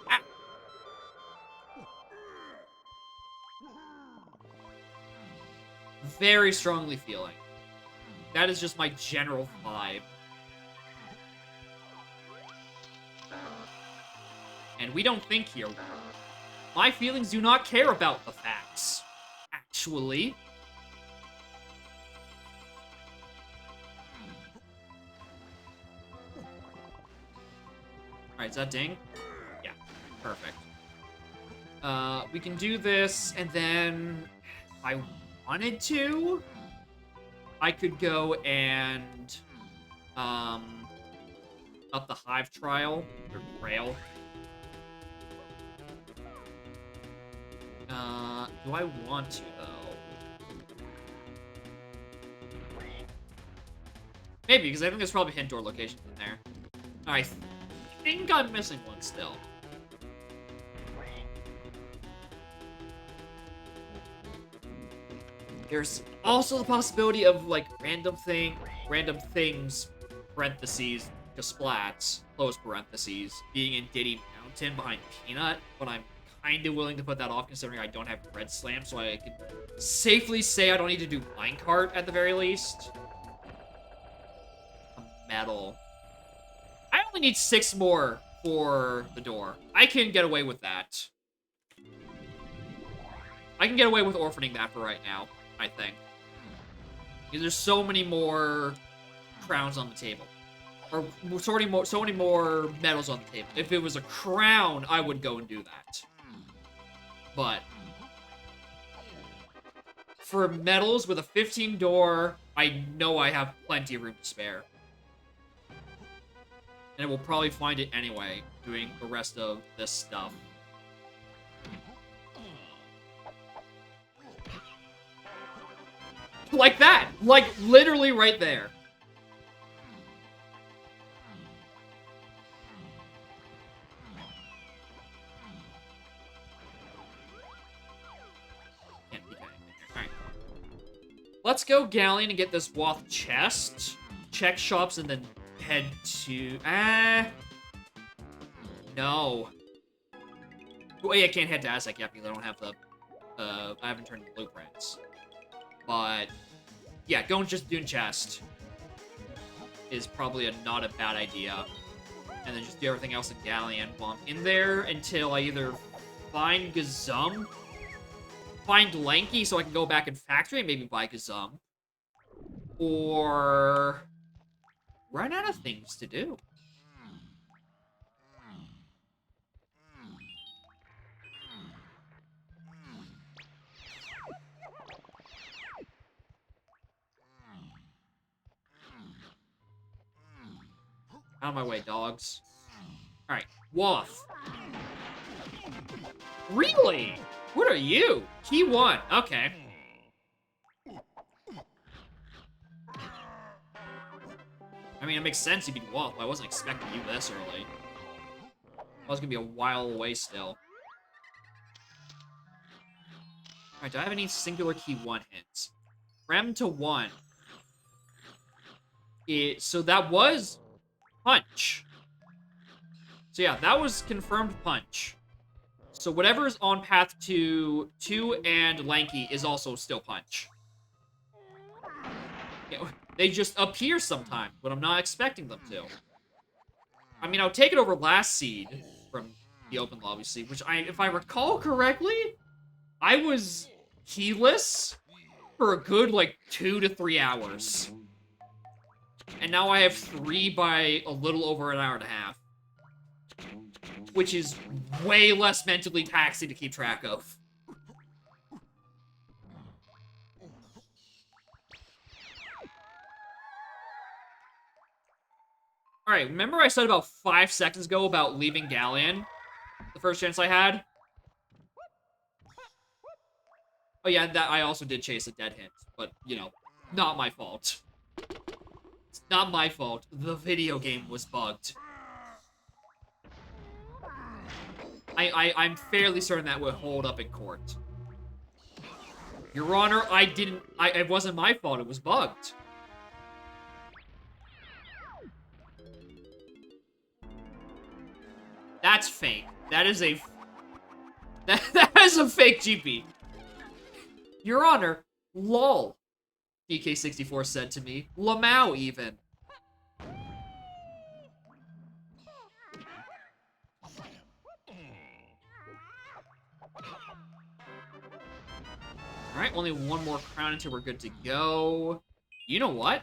Ah. Very strongly feeling. That is just my general vibe. And we don't think here. My feelings do not care about the facts. Actually. Alright, is that ding? Yeah, perfect. We can do this, and then if I wanted to, I could go and up the Hive trial or trail. Do I want to though? Maybe, because I think there's probably hint door locations in there. I think I'm missing one still. There's also the possibility of, like, random things, parentheses, splats, close parentheses, being in Diddy Mountain behind Peanut, but I'm kinda willing to put that off considering I don't have Red Slam, so I can safely say I don't need to do Minecart at the very least. A medal. I only need 6 more for the door. I can get away with that. I can get away with orphaning that for right now, I think. Because there's so many more crowns on the table. Or so many more medals on the table. If it was a crown, I would go and do that. But for medals with a 15 door, I know I have plenty of room to spare. And we'll probably find it anyway, doing the rest of this stuff. Like that! Like, literally right there. Can't peek anything there. Alright. Let's go Galleon and get this Woth chest. Check shops and then head to... No. Well, yeah, I can't head to Aztec yet because I don't have the... I haven't turned the blueprints. But... yeah, going just doing chest is probably not a bad idea. And then just do everything else in Galleon while I'm in there until I either find Gazum, find Lanky so I can go back in factory and maybe buy Gazum, or run out of things to do. Out of my way, dogs. Alright, Waff. Really? What are you? Key 1. Okay. I mean, it makes sense you'd be Waff. I wasn't expecting you this early. I was gonna be a while away still. Alright, do I have any singular key 1 hints? Rem to 1. So that was punch. So yeah, that was confirmed punch. So whatever's on path to 2 and Lanky is also still punch. Yeah, they just appear sometimes, but I'm not expecting them to. I mean, I'll take it over last seed from the open lobby seed, which if I recall correctly, I was keyless for a good, like, 2 to 3 hours. And now I have 3 by a little over an hour and a half. Which is way less mentally taxing to keep track of. Alright, remember I said about 5 seconds ago about leaving Galleon? The first chance I had? Oh yeah, that I also did chase a dead hint. But, you know, not my fault. It's not my fault. The video game was bugged. I'm fairly certain that would hold up in court. Your Honor, it wasn't my fault, it was bugged. That's fake. That is a... That is a fake GP. Your Honor, lol. DK64 said to me. Lamau, even. Alright, only one more crown until we're good to go. You know what?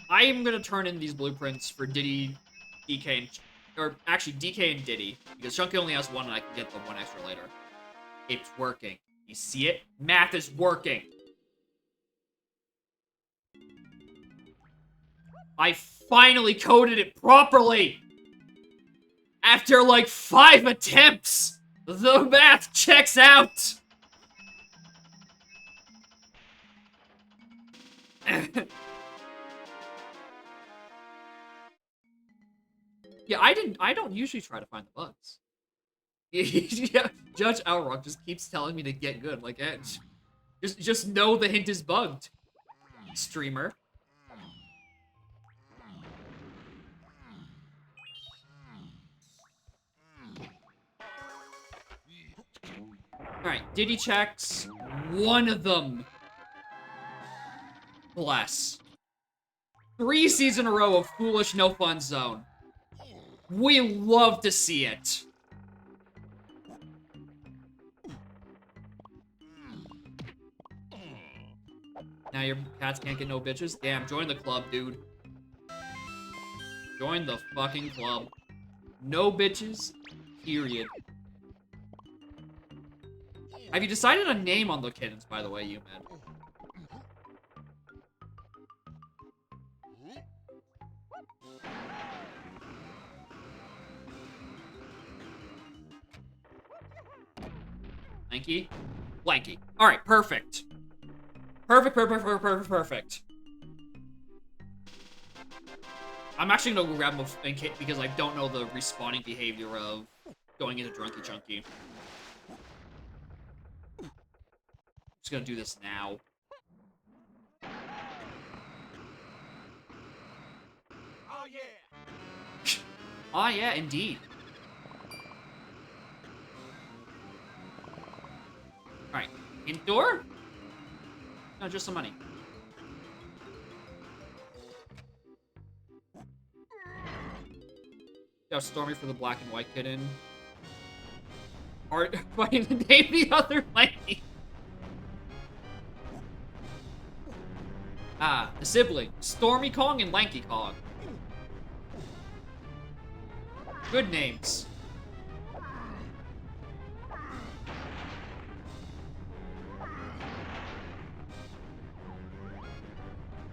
I am gonna turn in these blueprints for Diddy, DK, and... Or, actually, DK and Diddy. Because Chunky only has 1 and I can get the 1 extra later. It's working. You see it? Math is working! I finally coded it properly! After, like, 5 attempts! The math checks out! Yeah, I don't usually try to find the bugs. Yeah, Judge Elrock just keeps telling me to get good, like, Edge. Just know the hint is bugged, streamer. Alright, Diddy checks. 1 of them. Bless. 3 seasons in a row of foolish no fun zone. We love to see it. Now your cats can't get no bitches? Damn, join the club, dude. Join the fucking club. No bitches, period. Have you decided a name on the kittens, by the way, you man? Lanky? Lanky. Alright, perfect. Perfect. I'm actually gonna go grab him because I don't know the respawning behavior of going into Drunky Chunky. Just gonna do this now. Oh yeah! Ah, yeah, indeed. Alright, indoor? No, just some money. Got Stormy for the black and white kitten. Art, name the other lady. Ah, the sibling. Stormy Kong and Lanky Kong. Good names.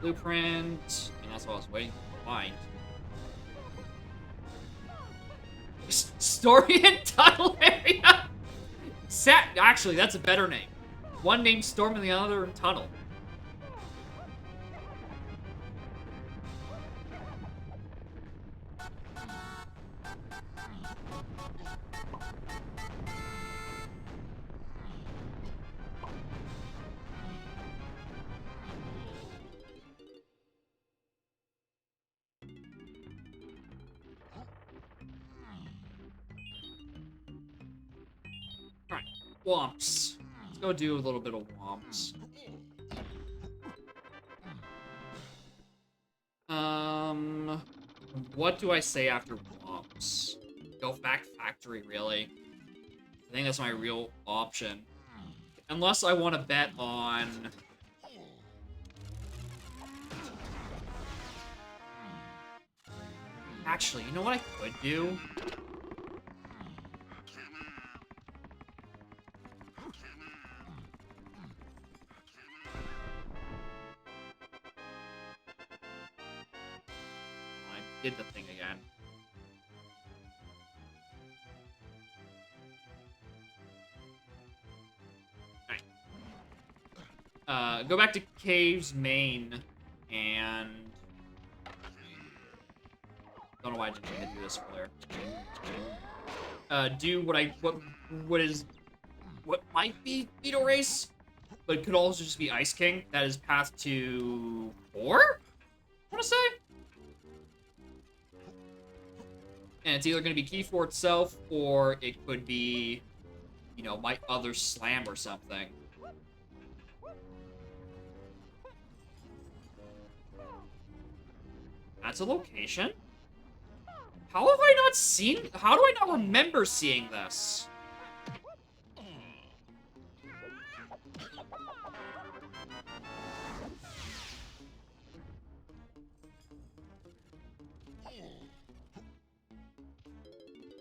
Blueprint. And that's what I was waiting to find. Story and tunnel area! Actually, that's a better name. One named Storm and the other in Tunnel. Alright, Womps. Let's go do a little bit of Womps. What do I say after Womps? Go back factory, really. I think that's my real option. Unless I want to bet on... Actually, you know what I could do? I did the thing again. Alright. Go back to Cave's main, and... Don't know why I didn't need to do this earlier. Do what might be Beetle Race, but it could also just be Ice King. That is path to 4? I want to say? And it's either going to be Key 4 itself, or it could be, you know, my other slam or something. That's a location? How have I not seen... How do I not remember seeing this?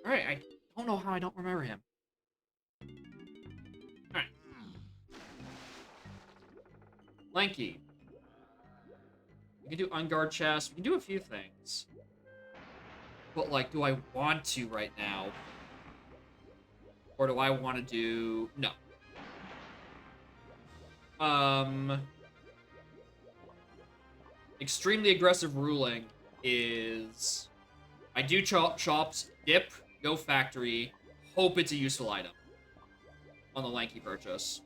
Alright, I don't know how I don't remember him. Alright. Lanky. We can do unguard chest. We can do a few things. But, like, do I want to right now? Or do I want to do... No. Extremely aggressive ruling is... I do chops, dip, go factory, hope it's a useful item on the Lanky purchase.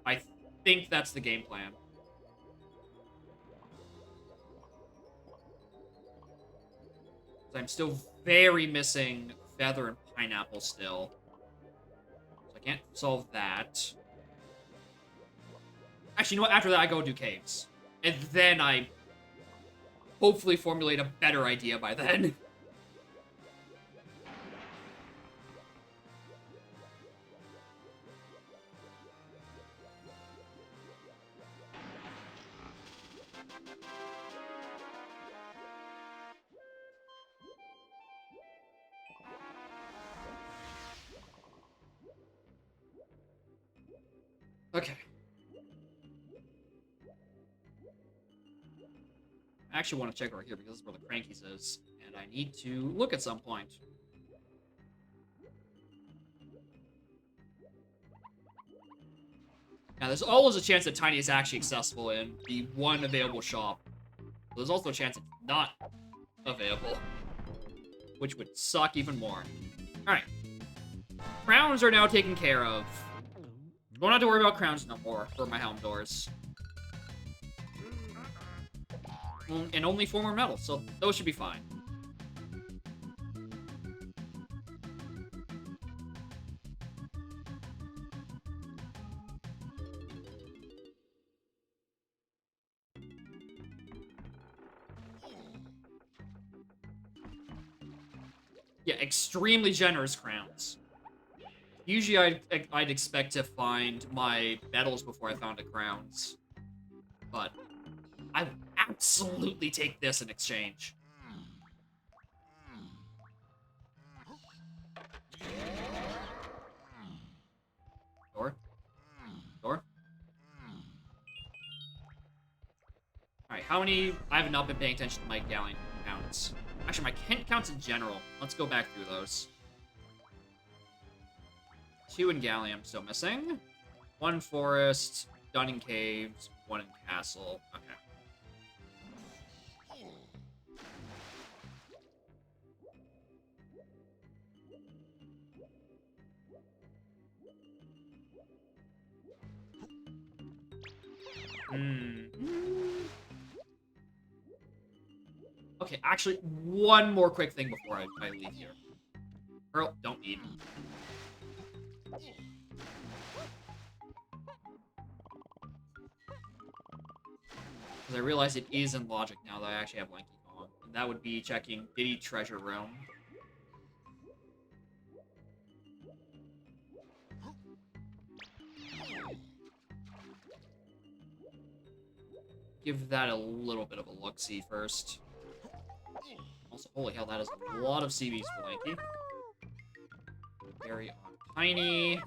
I think that's the game plan. I'm still very missing Feather and Pineapple still. So I can't solve that. Actually, you know what? After that, I go do Caves. And then I hopefully formulate a better idea by then. Okay. I actually want to check right here because this is where the Crankies is, and I need to look at some point. Now, there's always a chance that Tiny is actually accessible in the one available shop. But there's also a chance it's not available, which would suck even more. Alright. Crowns are now taken care of. Don't have to worry about crowns no more for my helm doors. And only 4 more medals, so those should be fine. Yeah, extremely generous crowns. Usually I'd expect to find my medals before I found the crowns. But I would absolutely take this in exchange. Door? Door? Alright, Alright, how many... I have not been paying attention to my galleon counts. Actually, my Kent counts in general. Let's go back through those. 2 in Galleon, I'm still missing. 1 Forest, done in Caves, 1 in Castle. Okay. Okay, actually, one more quick thing before I leave here. Pearl, don't eat. Because I realize it is in logic now that I actually have Lanky Kong. And that would be checking Diddy Treasure Realm. Give that a little bit of a look-see first. Also, holy hell, that is a lot of CBs for Lanky. Very on Tiny.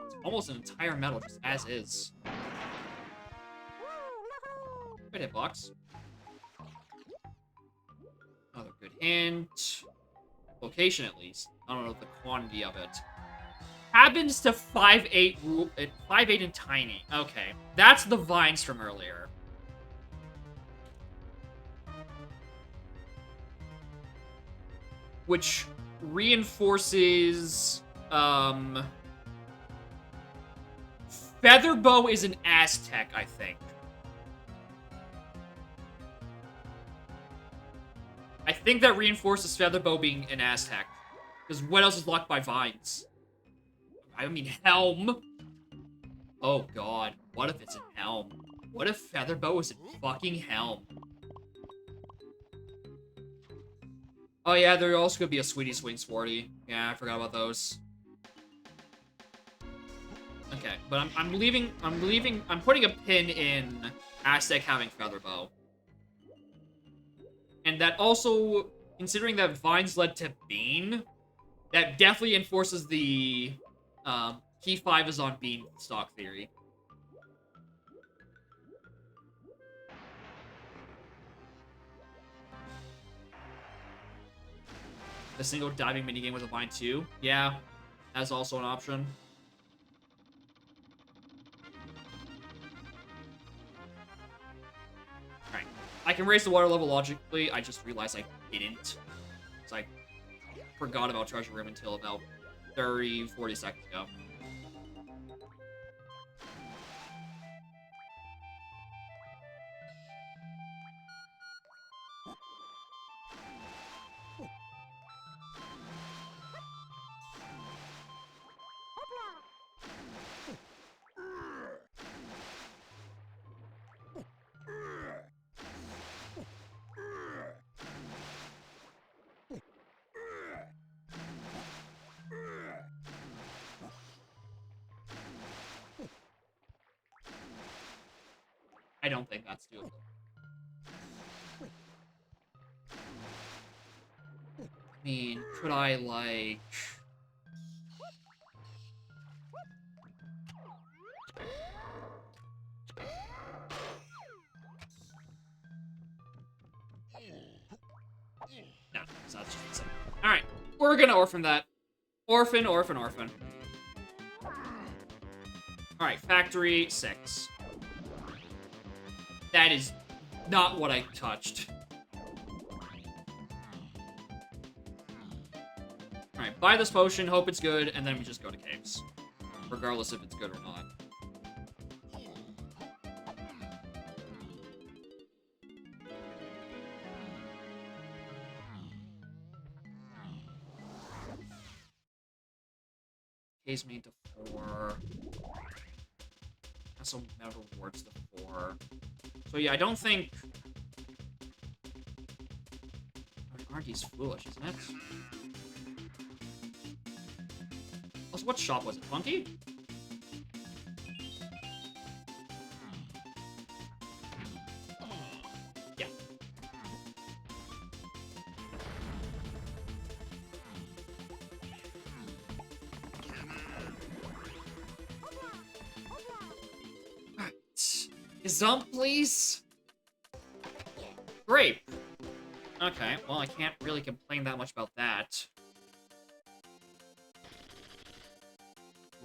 It's almost an entire medal, just as is. Good hitbox. Another good hint. Location, at least. I don't know the quantity of it. Happens to 5'8", 5'8" and Tiny. Okay. That's the vines from earlier. Which reinforces, Featherbow is an Aztec, I think. I think that reinforces Featherbow being an Aztec. Because what else is locked by vines? I mean, Helm. Oh, God. What if it's an Helm? What if Featherbow is a fucking Helm? Oh, yeah, there also could be a Sweetie Swing Sporty. Yeah, I forgot about those. Okay, but I'm putting a pin in Aztec having Featherbow. And that also, considering that Vines led to Bean, that definitely enforces the Key 5 is on Bean stock theory. The single diving minigame with a Vine too? Yeah, that's also an option. Alright. I can raise the water level logically, I just realized I didn't. So I forgot about Treasure Room until about 30, 40 seconds ago. I don't think that's doable. I mean, could I, like... No, it's not just insane. Alright, we're gonna orphan that. Orphan, orphan, orphan. Alright, Factory 6. That is not what I touched. Alright, buy this potion, hope it's good, and then we just go to caves. Regardless if it's good or not. Caves made to 4. Also, meta rewards to 4. So yeah, I don't think... I mean, RD's foolish, isn't it? Also, what shop was it? Funky? Yeah. Gazump, please? Grape. Okay, well, I can't really complain that much about that.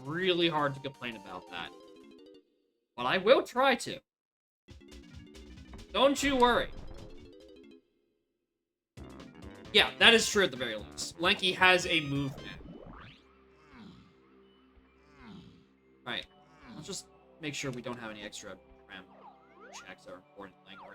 Really hard to complain about that. But I will try to. Don't you worry. Yeah, that is true at the very least. Lanky has a movement. Right. Let's just make sure we don't have any extra RAM checks that are important laying around.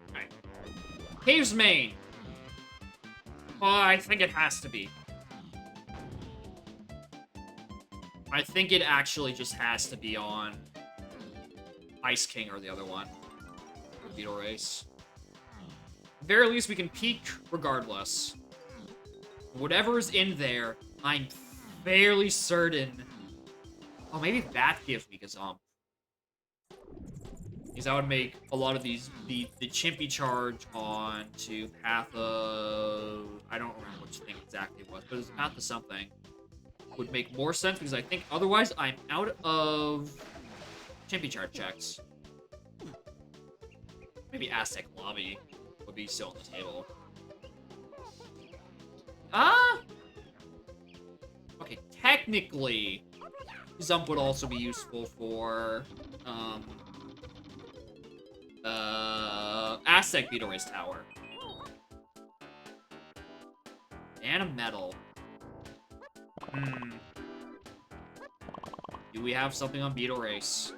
Alright. Cave's main. Oh, I think it has to be. I think it actually just has to be on Ice King or the other one. Or Beetle Race. At the very least, we can peek regardless. Whatever is in there, I'm fairly certain. Oh, maybe that gives me Gazump. Because that would make a lot of these, the Chimpy charge on to Path of... I don't remember which thing exactly it was, but it was Path of something. Would make more sense, because I think otherwise I'm out of Chimpy charge checks. Maybe Aztec Lobby would be still on the table. Okay, technically, Zump would also be useful for, Aztec Beetle Race Tower. And a medal. Do we have something on Beetle Race?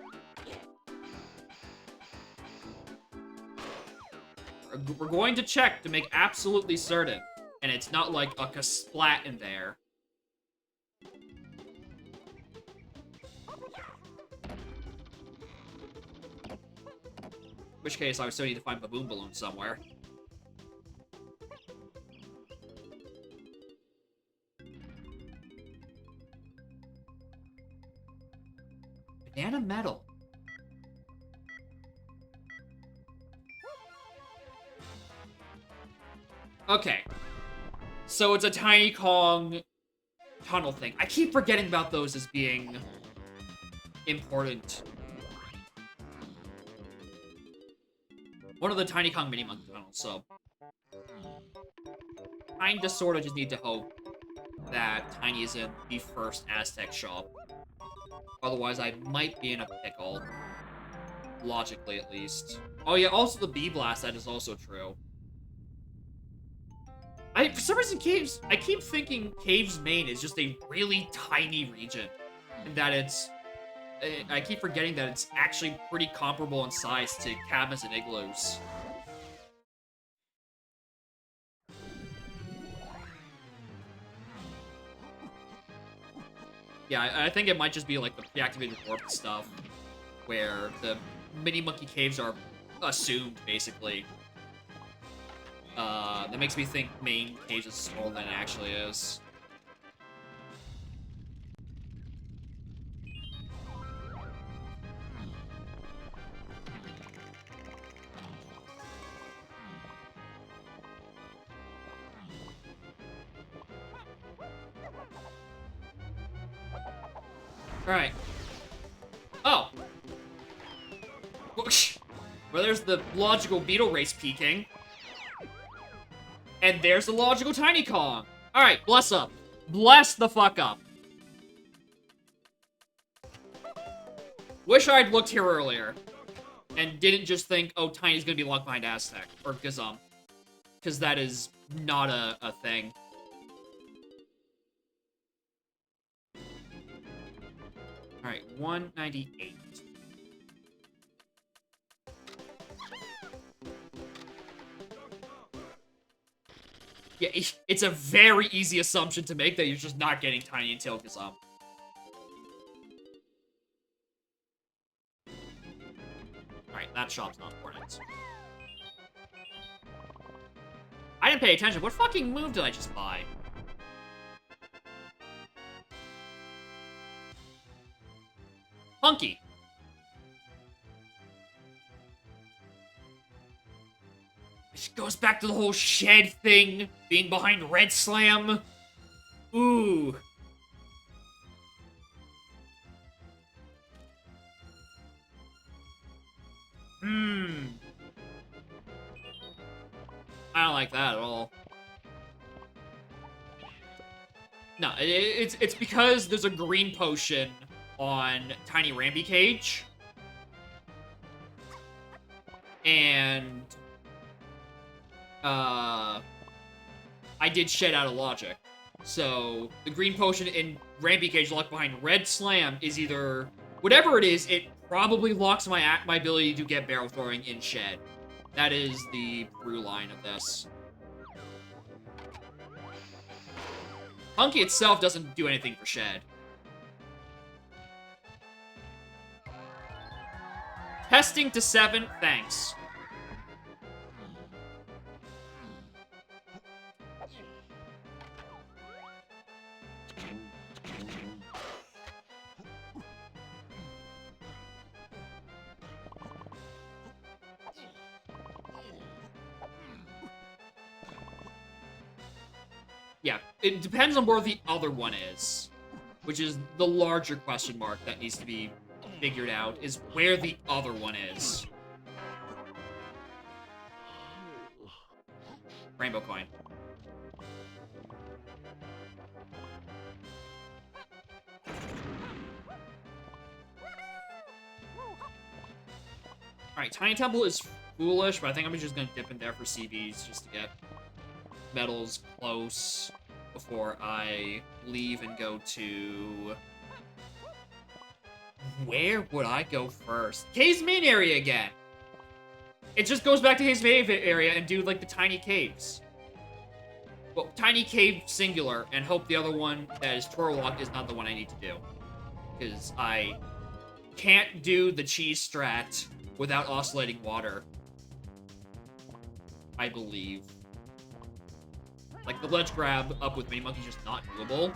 We're going to check to make absolutely certain. And it's not like a Kasplat in there. In which case, I would still need to find Baboon Balloon somewhere. Banana Metal. Okay. So it's a Tiny Kong tunnel thing. I keep forgetting about those as being important. One of the Tiny Kong Mini Monkey tunnels, so... Kinda sorta just need to hope that Tiny is in the first Aztec shop. Otherwise, I might be in a pickle. Logically, at least. Oh yeah, also the Bee Blast, that is also true. For some reason, I keep thinking Cave's main is just a really tiny region. And that it's... I keep forgetting that it's actually pretty comparable in size to cabinets and igloos. Yeah, I think it might just be like the deactivated warp stuff, where the mini monkey caves are assumed, basically. That makes me think main cave is smaller than it actually is. Alright. Oh! Well, there's the logical Beetle Race peeking. And there's the logical Tiny Kong. Alright, bless up. Bless the fuck up. Wish I'd looked here earlier. And didn't just think, oh, Tiny's gonna be locked behind Aztec. Or Gazump. Because that is not a thing. Alright, 198. Yeah, it's a very easy assumption to make that you're just not getting Tiny until Gazump. Alright, that shop's not important. I didn't pay attention. What fucking move did I just buy? Punky. It goes back to the whole shed thing, being behind Red Slam. Ooh. I don't like that at all. No, it's because there's a green potion on Tiny Ramby Cage. And I did shed out of logic. So the green potion in Ramby Cage locked behind Red Slam is either whatever it is, it probably locks my ability to get barrel throwing in shed. That is the through line of this. Punky itself doesn't do anything for shed. Testing to 7, thanks. Yeah, it depends on where the other one is, which is the larger question mark that needs to be figured out, is where the other one is. Rainbow coin. Alright, Tiny Temple is foolish, but I think I'm just gonna dip in there for CBs just to get medals close before I leave and go to... Where would I go first? Cave's main area again! It just goes back to his main area and do, like, the tiny caves. Well, tiny cave singular, and hope the other one that is Torwalk is not the one I need to do. Because I can't do the cheese strat without oscillating water. I believe. Like, the ledge grab up with Mini Monkey's just not doable.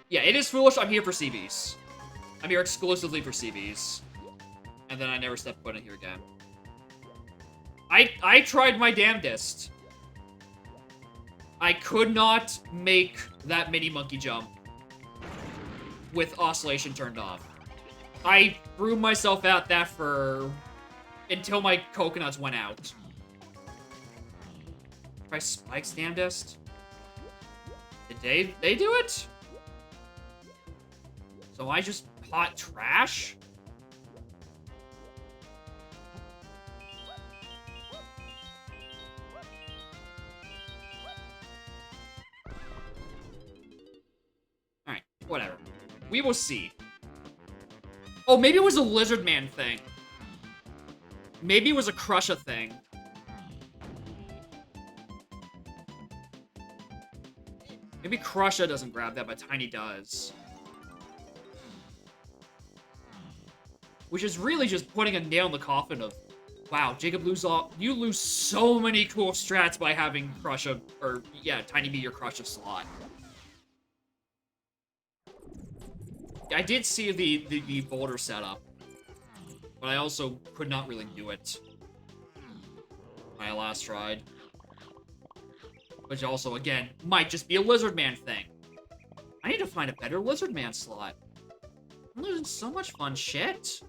Yeah, it is foolish. I'm here for CBs. I'm here exclusively for CBs. And then I never step foot in here again. I tried my damnedest. I could not make that Mini Monkey jump with oscillation turned off. I threw myself at that for... until my coconuts went out. Try Spike's damnedest? Did they do it? So I just pot trash? Alright, whatever. We will see. Oh, maybe it was a Lizard Man thing. Maybe it was a Crusha thing. Maybe Crusha doesn't grab that, but Tiny does. Which is really just putting a nail in the coffin of, wow, Jacob, you lose so many cool strats by having Crusha, or, yeah, Tiny be your Crusha slot. I did see the boulder setup, but I also could not really do it when I last tried. Which also, again, might just be a Lizard Man thing. I need to find a better Lizard Man slot. I'm losing so much fun shit.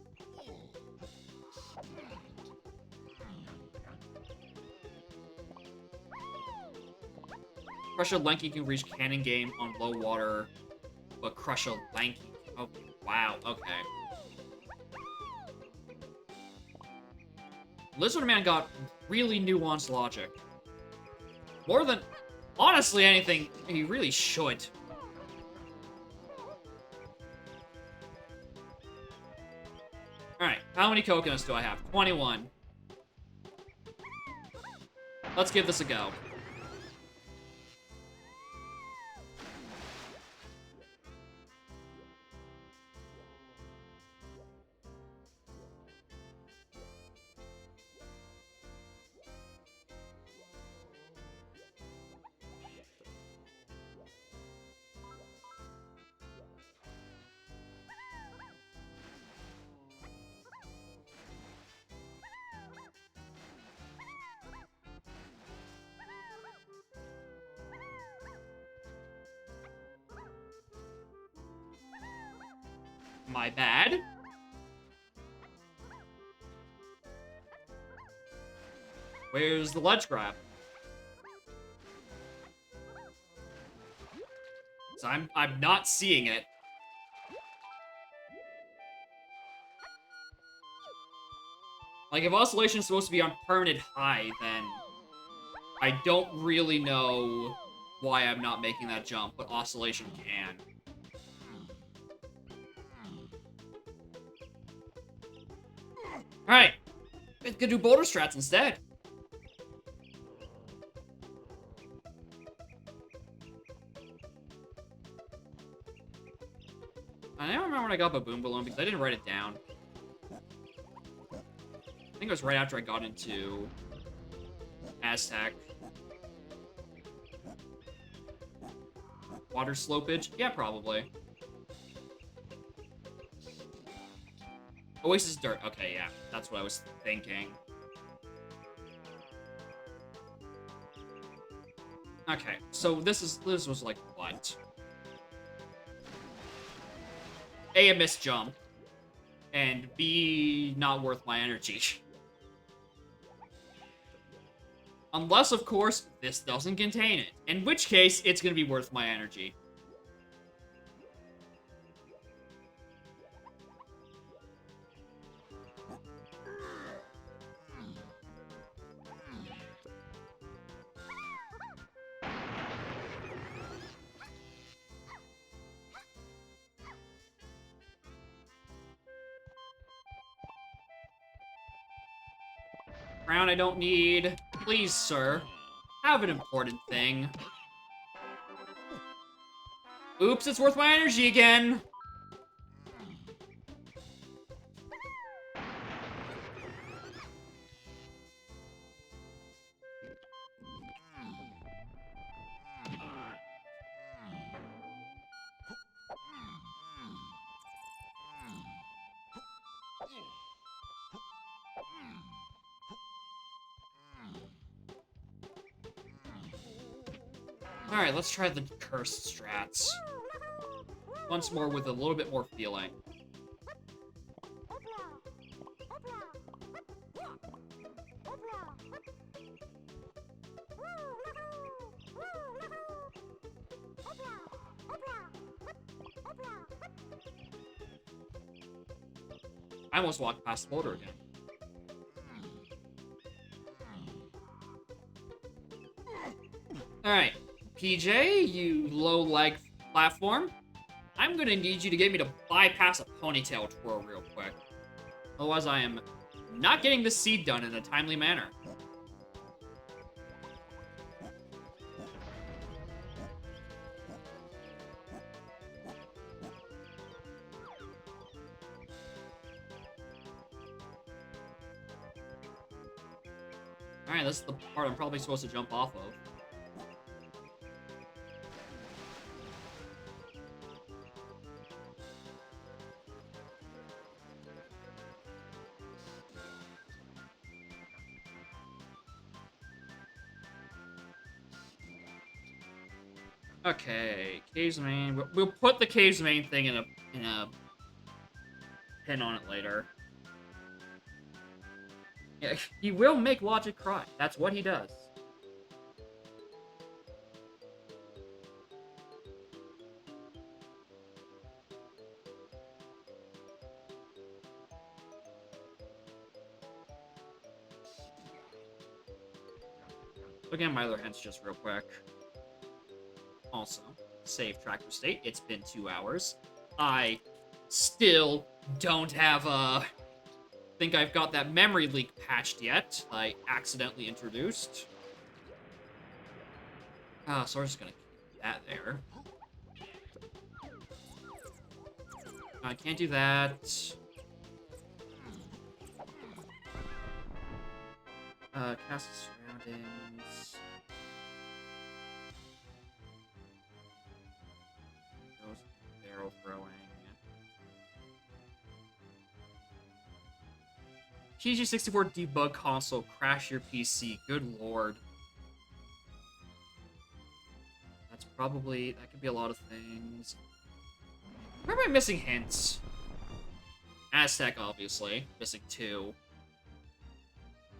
Crusha Lanky can reach Cannon Game on low water, but Crusha Lanky... Oh, wow, okay. Lizard Man got really nuanced logic. More than, honestly, anything he really should. Alright, how many coconuts do I have? 21. Let's give this a go. My bad. Where's the ledge grab? So I'm not seeing it. Like, if oscillation is supposed to be on permanent high, then I don't really know why I'm not making that jump, but oscillation can. Alright. We could do boulder strats instead. I don't remember when I got Baboon Balloon because I didn't write it down. I think it was right after I got into Aztec. Water slopage? Yeah, probably. Oasis Dirt. Okay, yeah. That's what I was thinking. Okay, so this was like what? A missed jump. And B, not worth my energy. Unless, of course, this doesn't contain it. In which case, it's gonna be worth my energy. Crown I don't need. Please, sir. Have an important thing. Oops, it's worth my energy again. Alright, let's try the cursed strats. Once more with a little bit more feeling. I almost walked past the boulder again. Alright. PJ, you low-leg platform. I'm gonna need you to get me to bypass a ponytail twirl real quick. Otherwise, I am not getting this seed done in a timely manner. Alright, this is the part I'm probably supposed to jump off of. Okay, Cave's Main. We'll put the Cave's Main thing in a pin on it later. Yeah, he will make Logic cry. That's what he does. Look at my other hints just real quick. Also, save Tractor State. It's been 2 hours. I still don't have think I've got that memory leak patched yet. I accidentally introduced. So I'm just gonna keep that there. I can't do that. Castle surroundings. Barrel throwing. TG64 debug console, crash your PC. Good lord. That's probably, that could be a lot of things. Where am I missing hints? Aztec, obviously. Missing 2.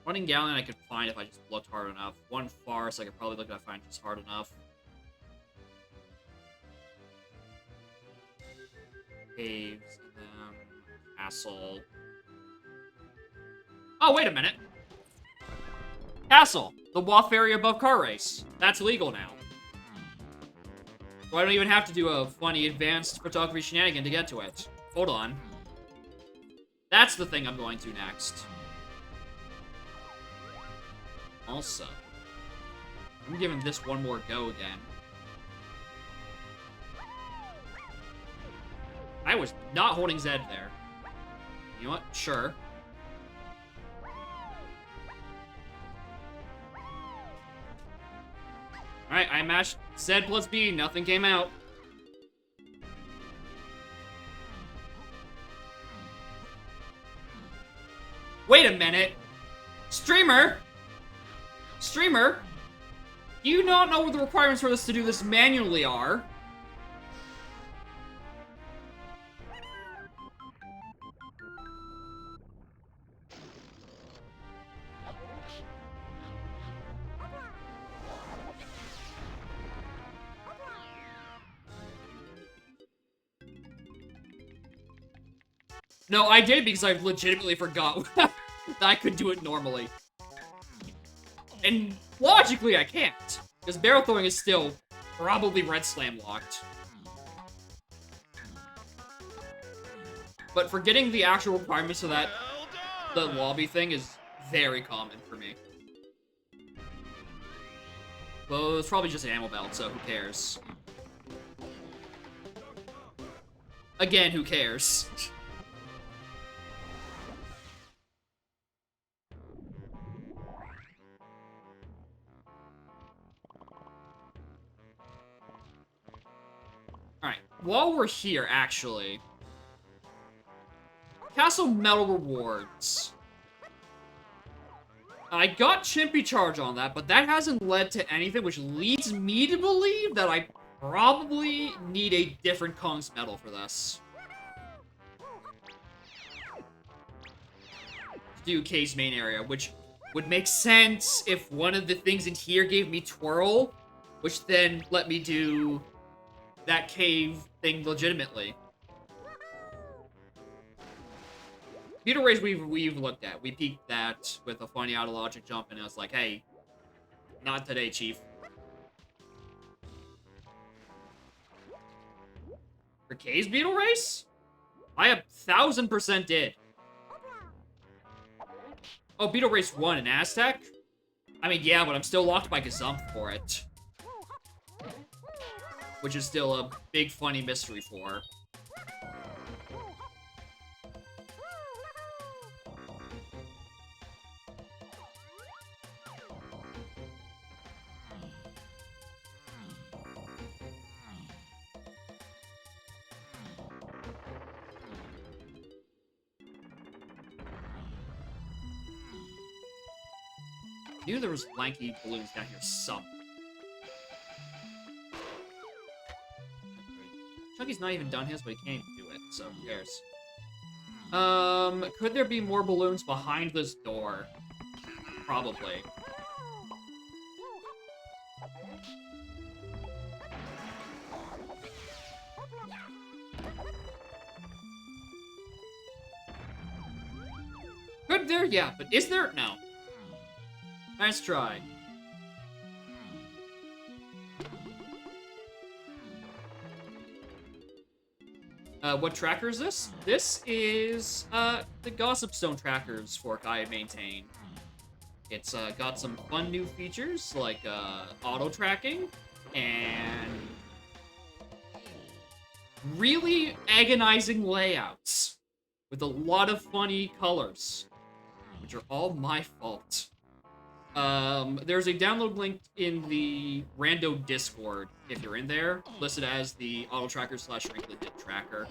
Running Galleon I could find if I just looked hard enough. 1 Farce I could probably look if I find just hard enough. Caves, and then Castle. Oh, wait a minute. Castle! The WAF area above car race. That's legal now. So I don't even have to do a funny advanced photography shenanigan to get to it. Hold on. That's the thing I'm going to next. Also, I'm giving this one more go again. I was not holding Zed there. You know what? Sure. Alright, I matched Zed plus B. Nothing came out. Wait a minute! Streamer! Streamer! Do you not know what the requirements for this to do this manually are? No, I did because I legitimately forgot that I could do it normally. And logically, I can't. Because barrel throwing is still probably red slam locked. But forgetting the actual requirements of that, the lobby thing is very common for me. Well, it's probably just an ammo belt, so who cares? Again, who cares? Alright, while we're here, actually... Castle Medal Rewards. I got Chimpy Charge on that, but that hasn't led to anything, which leads me to believe that I probably need a different Kong's Medal for this. To do K's main area, which would make sense if one of the things in here gave me Twirl, which then let me do that cave thing legitimately. Beetle Rays we've looked at. We peeked that with a funny out of logic jump, and I was like, hey, not today, Chief. For K's Beetle Race? I 1000% did. Oh, Beetle Race 1 in Aztec? I mean, yeah, but I'm still locked by Gazump for it. Which is still a big funny mystery for. I knew there was lanky balloons down here somewhere. Chunky's not even done his, but he can't even do it, so who cares? Could there be more balloons behind this door? Probably. Could there? Yeah, but is there? No. Nice try. What tracker is this? This is, the Gossip Stone Trackers fork I maintain. It's, got some fun new features, like, auto-tracking, and really agonizing layouts, with a lot of funny colors, which are all my fault. There's a download link in the Rando Discord, if you're in there, listed as the auto tracker / wrinkly hit tracker.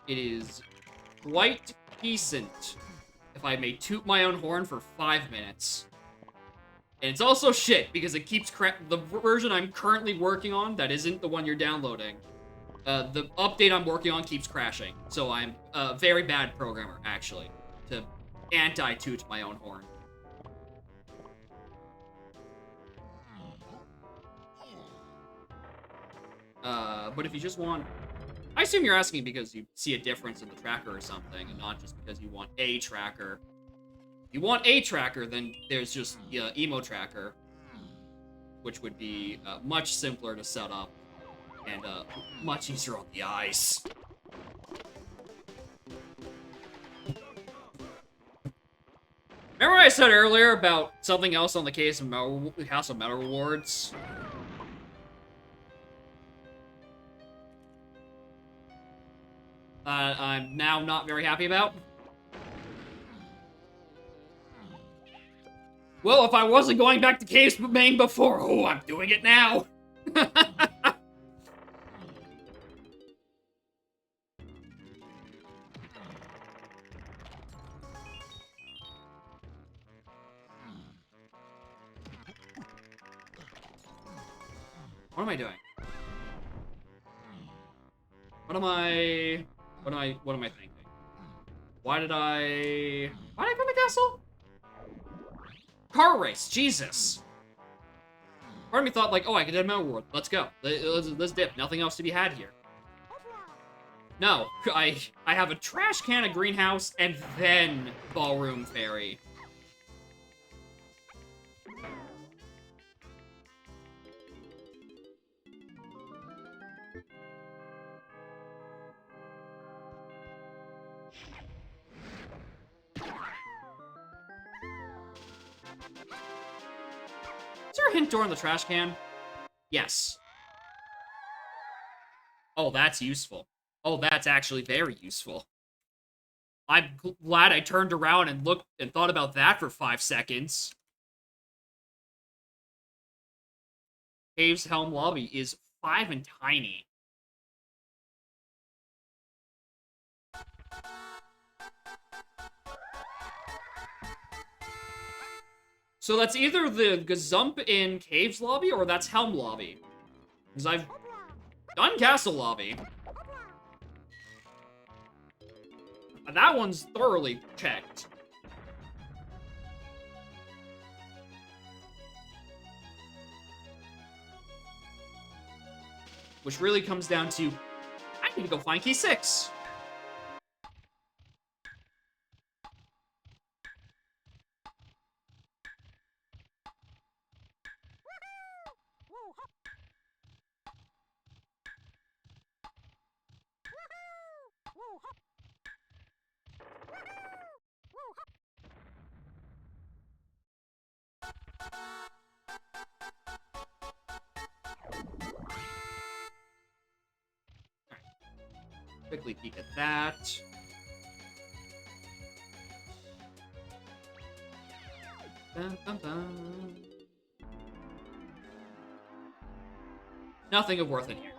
It is quite decent, if I may toot my own horn for 5 minutes. And it's also shit, because it keeps the version I'm currently working on, that isn't the one you're downloading, the update I'm working on keeps crashing. So I'm a very bad programmer, actually, to anti-toot my own horn. But if you just want... I assume you're asking because you see a difference in the tracker or something, and not just because you want a tracker. If you want a tracker, then there's just emo tracker, which would be much simpler to set up, and much easier on the eyes. Remember what I said earlier about something else on the House of Metal rewards? I'm now not very happy about? Well, if I wasn't going back to Cave's Main before, oh, I'm doing it now! What am I doing? What am I thinking? Why did I come to castle? Car race, Jesus. Part of me thought, like, oh, I could do a Metal World. Let's go. Let's dip. Nothing else to be had here. No, I have a trash can, a greenhouse, and then Ballroom Fairy. Is there a hint door in the trash can? Yes. Oh, that's useful. Oh, that's actually very useful. I'm glad I turned around and looked and thought about that for 5 seconds. Cave's Helm Lobby is 5 and tiny. So that's either the Gazump in Cave's Lobby or that's Helm Lobby. Because I've done Castle Lobby. And that one's thoroughly checked. Which really comes down to, I need to go find key 6. Quickly peek at that. Dun, dun, dun. Nothing of worth in here.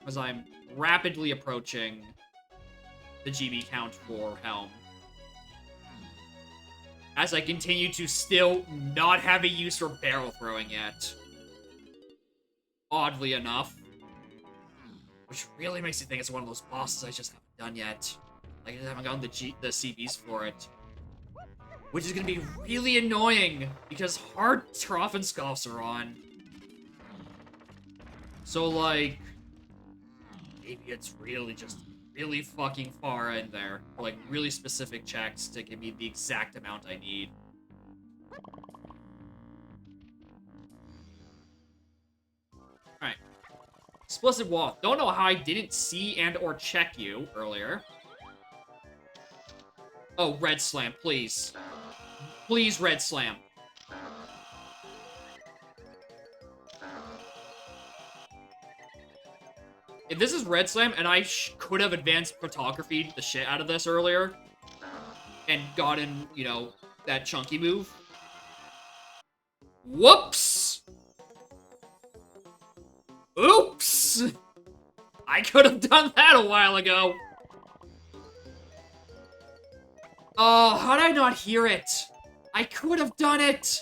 As I'm rapidly approaching the GB count for Helm. As I continue to still not have a use for barrel throwing yet. Oddly enough. Which really makes me think it's one of those bosses I just haven't done yet. Like, I haven't gotten the CVs for it. Which is gonna be really annoying, because hard Trophenscoffs are on. So, like, maybe it's really just really fucking far in there. For, like, really specific checks to give me the exact amount I need. Alright. Explicit Wall. Don't know how I didn't see and or check you earlier. Oh, Red Slam, please. Please, Red Slam. If this is Red Slam, and I could have advanced photography the shit out of this earlier, and gotten, you know, that chunky move. Whoops! Oops! I could have done that a while ago. Oh, how did I not hear it? I could have done it!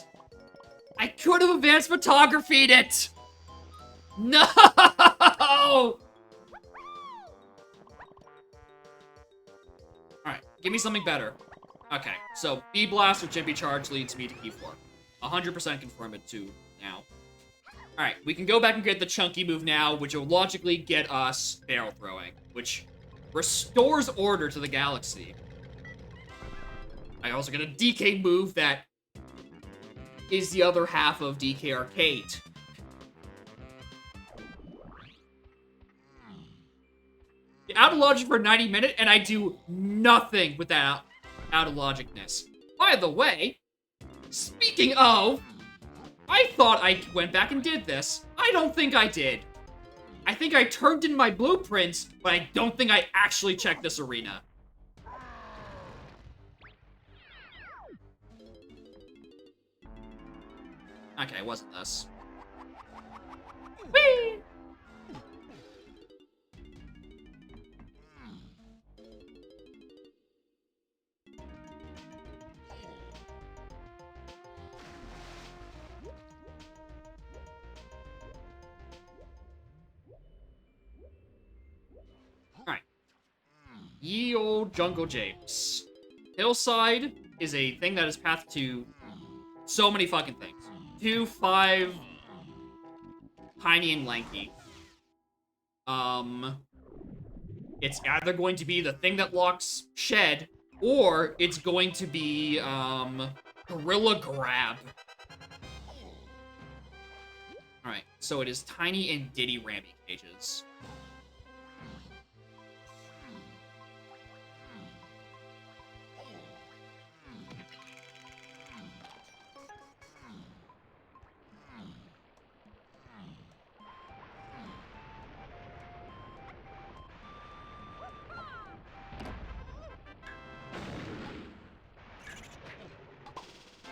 I could have advanced photographied it! No! Alright, give me something better. Okay, so B-Blast or Chippy Charge leads me to key 4. 100% confirm it too now. Alright, we can go back and get the Chunky move now, which will logically get us barrel throwing, which restores order to the galaxy. I also get a DK move that is the other half of DK Arcade. Out of logic for 90 minutes, and I do nothing with that out of logicness. By the way, speaking of, I thought I went back and did this. I don't think I did. I think I turned in my blueprints, but I don't think I actually checked this arena. Okay, it wasn't this. Whee! Alright. Ye old Jungle Japes. Hillside is a thing that is pathed to so many fucking things. 2, 5, tiny and lanky. It's either going to be the thing that locks Shed, or it's going to be, Gorilla Grab. Alright, so it is Tiny and Diddy Rammy cages.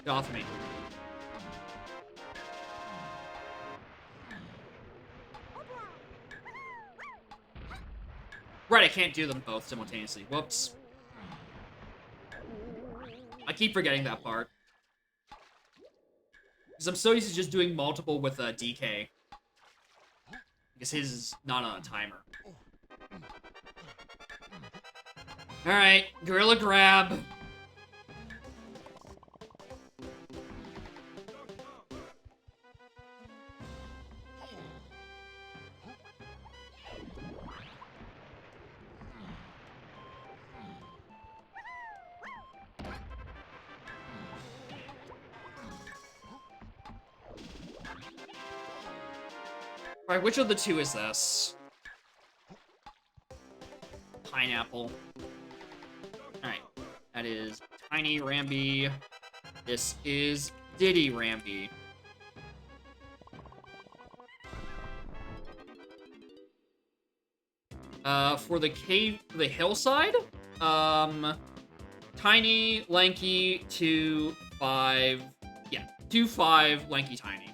Get off me. Right, I can't do them both simultaneously. Whoops. I keep forgetting that part. Because I'm so used to just doing multiple with DK. Because his is not on a timer. Alright, Gorilla Grab. Alright, which of the two is this? Pineapple. Alright, that is Tiny Ramby. This is Diddy Ramby. For the hillside, Tiny, Lanky, 2, 5, yeah, 2, 5, Lanky, Tiny.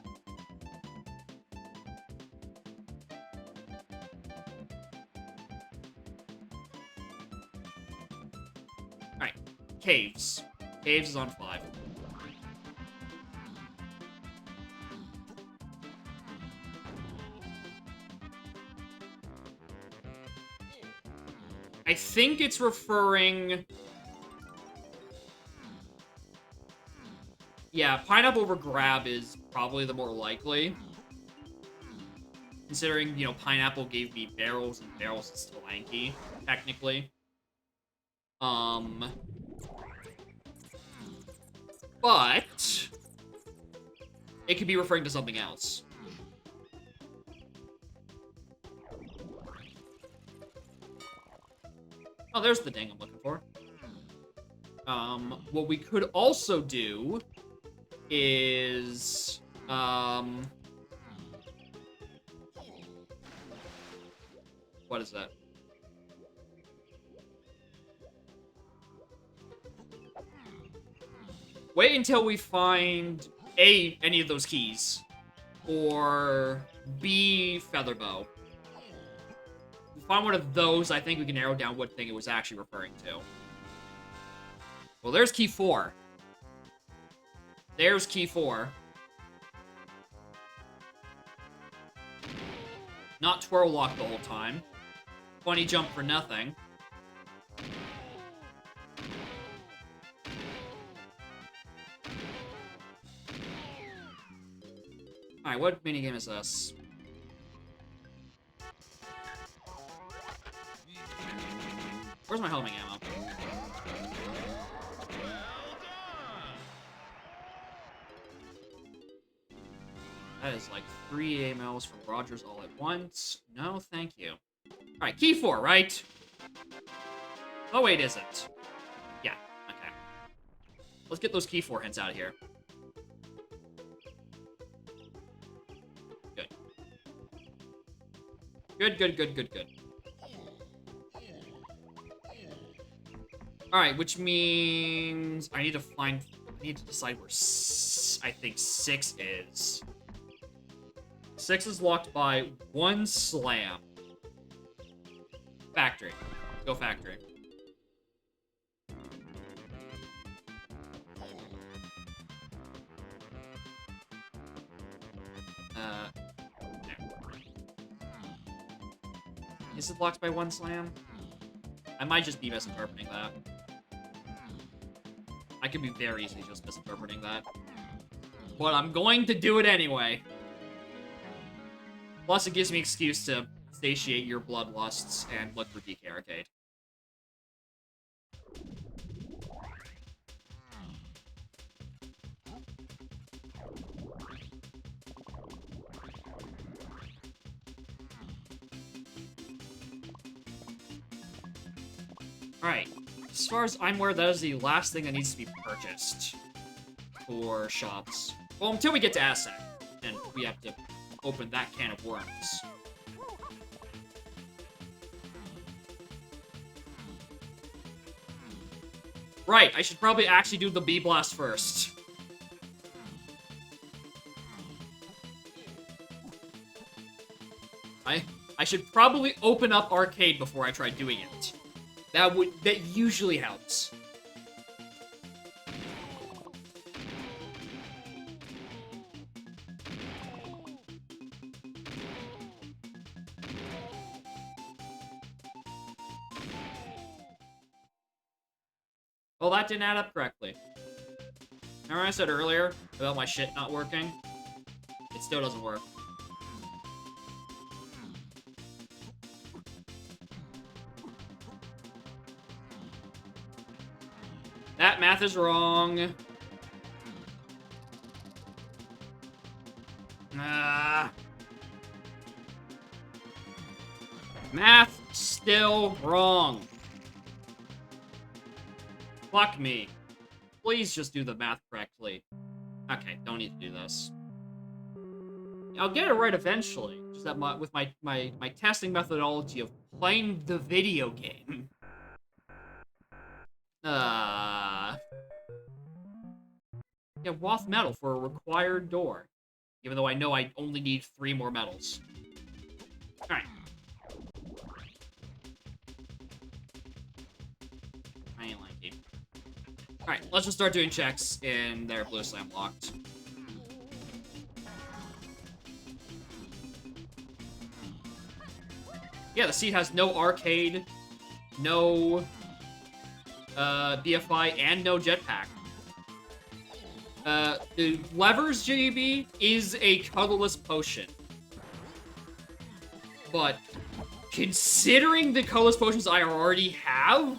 Caves. Caves is on 5. I think it's referring... Yeah, Pineapple over Grab is probably the more likely. Considering, you know, Pineapple gave me barrels, and barrels is still lanky, technically. But it could be referring to something else. Oh, there's the thing I'm looking for. What we could also do is, what is that? Wait until we find A, any of those keys, or B, Featherbow. If we find one of those, I think we can narrow down what thing it was actually referring to. Well, there's key 4. There's key 4. Not twirl lock the whole time. Funny jump for nothing. Alright, what minigame is this? Where's my homing ammo? That is like 3 AMLs from Rogers all at once. No, thank you. Alright, key 4, right? Oh, wait, is it? Yeah, okay. Let's get those key 4 hints out of here. Good. Good, good, good, good, good. Alright, which means I need to decide where I think 6 is. 6 is locked by 1 slam. Factory. Go factory. Is it blocked by 1 slam? I might just be misinterpreting that. I could be very easily just misinterpreting that. But I'm going to do it anyway. Plus, it gives me an excuse to satiate your bloodlusts and look for DK Arcade. Alright, as far as I'm aware, that is the last thing that needs to be purchased for shops. Well, until we get to Asset, and we have to open that can of worms. Right, I should probably actually do the Bee Blast first. I should probably open up Arcade before I try doing it. That usually helps. Well, that didn't add up correctly. Remember what I said earlier about my shit not working? It still doesn't work. That math is wrong. Math still wrong. Fuck me. Please just do the math correctly. Okay, don't need to do this. I'll get it right eventually. Just that with my testing methodology of playing the video game. Yeah, Wath metal for a required door. Even though I know I only need 3 more medals. Alright. I ain't like it. Alright, let's just start doing checks in their blue slam locked. Yeah, the seat has no arcade, no BFI, and no jetpack. The levers JB is a colorless potion. But considering the colorless potions I already have,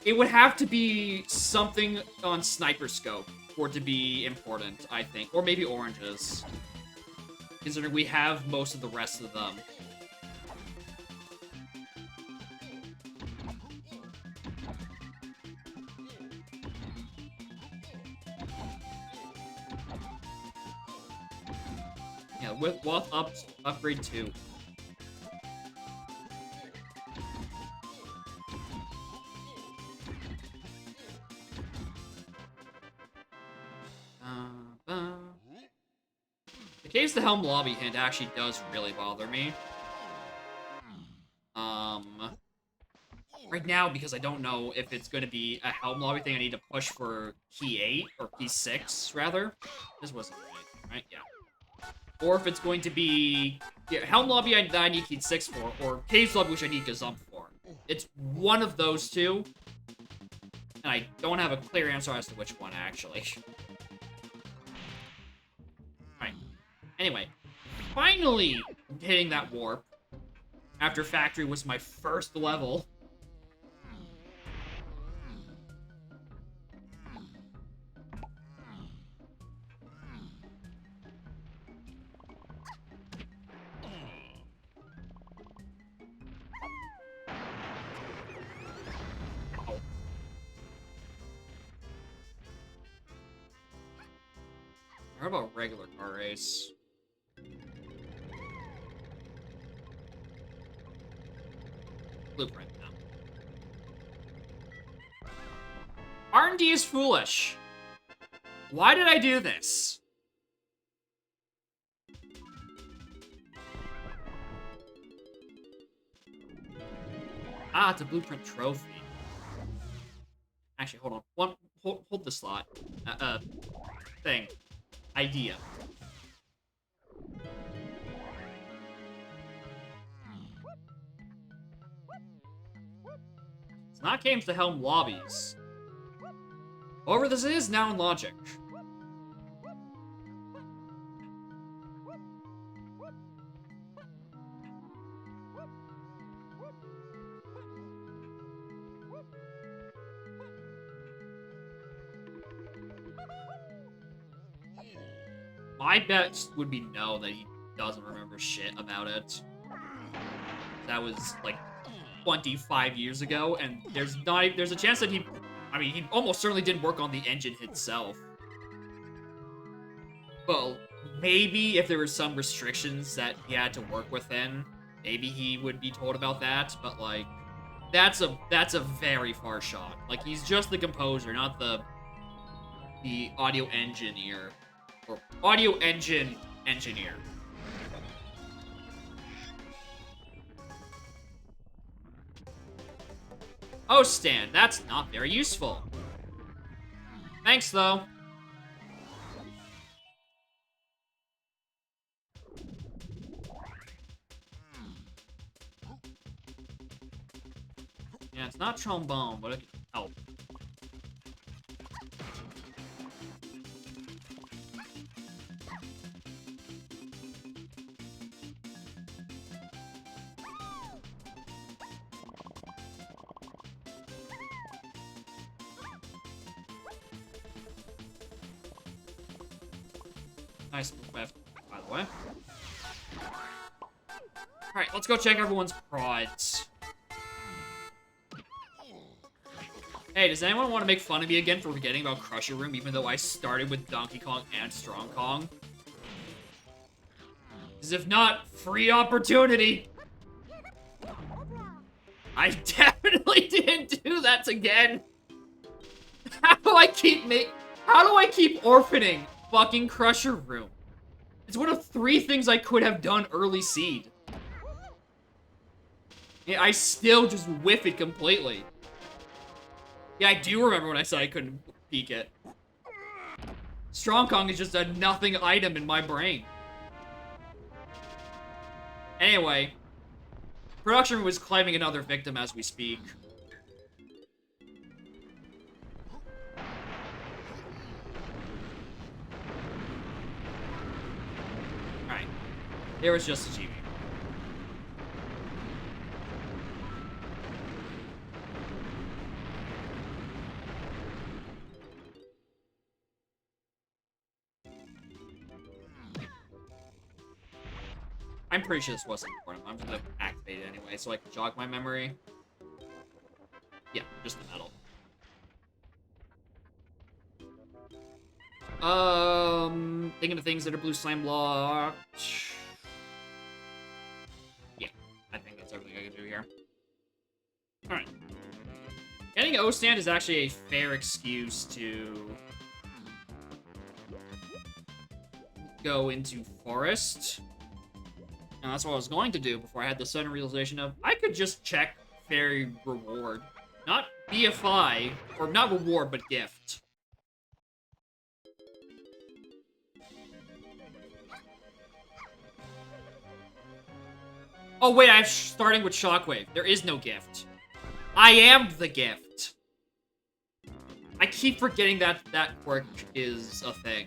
it would have to be something on Sniper Scope for it to be important, I think. Or maybe oranges. Considering we have most of the rest of them. Yeah, with Wath upgrade 2. The Caves to Helm lobby hint actually does really bother me. right now, because I don't know if it's going to be a Helm Lobby thing, I need to push for key 8, or key 6, rather. This wasn't right? Yeah. Or if it's going to be... Yeah, Helm Lobby I need key 6 for, or Caves Lobby, which I need Gazump for. It's one of those two. And I don't have a clear answer as to which one, actually. Alright. Anyway. Finally hitting that warp. After Factory was my first level. What about regular car race? Blueprint now. R&D is foolish. Why did I do this? Ah, it's a blueprint trophy. Actually, hold on. Hold the slot. Thing. Idea. It's not games to Helm lobbies. However, this is now in logic. My bet would be no, that he doesn't remember shit about it. That was, like, 25 years ago, and there's a chance that he almost certainly didn't work on the engine itself. Well, maybe if there were some restrictions that he had to work within, maybe he would be told about that, but, like, that's a very far shot. Like, he's just the composer, not the audio engineer. Or audio engine engineer. Oh, Stan, that's not very useful. Thanks, though. Yeah, it's not trombone, but it can help. Nice move, by the way. Alright, let's go check everyone's prods. Hey, does anyone want to make fun of me again for forgetting about Crusher Room, even though I started with Donkey Kong and Strong Kong? Because if not, free opportunity! I definitely didn't do that again! How do I keep orphaning fucking Crusher Room? It's one of 3 things I could have done early seed. Yeah, I still just whiff it completely. Yeah, I do remember when I said I couldn't peek it. Strong Kong is just a nothing item in my brain. Anyway, production was claiming another victim as we speak. Alright. There was just a GB. I'm pretty sure this wasn't important. I'm just gonna activate it anyway, so I can jog my memory. Yeah, just the metal. Thinking of things that are blue slime blocked. Yeah, I think that's everything I can do here. Alright. Getting O stand is actually a fair excuse to go into forest. And that's what I was going to do before I had the sudden realization of I could just check fairy reward. Not BFI, or not reward, but gift. Oh wait, I'm starting with Shockwave. There is no gift. I am the gift. I keep forgetting that that quirk is a thing.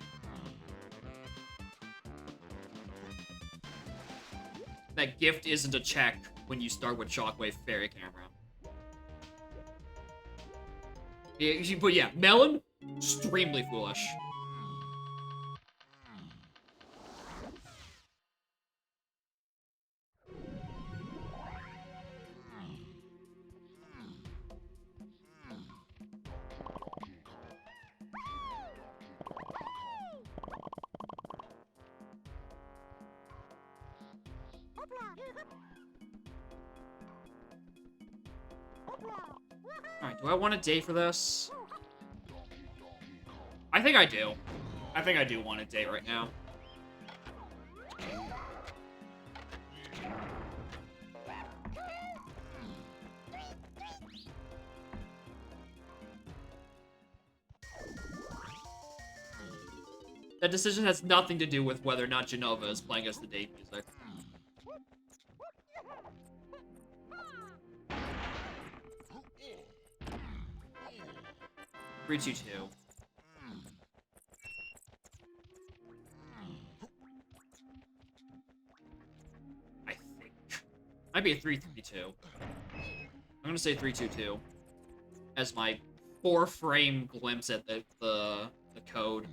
That gift isn't a check when you start with Shockwave Fairy Camera. Yeah, but yeah, Melon, extremely foolish. Alright, do I want a day for this? I think I do. I think I do want a day right now. That decision has nothing to do with whether or not Genova is playing us the day music. Three, two, two. I think. Might be a 3-3-2. I'm gonna say 3-2-2 as my 4-frame glimpse at the code.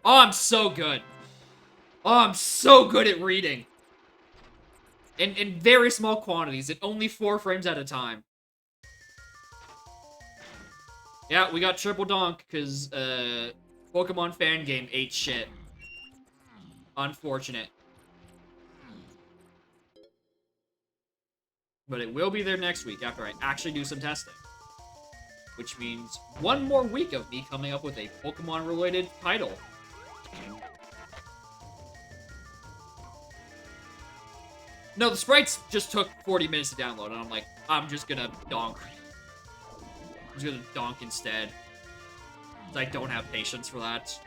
Oh, I'm so good. Oh, I'm so good at reading. In very small quantities, at only 4 frames at a time. Yeah, we got triple donk, because, Pokemon fan game ate shit. Unfortunate. But it will be there next week after I actually do some testing. Which means 1 more week of me coming up with a Pokemon-related title. No, the sprites just took 40 minutes to download, and I'm like, I'm just gonna donk. I'm just gonna donk instead. I don't have patience for that.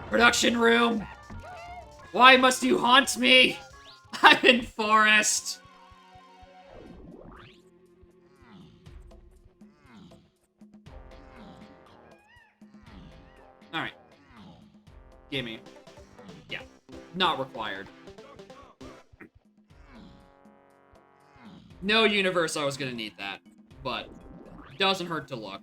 Production room! Why must you haunt me? I'm in forest! Alright. Gimme. Yeah. Not required. No universe I was gonna need that, but doesn't hurt to look.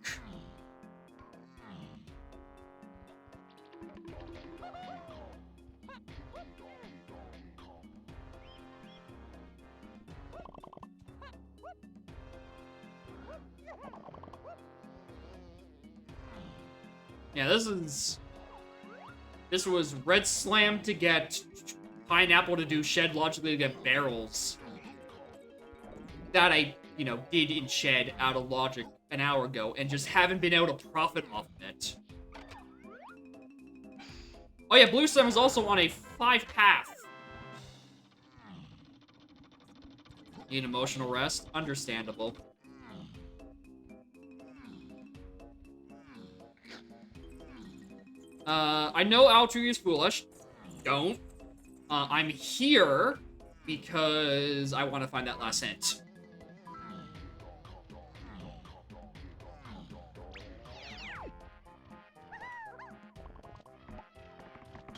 Yeah, this was Red Slam to get Pineapple to do Shed logically to get Barrels. That I, you know, did in Shed out of logic an hour ago, and just haven't been able to profit off of it. Oh yeah, Blue Slam is also on a 5-path. Need emotional rest? Understandable. I know Altrui is foolish. Don't. I'm here because I want to find that last hint.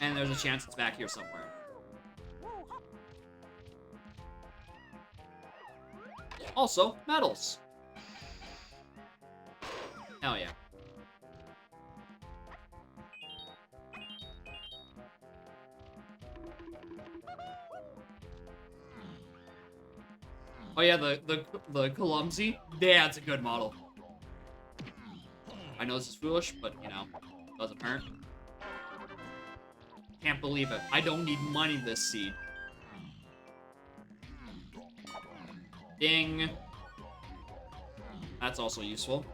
And there's a chance it's back here somewhere. Also, medals. Hell yeah. Oh yeah, the Clumsy. Yeah, it's a good model. I know this is foolish, but you know, doesn't hurt. Can't believe it. I don't need money this seed. Ding. That's also useful.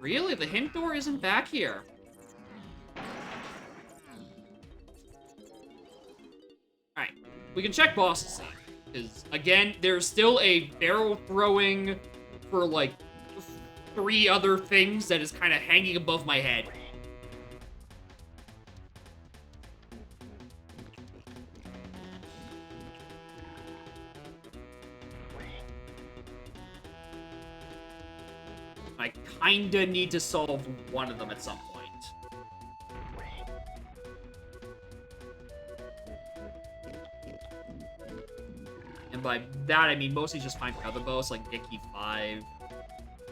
Really? The hint door isn't back here. Alright. We can check boss to see. Because, again, there's still a barrel throwing for, like, 3 other things that is kind of hanging above my head. I kinda need to solve one of them at some point. And by that, I mean mostly just find other bows, like get key 5.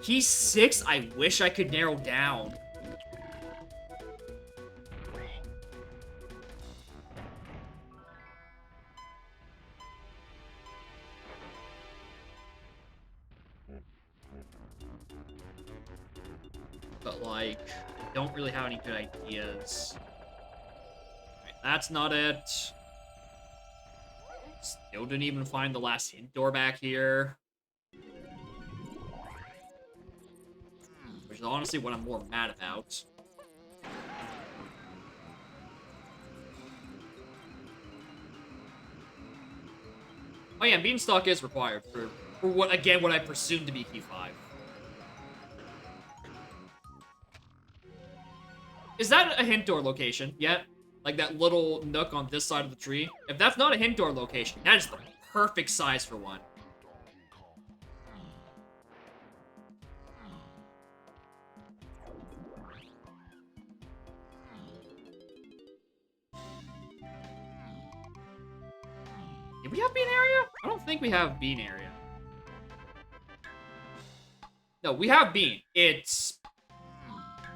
Key 6, I wish I could narrow down. But, like, I don't really have any good ideas. Right, that's not it. Still didn't even find the last hint door back here. Which is honestly what I'm more mad about. Oh yeah, Beanstalk is required for what, again, what I presume to be key 5. Is that a hint door location yet? Like that little nook on this side of the tree? If that's not a hint door location, that is the perfect size for one. Did we have bean area? I don't think we have bean area. No, we have bean. It's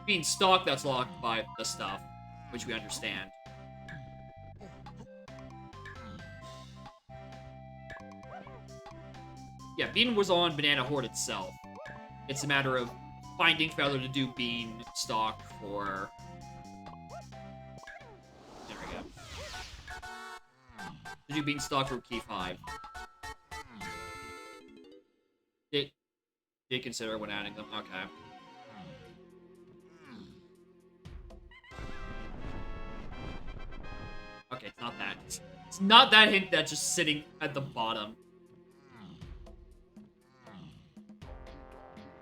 Beanstalk that's locked by the stuff, which we understand. Yeah, Bean was on Banana Horde itself. It's a matter of finding Feather to do Beanstalk for... There we go. To do Beanstalk for key 5. Did consider when adding them. Okay. Okay, it's not that. It's not that hint that's just sitting at the bottom.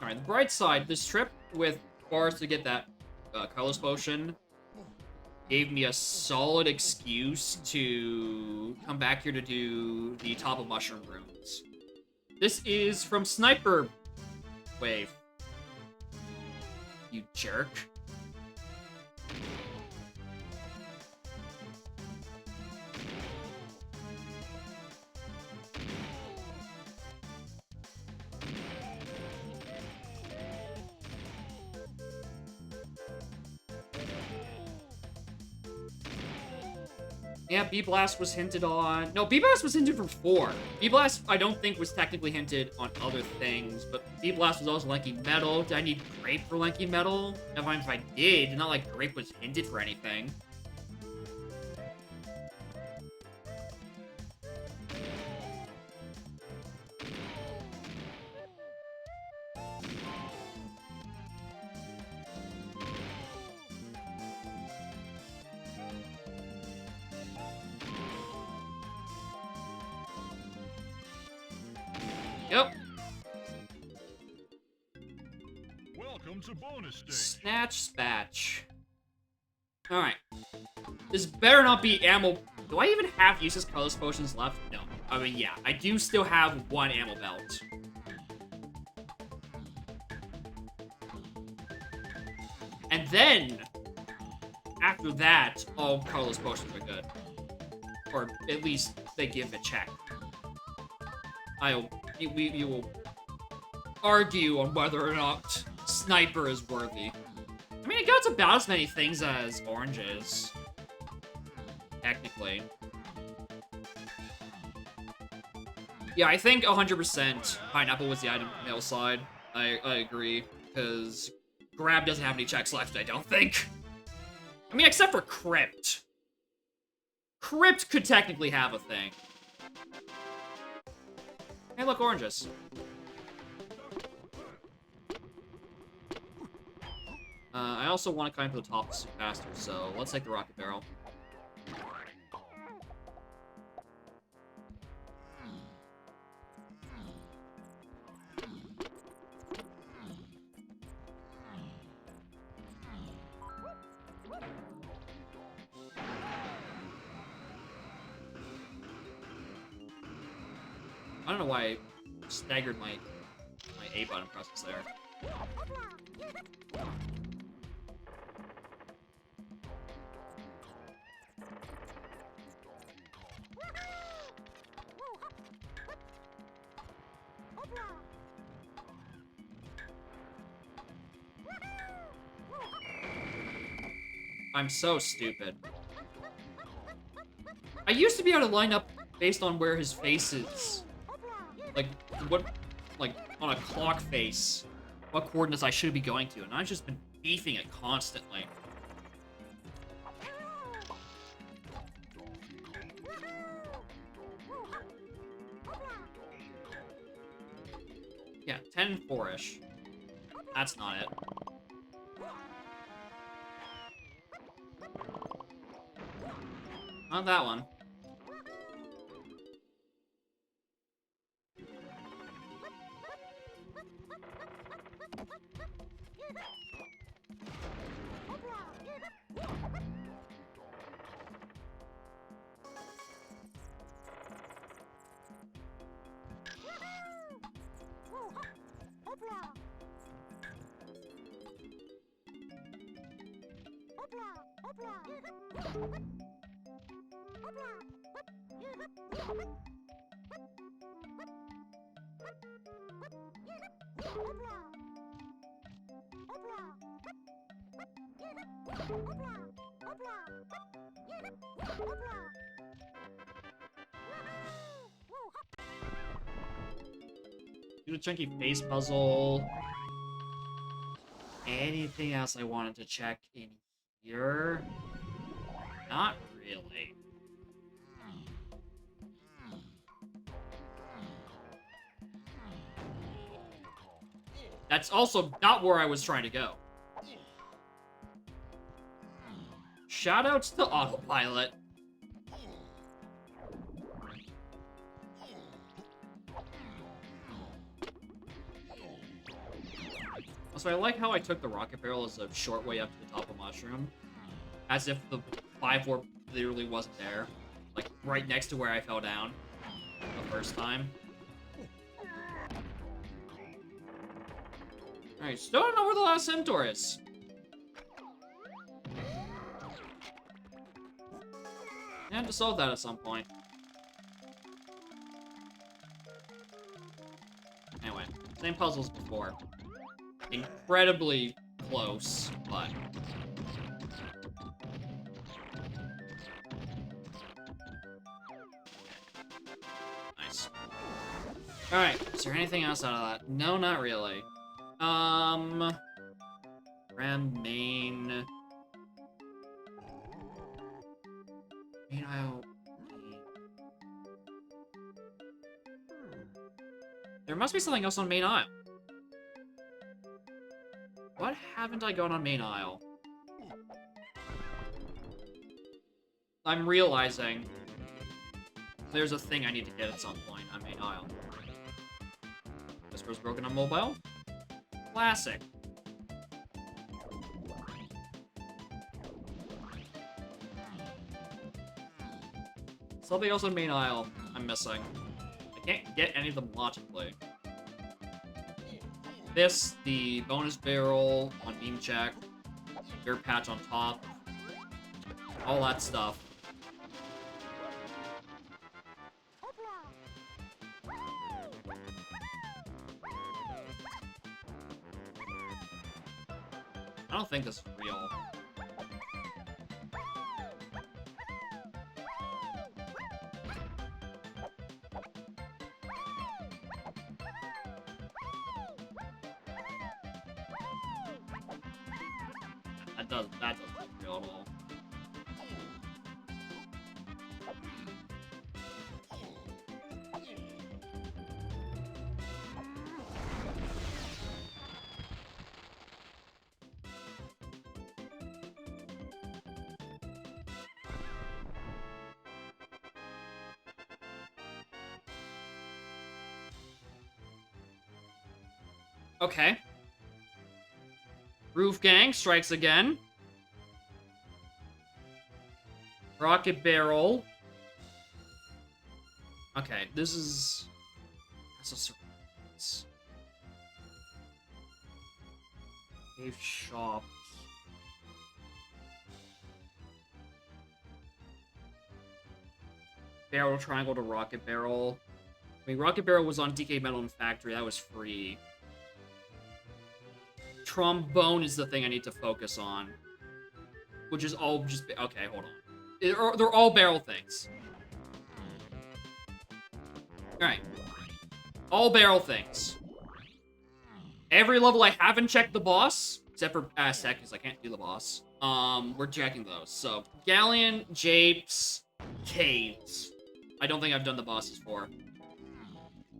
Alright, the bright side, this trip with bars to get that colorless potion gave me a solid excuse to come back here to do the top of mushroom runes. This is from Sniper Wave. You jerk. Yeah, B-Blast was hinted on. No, B-Blast was hinted for 4. B-Blast, I don't think, was technically hinted on other things, but B-Blast was also Lanky Metal. Did I need Grape for Lanky Metal? If I did, not like Grape was hinted for anything. Yep. Welcome to bonus stage. Snatch Spatch. Alright. This better not be ammo. Do I even have useless colorless potions left? No. I mean, yeah. I do still have 1 ammo belt. And then, after that, all colorless potions are good. Or at least they give a check. You will argue on whether or not Sniper is worthy. I mean, it gets about as many things as oranges. Technically. Yeah, I think 100% Pineapple was the item male side. I agree, because Grab doesn't have any checks left, I don't think. I mean, except for Crypt. Crypt could technically have a thing. Hey, look, oranges. I also want to climb to the top faster, so let's take the rocket barrel. I don't know why I staggered my A button presses there. I'm so stupid. I used to be able to line up based on where his face is. Like, what, like, on a clock face, what coordinates I should be going to, and I've just been beefing it constantly. Yeah, 10-4-ish. That's not it. Not that one. Do the chunky face puzzle. Anything else I wanted to check in here? Not really. That's also not where I was trying to go. Shoutouts to Autopilot. So I like how I took the rocket barrel as a short way up to the top of Mushroom. As if the 5 warp literally wasn't there. Like, right next to where I fell down the first time. Alright, still don't know where the last centaur is. I have to solve that at some point. Anyway, same puzzles before. Incredibly close, but... Nice. Alright, is there anything else out of that? No, not really. Grand main... Main aisle... There must be something else on main aisle. What haven't I gone on main aisle? I'm realizing there's a thing I need to get at some point on main aisle. Whisper's broken on mobile? Classic. Something else on main aisle I'm missing. I can't get any of them logically. This, the bonus barrel on beam check, dirt patch on top, all that stuff. I don't think this is real. That doesn't look real at all. Okay. Roof Gang strikes again. Rocket Barrel. Okay, this is... That's a surprise. Cave Shop. Barrel Triangle to Rocket Barrel. I mean, Rocket Barrel was on DK Metal and Factory. That was free. Trombone is the thing I need to focus on. Which is all just... Okay, hold on. They're all barrel things. Alright. All barrel things. Every level I haven't checked the boss, except for Aztec, because I can't do the boss. We're checking those. So, Galleon, Japes, Caves. I don't think I've done the bosses for.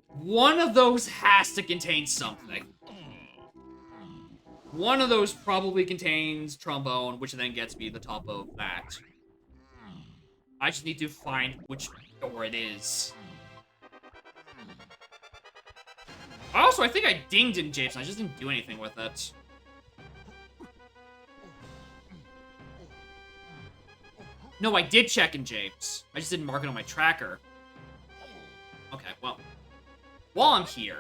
One of those has to contain something. One of those probably contains Trombone, which then gets me the top of that. I just need to find which door it is. Also, I think I dinged in Japes, and I just didn't do anything with it. No, I did check in Japes. I just didn't mark it on my tracker. Okay, well. While I'm here...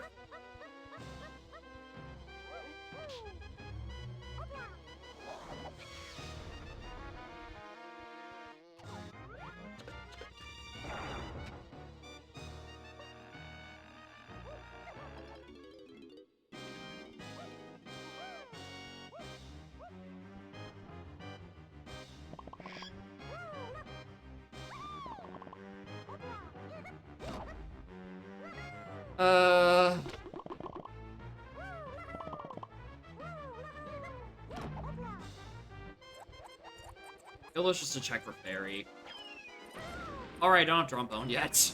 Let's just to check for Fairy. Alright, I don't have Trombone yet.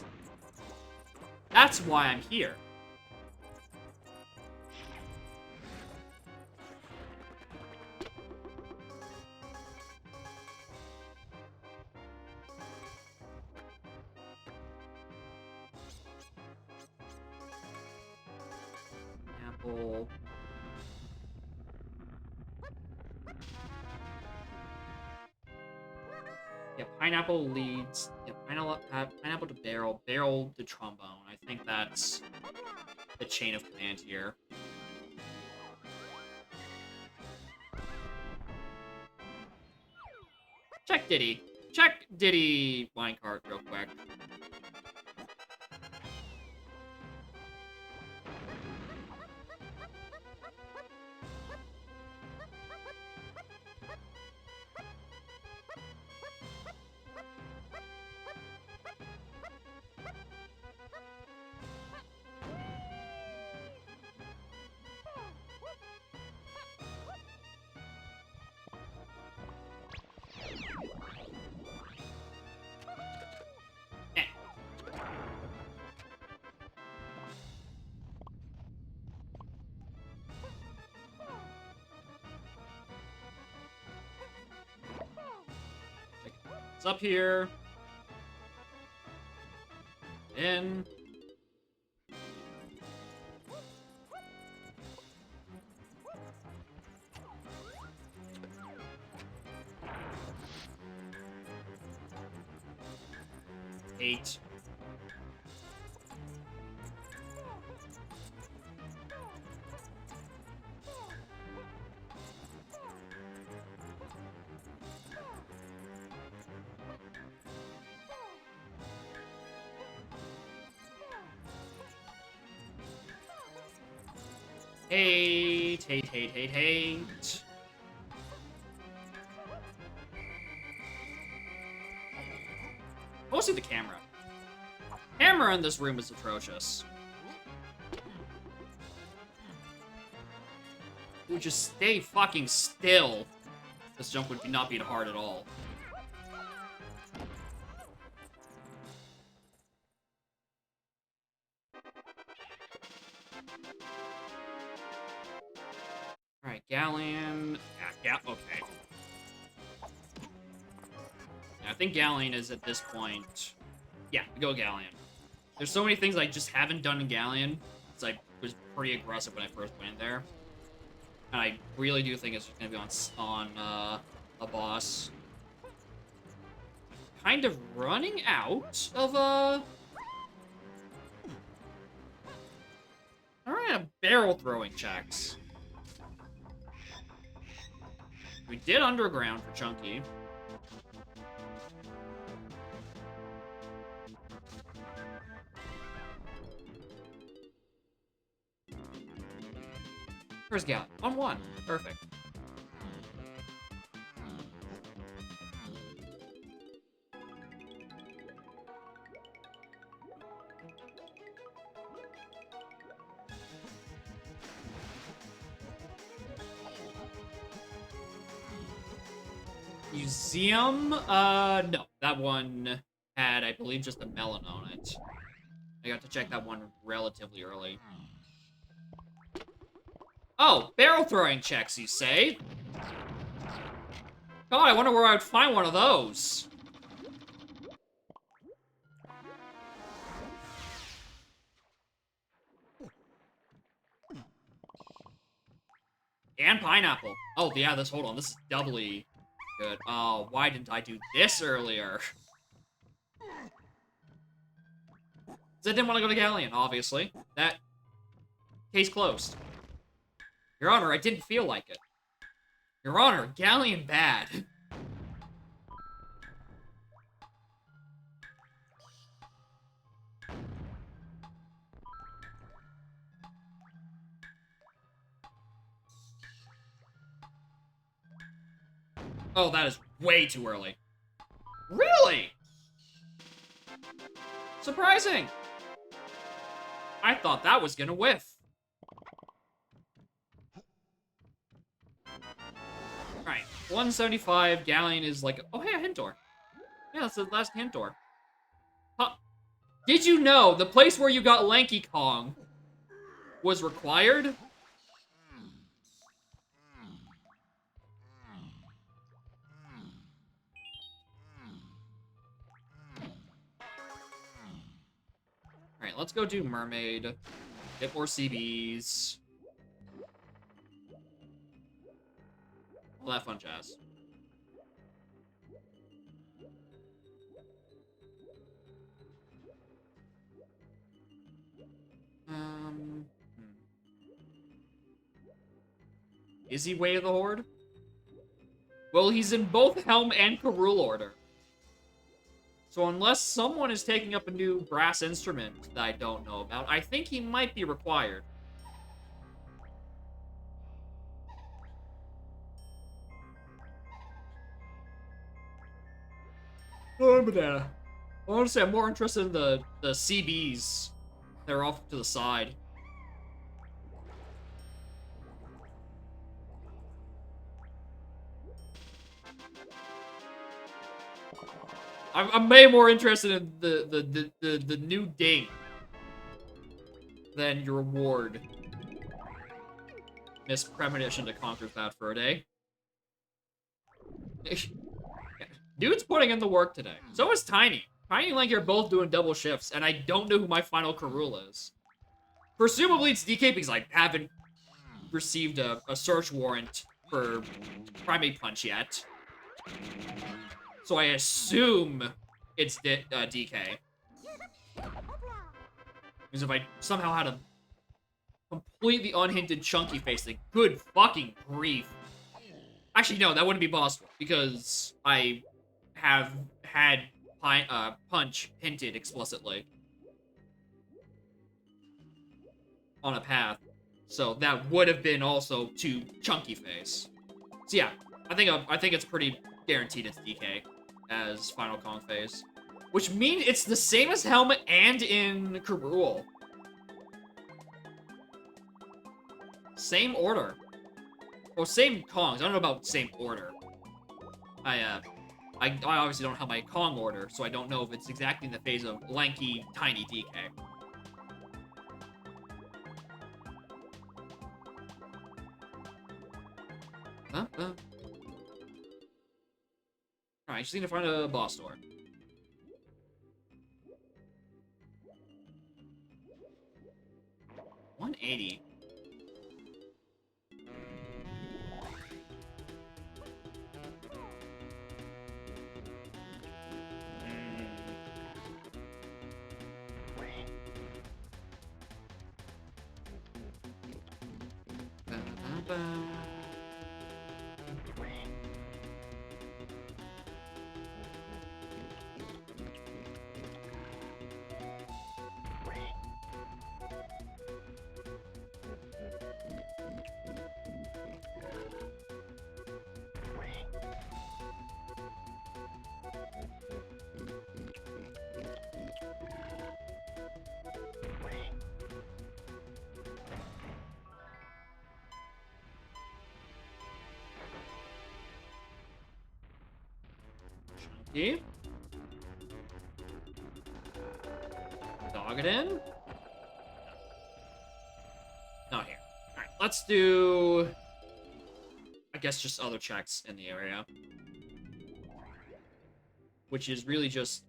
That's why I'm here. Apple. Yeah, Pineapple leads. Yeah, Pineapple to Barrel. Barrel to Trombone. I think that's the chain of command here. Check Diddy. Check Diddy minecart real quick. It's up here. In. Eight. Hate. Mostly the camera. Camera in this room is atrocious. Would just stay fucking still. This jump would not be hard at all. Alright, Galleon. Yeah, okay. I think Galleon is at this point. Yeah, we go Galleon. There's so many things I just haven't done in Galleon. It's like was pretty aggressive when I first went there. And I really do think it's going to be on a boss. Kind of running out of Alright, barrel throwing checks. We did underground for Chunky. Where's Gal? On 1. Perfect. Museum? No. That one had, I believe, just a melon on it. I got to check that one relatively early. Oh, barrel throwing checks, you say? God, I wonder where I would find one of those. And pineapple. Oh, yeah, hold on. This is doubly good. Oh, why didn't I do this earlier? Because I didn't want to go to Galleon, obviously. That case closed. Your Honor, I didn't feel like it. Your Honor, Galleon bad. Oh, that is way too early. Really? Surprising. I thought that was gonna whiff. Alright, 175, Galleon is like, oh hey, a hint door. Yeah, that's the last hint door. Huh. Did you know the place where you got Lanky Kong was required? Alright, let's go do Mermaid. Get more CBs. All that fun jazz. Is he Way of the Horde? Well, he's in both Helm and Karul order. So unless someone is taking up a new brass instrument that I don't know about, I think he might be required. Oh, but honestly, I'm more interested in the CBs. They're off to the side. I'm way more interested in the new date than your reward. Miss Premonition to conquer that for a day. Dude's putting in the work today. So is Tiny. Tiny and Lanky are both doing double shifts, and I don't know who my final Karul is. Presumably it's DK because I haven't received a search warrant for Primate Punch yet. So I assume it's DK. Because if I somehow had a completely unhinted Chunky face, then good fucking grief. Actually, no, that wouldn't be possible, because I have had Punch hinted explicitly on a path. So that would have been also to Chunky face. So yeah, I think it's pretty guaranteed it's DK as Final Kong phase. Which means it's the same as Helmet and in Karul. Same order. Well, same Kongs. I don't know about same order. I obviously don't have my Kong order, so I don't know if it's exactly in the phase of Lanky, Tiny, DK. Alright, just need to find a boss door. 180. Chunky. Dog it in. Not here. Alright, let's do... I guess just other checks in the area. Which is really just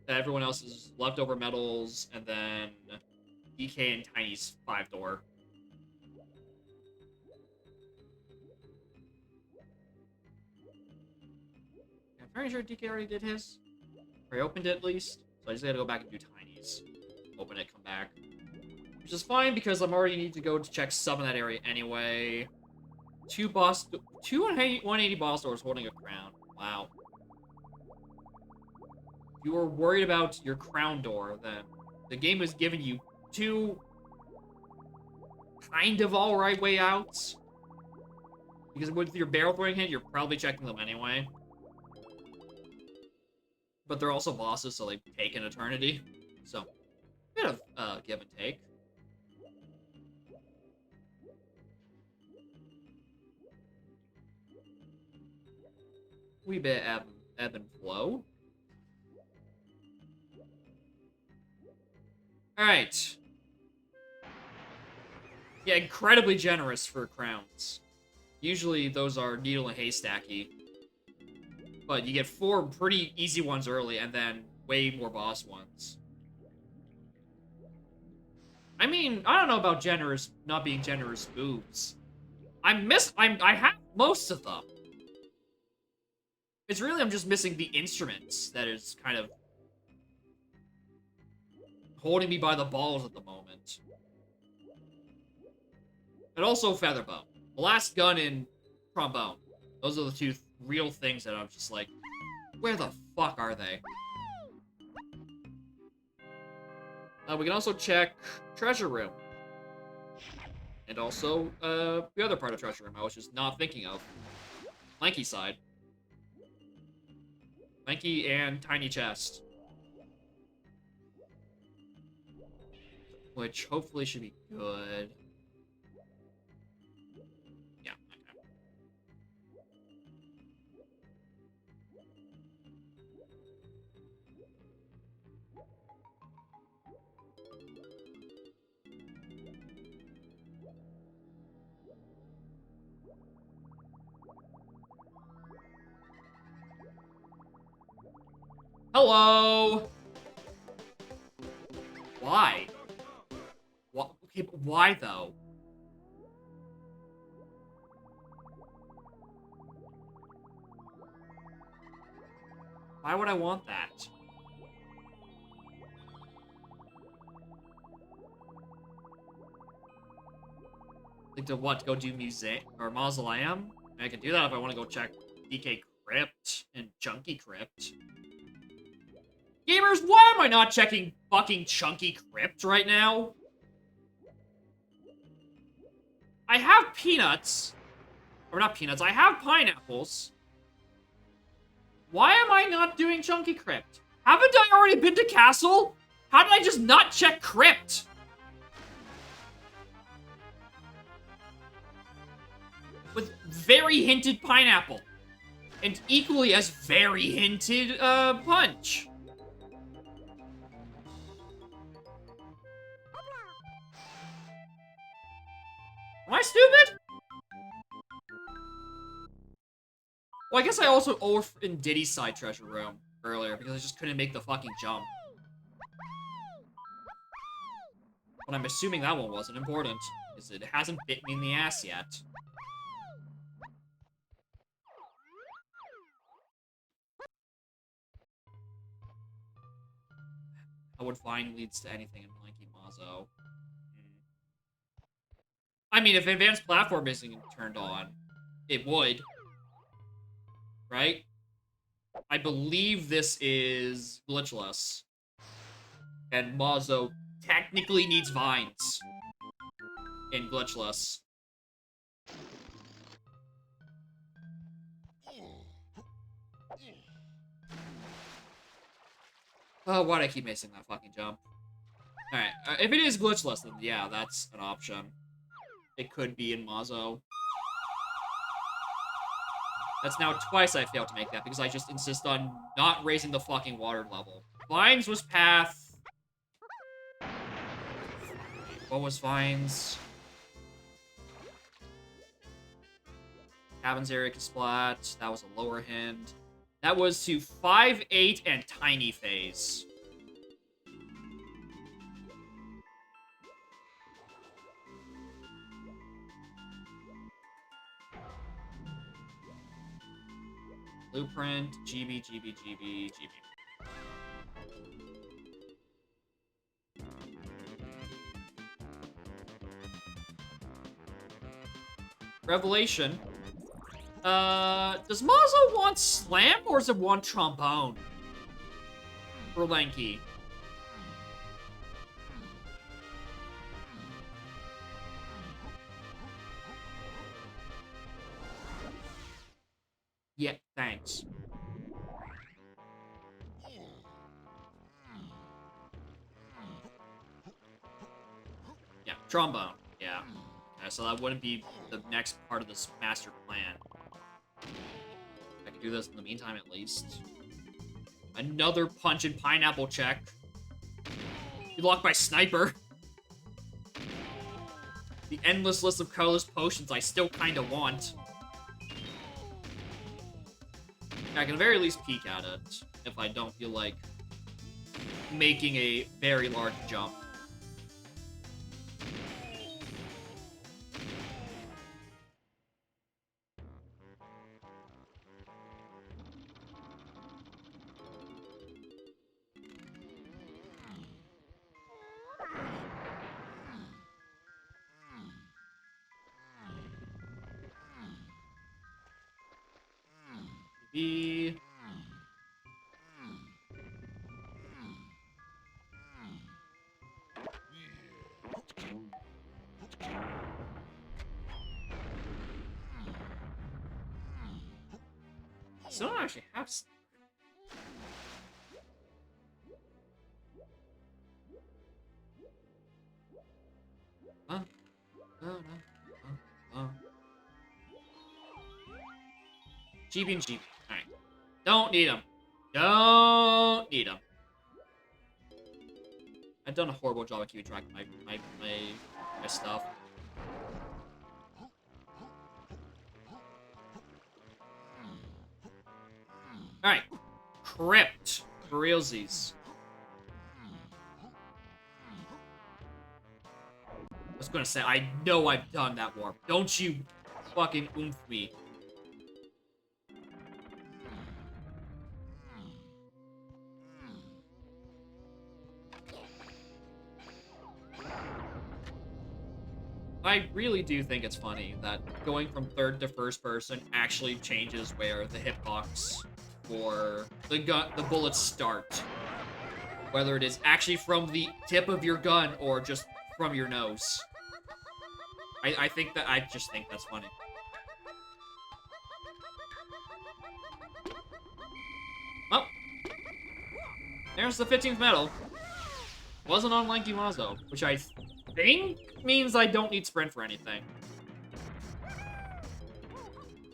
everyone else's leftover medals, and then DK and Tiny's 5-door. I'm pretty sure DK already did his. Or he opened it at least. So I just gotta go back and do Tiny's. Open it, come back. Which is fine because I'm already need to go to check some in that area anyway. Two 180 boss doors holding a crown. Wow. If you were worried about your crown door, then the game has given you two kind of alright way outs. Because with your barrel throwing hit, you're probably checking them anyway. But they're also bosses, so they take an eternity. So, bit of give and take. Wee bit ebb and flow. Alright. Yeah, incredibly generous for crowns. Usually those are needle and haystacky. But you get 4 pretty easy ones early, and then way more boss ones. I mean, I don't know about generous, not being generous boobs. I have most of them. It's really, I'm just missing the instruments that is kind of holding me by the balls at the moment. And also Featherbow. The last gun in Trombone. Those are the 2 real things that I'm just like, where the fuck are they? We can also check Treasure Room. And also, the other part of Treasure Room I was just not thinking of. Lanky side. Lanky and Tiny Chest. Which hopefully should be good. Yeah, okay. Hello! Why? What? Okay, but why though? Why would I want that? Like to what? Go do museum or mausoleum? I can do that if I want to go check DK Crypt and Chunky Crypt. Gamers, why am I not checking fucking Chunky Crypt right now? I have peanuts. Or not peanuts, I have pineapples. Why am I not doing Chunky Crypt? Haven't I already been to Castle? How did I just not check Crypt? With very hinted pineapple. And equally as very hinted, punch. Am I stupid? Well, I guess I also in Diddy's side treasure room earlier because I just couldn't make the fucking jump. When And I'm assuming that one wasn't important, because it hasn't bit me in the ass yet. How would Vine leads to anything in Blanky Mazo? I mean, if advanced platform isn't turned on, it would. Right? I believe this is glitchless. And Mazo technically needs vines in glitchless. Oh, why'd I keep missing that fucking jump? Alright, if it is glitchless, then yeah, that's an option. It could be in Mazo. That's now twice I failed to make that, because I just insist on not raising the fucking water level. Vines was path. What was Vines? Cabins area splat. That was a lower hand. That was to 5-8 and Tiny Phase. Blueprint, GB, GB, GB, GB. Revelation. Does Mazo want Slam or does it want Trombone? For Lanky. Yeah, thanks. Yeah, Trombone. Yeah. Okay, so that wouldn't be the next part of this master plan. I can do this in the meantime, at least. Another punch and pineapple check. You locked by Sniper. The endless list of colorless potions I still kind of want. I can at the very least peek at it if I don't feel like making a very large jump. Maybe... So I don't actually have... Huh? GB and GB. Alright. Don't need them. Don't need them. I've done a horrible job of keeping track of my stuff. Alright. Crypt. For realsies. I was gonna say, I know I've done that warp. Don't you fucking oomph me. I really do think it's funny that going from third to first person actually changes where the hitbox for the bullets start. Whether it is actually from the tip of your gun or just from your nose. I just think that's funny. Well, there's the 15th medal. Wasn't on Lanky Mazo, which I think means I don't need sprint for anything.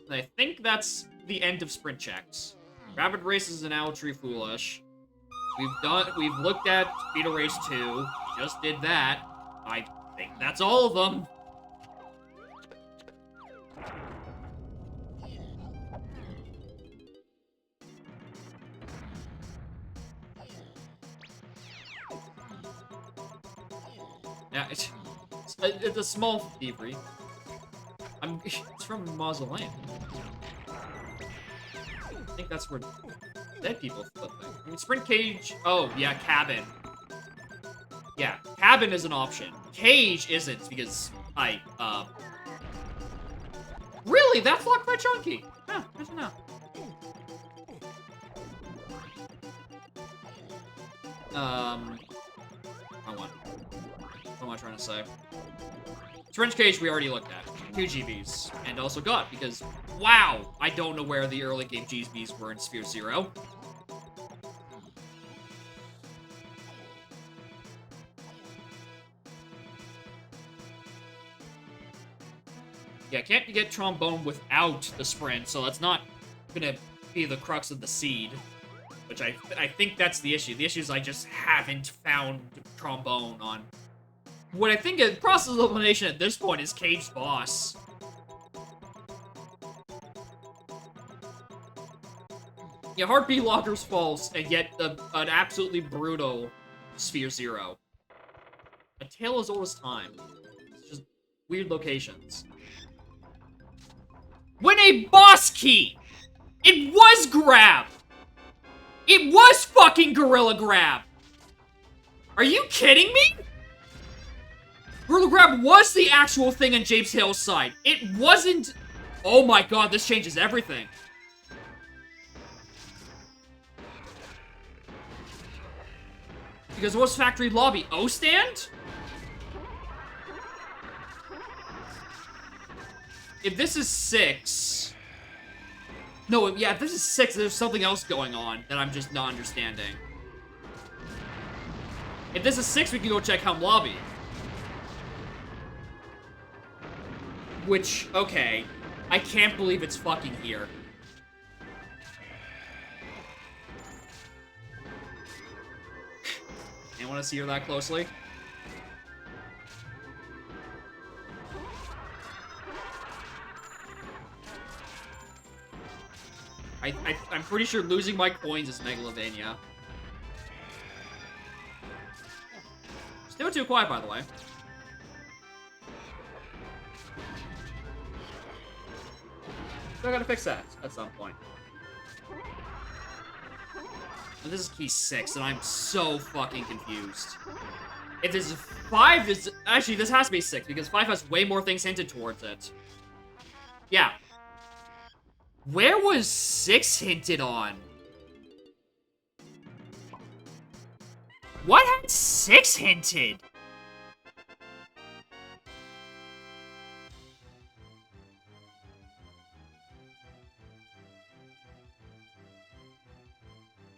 And I think that's the end of sprint checks. Rapid races and Owl Tree Foolish. We've looked at Speedo Race 2. Just did that. I think that's all of them. Yeah, it's a small thievery. It's from Mausoleum. I think that's where dead people put things. I mean, Sprint Cage... Oh, yeah, Cabin. Yeah, Cabin is an option. Cage isn't, because Really? That's locked by Chunky? Huh, I don't know. What am I trying to say? Trench Cage we already looked at. 2 GBs. And also got, because, wow! I don't know where the early game GBs were in Sphere Zero. Yeah, can't get Trombone without the sprint, so that's not gonna be the crux of the seed. Which I think that's the issue. The issue is I just haven't found Trombone on... What I think is process of elimination at this point is Cage's boss. Yeah, Heartbeat Locker's false, and yet an absolutely brutal Sphere Zero. A tale as old as time. It's just weird locations. Win a boss key! It was grab! It was fucking Gorilla Grab! Are you kidding me? Gorilla Grab was the actual thing on James Hale's side. It wasn't... Oh my god, this changes everything. Because what's Factory Lobby? O-Stand? If this is 6... No, yeah, if this is 6, there's something else going on that I'm just not understanding. If this is 6, we can go check Helm Lobby. Which, okay. I can't believe it's fucking here. Anyone want to see her that closely? I'm pretty sure losing my coins is Megalovania. Still too quiet, by the way. So I gotta fix that at some point. And this is key 6, and I'm so fucking confused. If this is 5, actually, this has to be 6, because 5 has way more things hinted towards it. Yeah. Where was 6 hinted on? What had 6 hinted?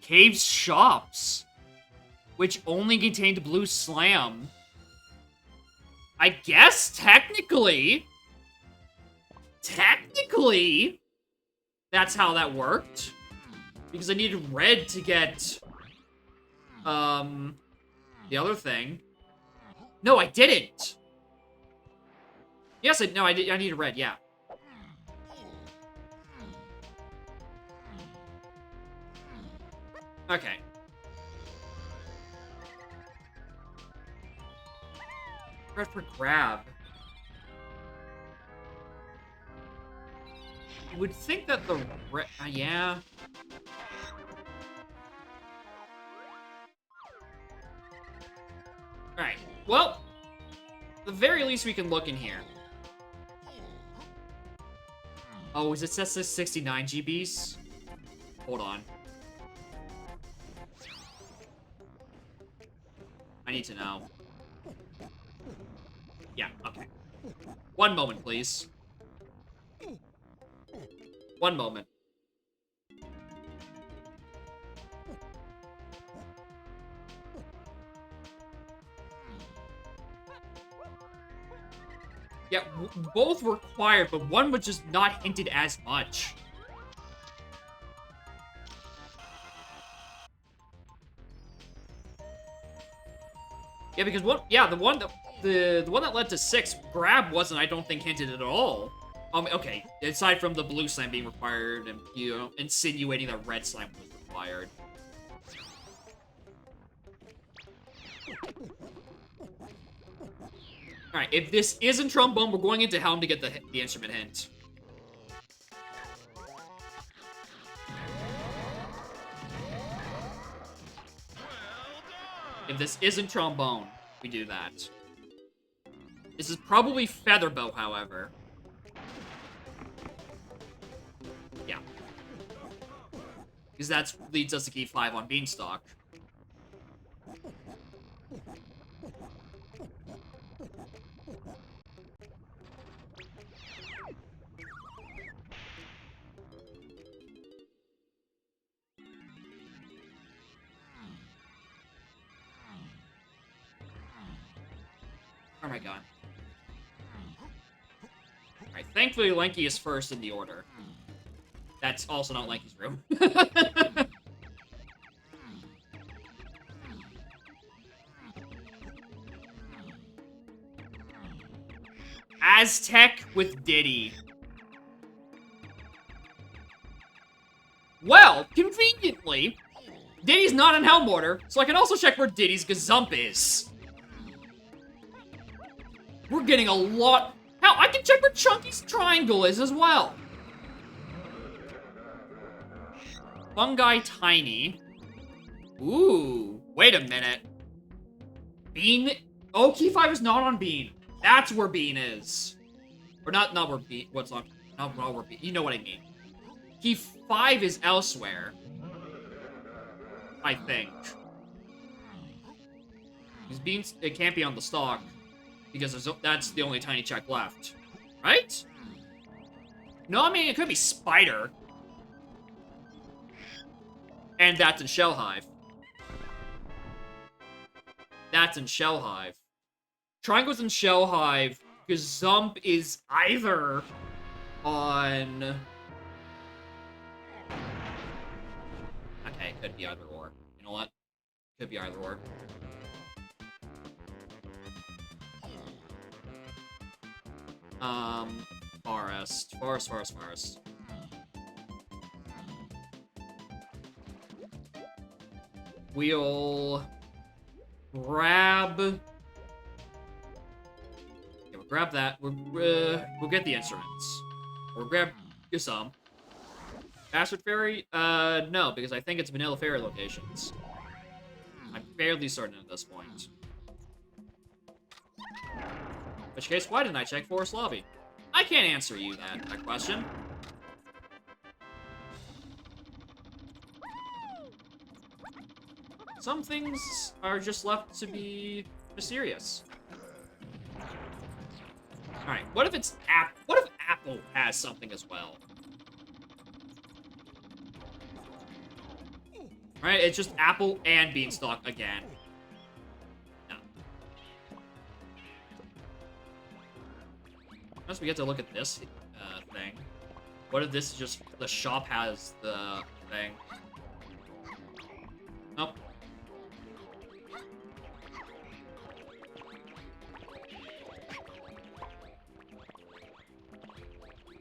Cave's shops, which only contained Blue Slam. I guess, technically, that's how that worked. Because I needed red to get, the other thing. No, I didn't. Yes, I needed red, yeah. Okay. Red for grab. You would think that the red... yeah. Alright, well, at the very least we can look in here. Oh, is it set to 69 GBs? Hold on. I need to know. Yeah, okay. One moment, please. One moment. Yeah, both were required, but one was just not hinted as much. Yeah, because the one that led to 6, grab wasn't, I don't think, hinted at all. Okay, aside from the blue slime being required and, you know, insinuating that red slime was required. Alright, if this isn't trombone, we're going into Helm to get the instrument hint. If this isn't trombone, we do that. This is probably Featherbow, however. Yeah. Because that leads us to key 5 on Beanstalk. Oh my god. Alright, thankfully Lanky is first in the order. That's also not Lanky's room. Aztec with Diddy. Well, conveniently, Diddy's not in Helm order, so I can also check where Diddy's Gazump is. We're getting a lot... Hell, I can check where Chunky's Triangle is as well. Fungi Tiny. Ooh, wait a minute. Bean... Oh, key 5 is not on Bean. That's where Bean is. Or not where Bean... What's on... Not where Bean... You know what I mean. Key 5 is elsewhere. I think. Because Bean's... It can't be on the stalk. Because that's the only tiny check left. Right? No, I mean, it could be Spider. And that's in Shell Hive. That's in Shell Hive. Triangle's in Shell Hive. Gazump is either on... Okay, it could be either or. You know what? Could be either or. Forest. Forest. We'll grab... Yeah, we'll grab that. We'll get the instruments. We'll grab some. Bastard Fairy? No, because I think it's Vanilla Fairy locations. I'm fairly certain at this point. In which case, why didn't I check Forest Lobby? I can't answer you that question. Some things are just left to be mysterious. Alright, what if it's What if Apple has something as well? Alright, it's just Apple and Beanstalk again. Once we get to look at this thing, what if this is just the shop has the thing? Nope.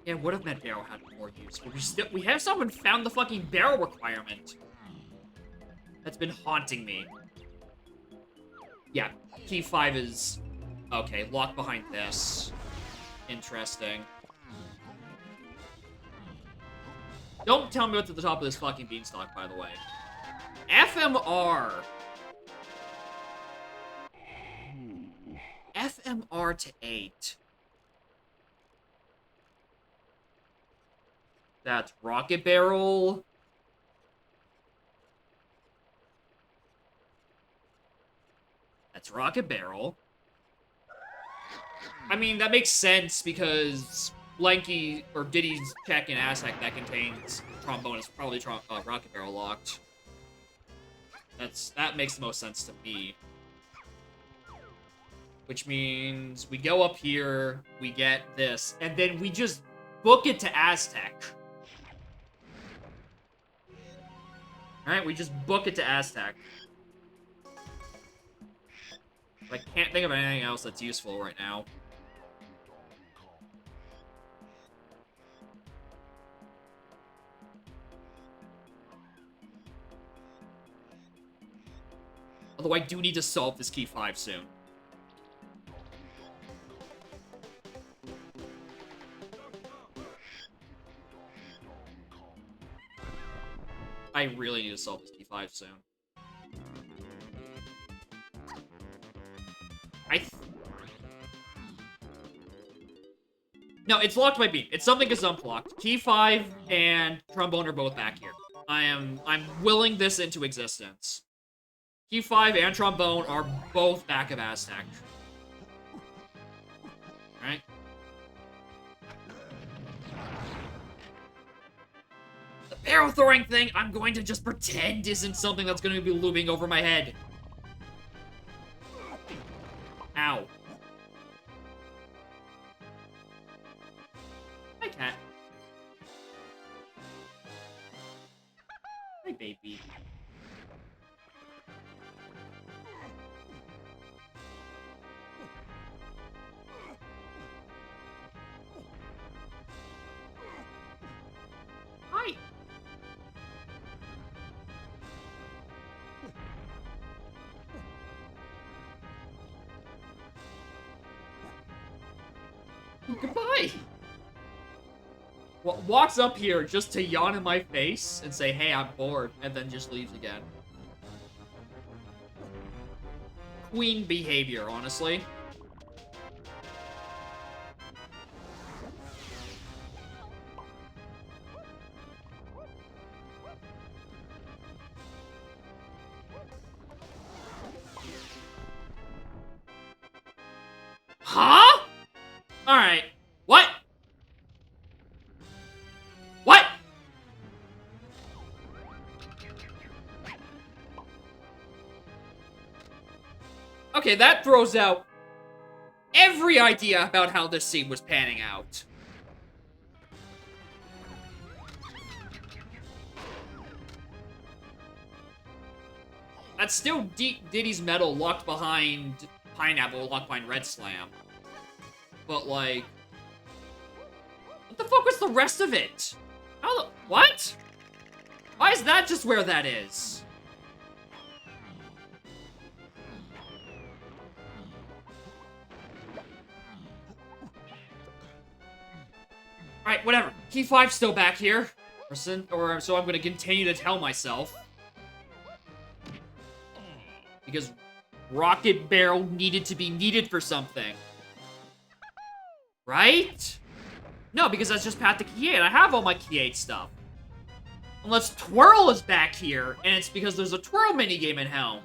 Yeah, what if that barrel had more use? We have someone found the fucking barrel requirement. That's been haunting me. Yeah, key 5 is okay. Locked behind this. Interesting. Don't tell me what's at the top of this fucking beanstalk, by the way. FMR. FMR to 8. That's Rocket Barrel. That's Rocket Barrel. I mean, that makes sense because Lanky or Diddy's check in Aztec that contains trombone is probably Rocket Barrel locked. That makes the most sense to me. Which means we go up here, we get this, and then we just book it to Aztec. Alright, we just book it to Aztec. I can't think of anything else that's useful right now. Although I do need to solve this key 5 soon. I really need to solve this T5 soon. No, it's locked by beat. It's something gazumped locked. Key 5 and Trombone are both back here. I'm willing this into existence. Key 5 and Trombone are both back of Aztec. Alright? The barrel throwing thing, I'm going to just pretend isn't something that's going to be looming over my head. Ow. Hi, cat. Hi, baby. Hi. Goodbye. Walks up here just to yawn in my face and say, hey, I'm bored, and then just leaves again. Queen behavior, honestly. Huh? Alright. What? What? Okay, that throws out every idea about how this scene was panning out. That's still Diddy's medal locked behind Pineapple, locked behind Red Slam. But, like... what the fuck was the rest of it? How the... what? Why is that just where that is? Alright, whatever. Key 5's still back here. Or so I'm gonna continue to tell myself. Because Rocket Barrel needed to be needed for something. Right? No, because that's just Path to Key 8. I have all my Key 8 stuff. Unless Twirl is back here, and it's because there's a Twirl minigame in Helm.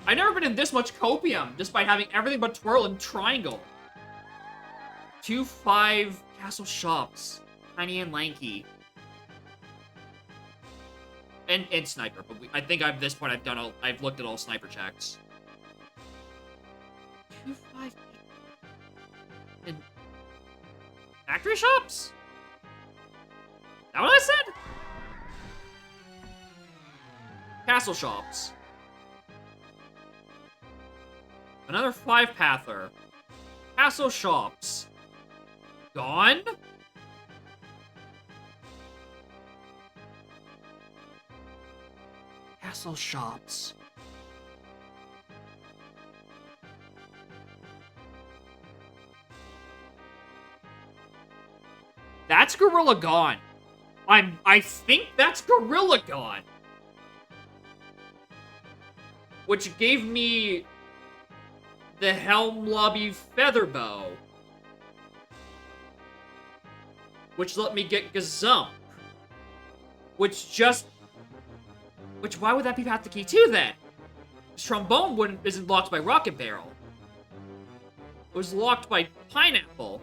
I've never been in this much copium, despite having everything but Twirl and Triangle. 2-5 Castle Shops. Tiny and Lanky. And Sniper, but I think at this point I've looked at all Sniper checks. 2-5... and... Factory Shops? Is that what I said? Castle Shops. Another 5-pather. Castle Shops. Gone? Castle Shops. That's Gorilla Gone. I think that's Gorilla Gone. Which gave me the Helm Lobby Featherbow. Which let me get Gazump. Which, why would that be Path to Key 2 then? Trombone isn't locked by Rocket Barrel. It was locked by Pineapple.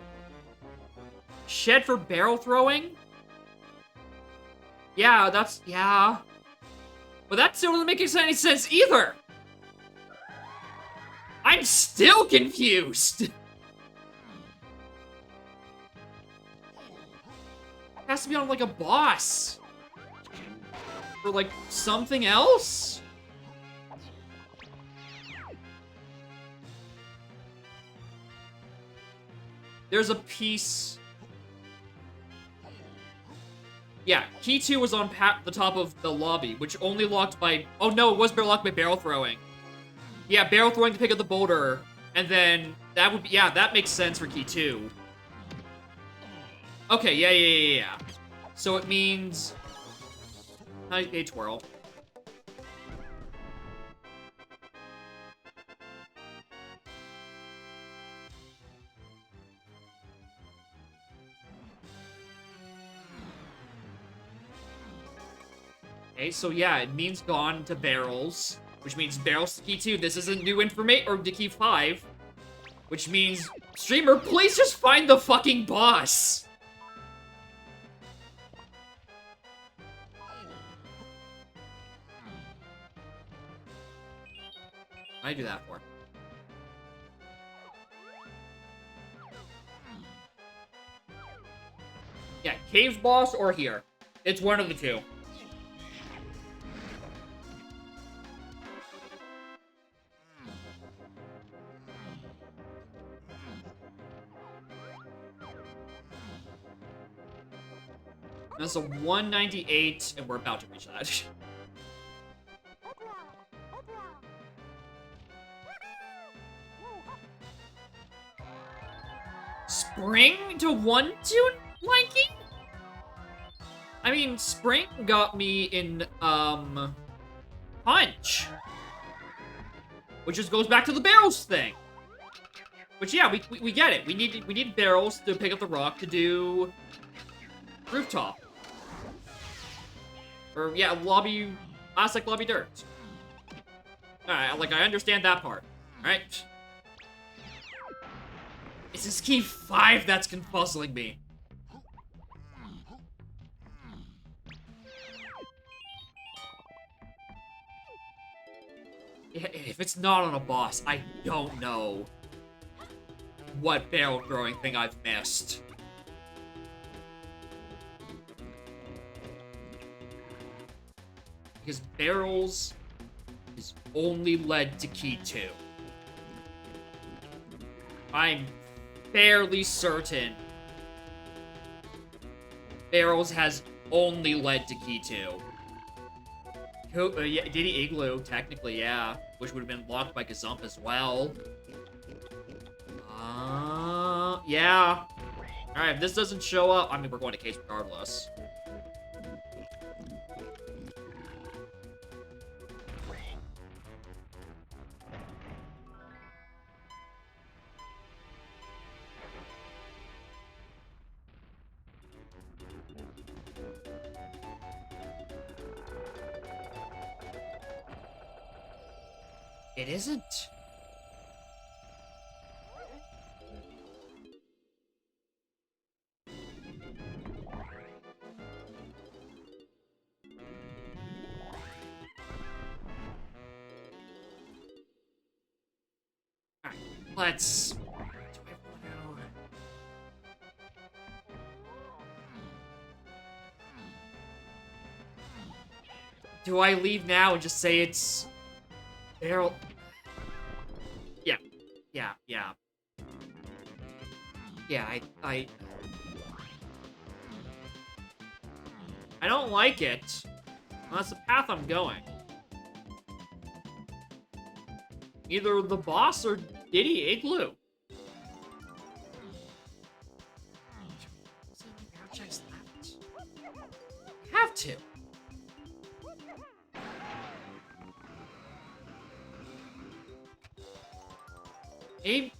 Shed for barrel throwing? Yeah, yeah. But that still doesn't make any sense either! I'm still confused! It has to be on, like, a boss. Or, like, something else? There's a piece... yeah, Key 2 was on the top of the lobby, which only locked by... oh no, it was locked by barrel throwing. Yeah, barrel throwing to pick up the boulder, and then that would be... yeah, that makes sense for Key 2. Okay, yeah. So it means... a twirl. Okay, so yeah, it means gone to barrels, which means barrels to key 2. This isn't new information, or to key 5. Which means, streamer, please just find the fucking boss! What do I do that for? Yeah, cave boss or here. It's one of the two. That's a 198, and we're about to reach that. Spring to 1-2 liking? I mean, Spring got me in, Punch. Which just goes back to the barrels thing. Which, yeah, we get it. We need barrels to pick up the rock to do... Rooftop. Or, yeah, lobby... Classic lobby dirt. Alright, like, I understand that part. Alright. It's this key 5 that's confuzzling me. If it's not on a boss, I don't know what barrel throwing thing I've missed. Because barrels is only led to key 2. I'm fairly certain barrels has only led to key 2. Yeah, Diddy Igloo, technically, yeah. Which would have been blocked by Gazump as well. Yeah. Alright, if this doesn't show up, I mean, we're going to case regardless. It isn't. Alright, let's... Do I leave now and just say it's... Barrel... Yeah. Yeah, I don't like it. Well, that's the path I'm going. Either the boss or Diddy Igloo. Have to. Maybe...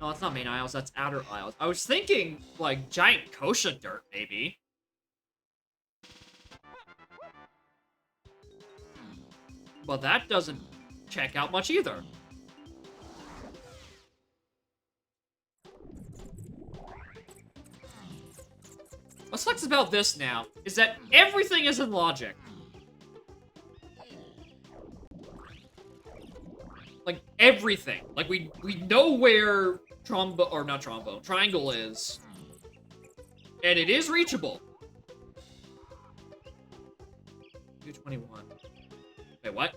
No, that's not main aisles, that's outer aisles. I was thinking, like, giant kosha dirt, maybe. But that doesn't check out much either. What sucks about this now is that everything is in logic. Like, everything. Like, we know where triangle is. And it is reachable. 221. Wait, what?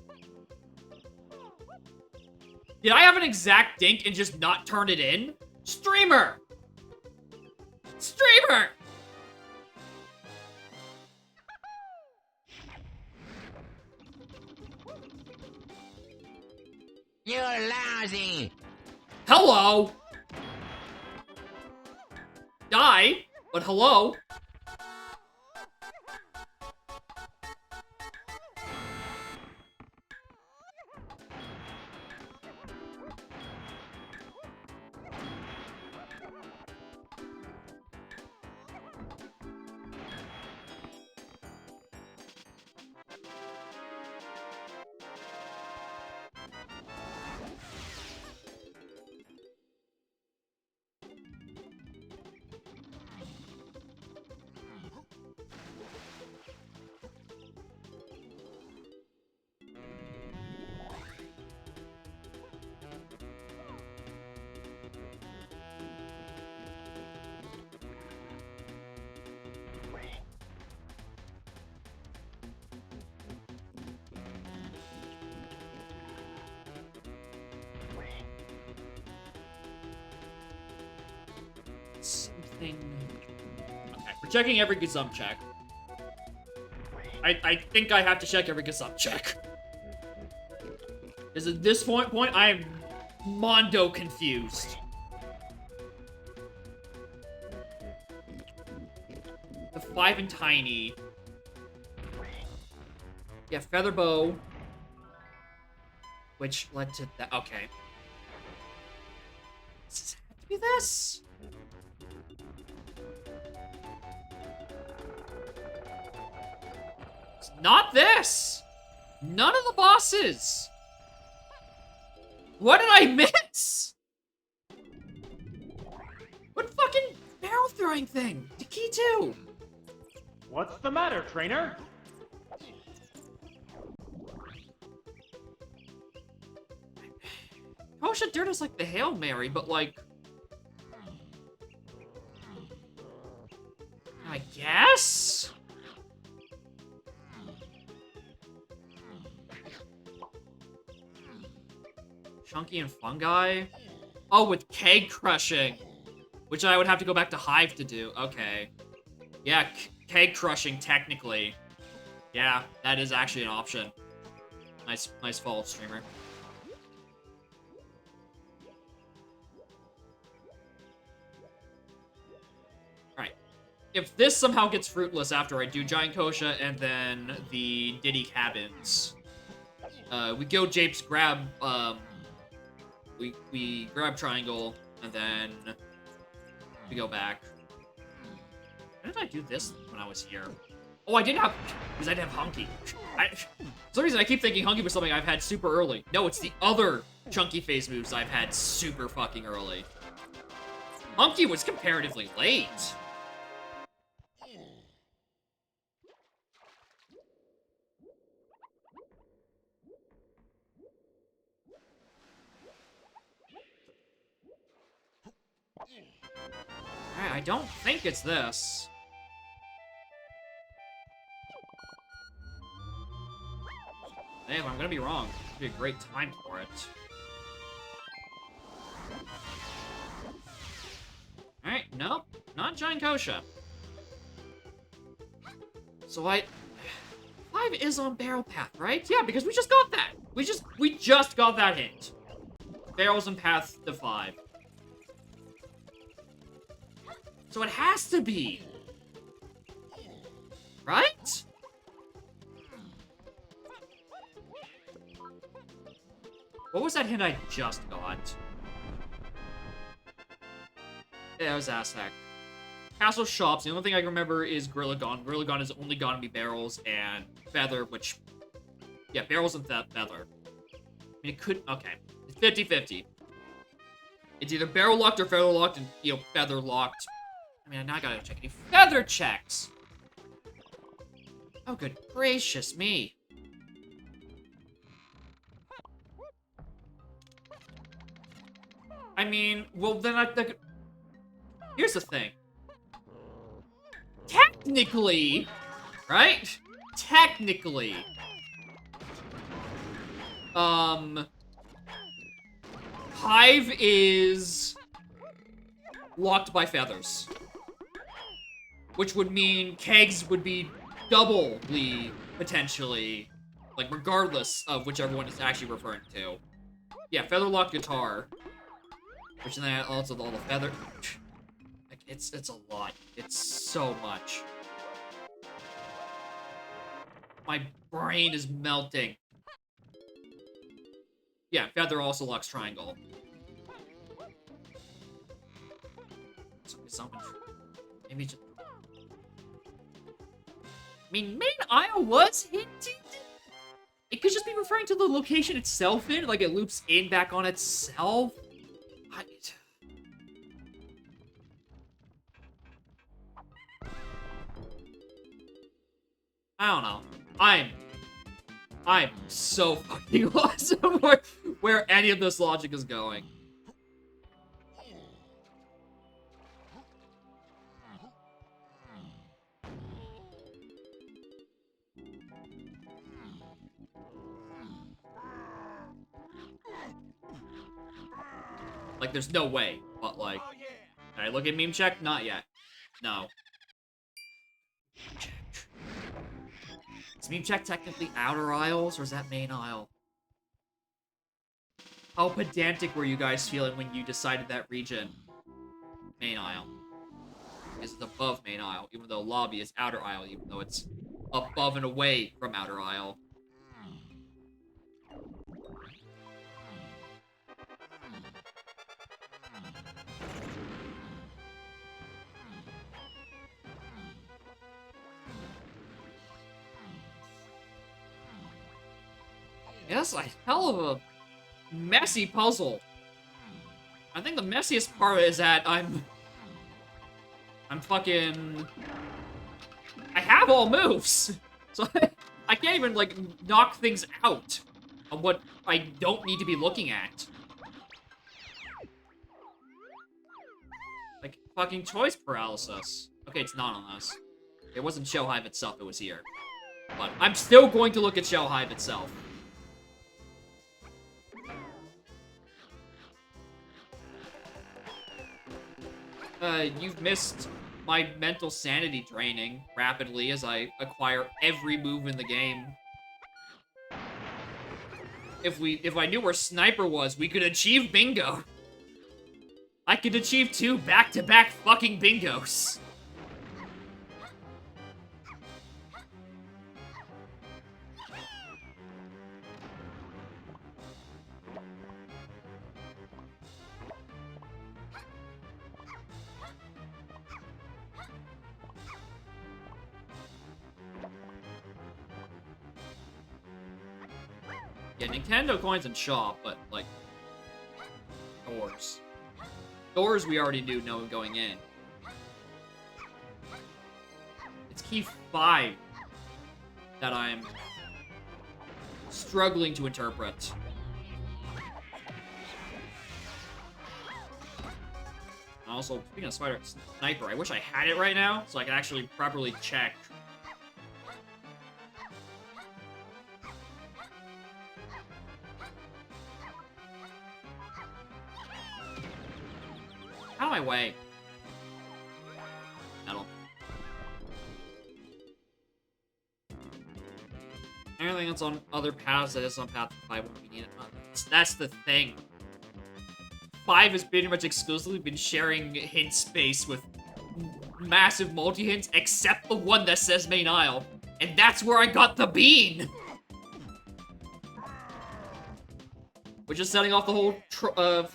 Did I have an exact dink and just not turn it in? Streamer! Streamer! You're lousy! Hello! Die, but hello. Something... Okay, we're checking every Gazump check. I think I have to check every Gazump check. Because at this point, I am mondo confused. The 5 and Tiny. Yeah, Featherbow. Which led to that. Okay. Does it have to be this? It's not this! None of the bosses! What did I miss? What fucking barrel throwing thing? The key too. What's the matter, trainer? Kosha Dirt is like the Hail Mary, but like... I guess? Chunky and Fungi? Oh, with Keg Crushing. Which I would have to go back to Hive to do. Okay. Yeah, Keg Crushing, technically. Yeah, that is actually an option. Nice follow, streamer. Alright. If this somehow gets fruitless after I do Giant Kosha and then the Diddy Cabins, we go Japes grab, we grab Triangle, and then we go back. When did I do this when I was here? Oh, I didn't have... Because I didn't have Hunky. For some reason, I keep thinking Hunky was something I've had super early. No, it's the other Chunky Phase moves I've had super fucking early. Hunky was comparatively late. Alright, I don't think it's this. Damn, I'm gonna be wrong. It'd be a great time for it. Alright, nope. Not Giant Kosha. So 5 is on Barrel Path, right? Yeah, because we just got that. We just got that hint. Barrel's on Path to 5. So it has to be. Right? What was that hint I just got? Yeah, it was Aztec. Castle Shops, the only thing I can remember is Gorilla-Gon. Gorilla-Gon is only gonna be Barrels and Feather, which... Yeah, Barrels and Feather. I mean, it could... Okay. It's 50-50. It's either Barrel-locked or Feather-locked, and, you know, Feather-locked. I mean, now I gotta check any Feather checks! Oh, good gracious me. I mean, well, then here's the thing. Technically, right? Technically. Hive is locked by Feathers. Which would mean Kegs would be doubly, potentially, like, regardless of which everyone is actually referring to. Yeah, Feather-locked Guitar. Which then also all the feather. Like, it's a lot. It's so much. My brain is melting. Yeah, feather also locks triangle. Something. Maybe just. I mean, main aisle was hinted. It could just be referring to the location itself in, like it loops in back on itself. I don't know. I'm so fucking lost where any of this logic is going. Like, there's no way, but like, can I look at meme check? Not yet. No. Is meme check technically outer aisles, or is that main aisle? How pedantic were you guys feeling when you decided that region? Main aisle. Because it's above main aisle, even though lobby is outer aisle, even though it's above and away from outer aisle. Yes, a hell of a messy puzzle. I think the messiest part is that I'm fucking... I have all moves! So I can't even, like, knock things out of what I don't need to be looking at. Like, fucking choice paralysis. Okay, it's not on us. It wasn't Shell Hive itself, it was here. But I'm still going to look at Shell Hive itself. You've missed my mental sanity draining rapidly as I acquire every move in the game. If I knew where Sniper was, we could achieve bingo. I could achieve 2 back-to-back fucking bingos. Yeah, Nintendo coins and shop, but, like, doors. Doors we already knew no going in. It's key 5 that I'm struggling to interpret. And also, speaking of Sniper, I wish I had it right now so I could actually properly check. Out of my way. Metal. Anything that's on other paths that is on path 5 when we need it. That's the thing. 5 has pretty much exclusively been sharing hint space with massive multi-hints, except the one that says main aisle. And that's where I got the bean! Which is setting off the whole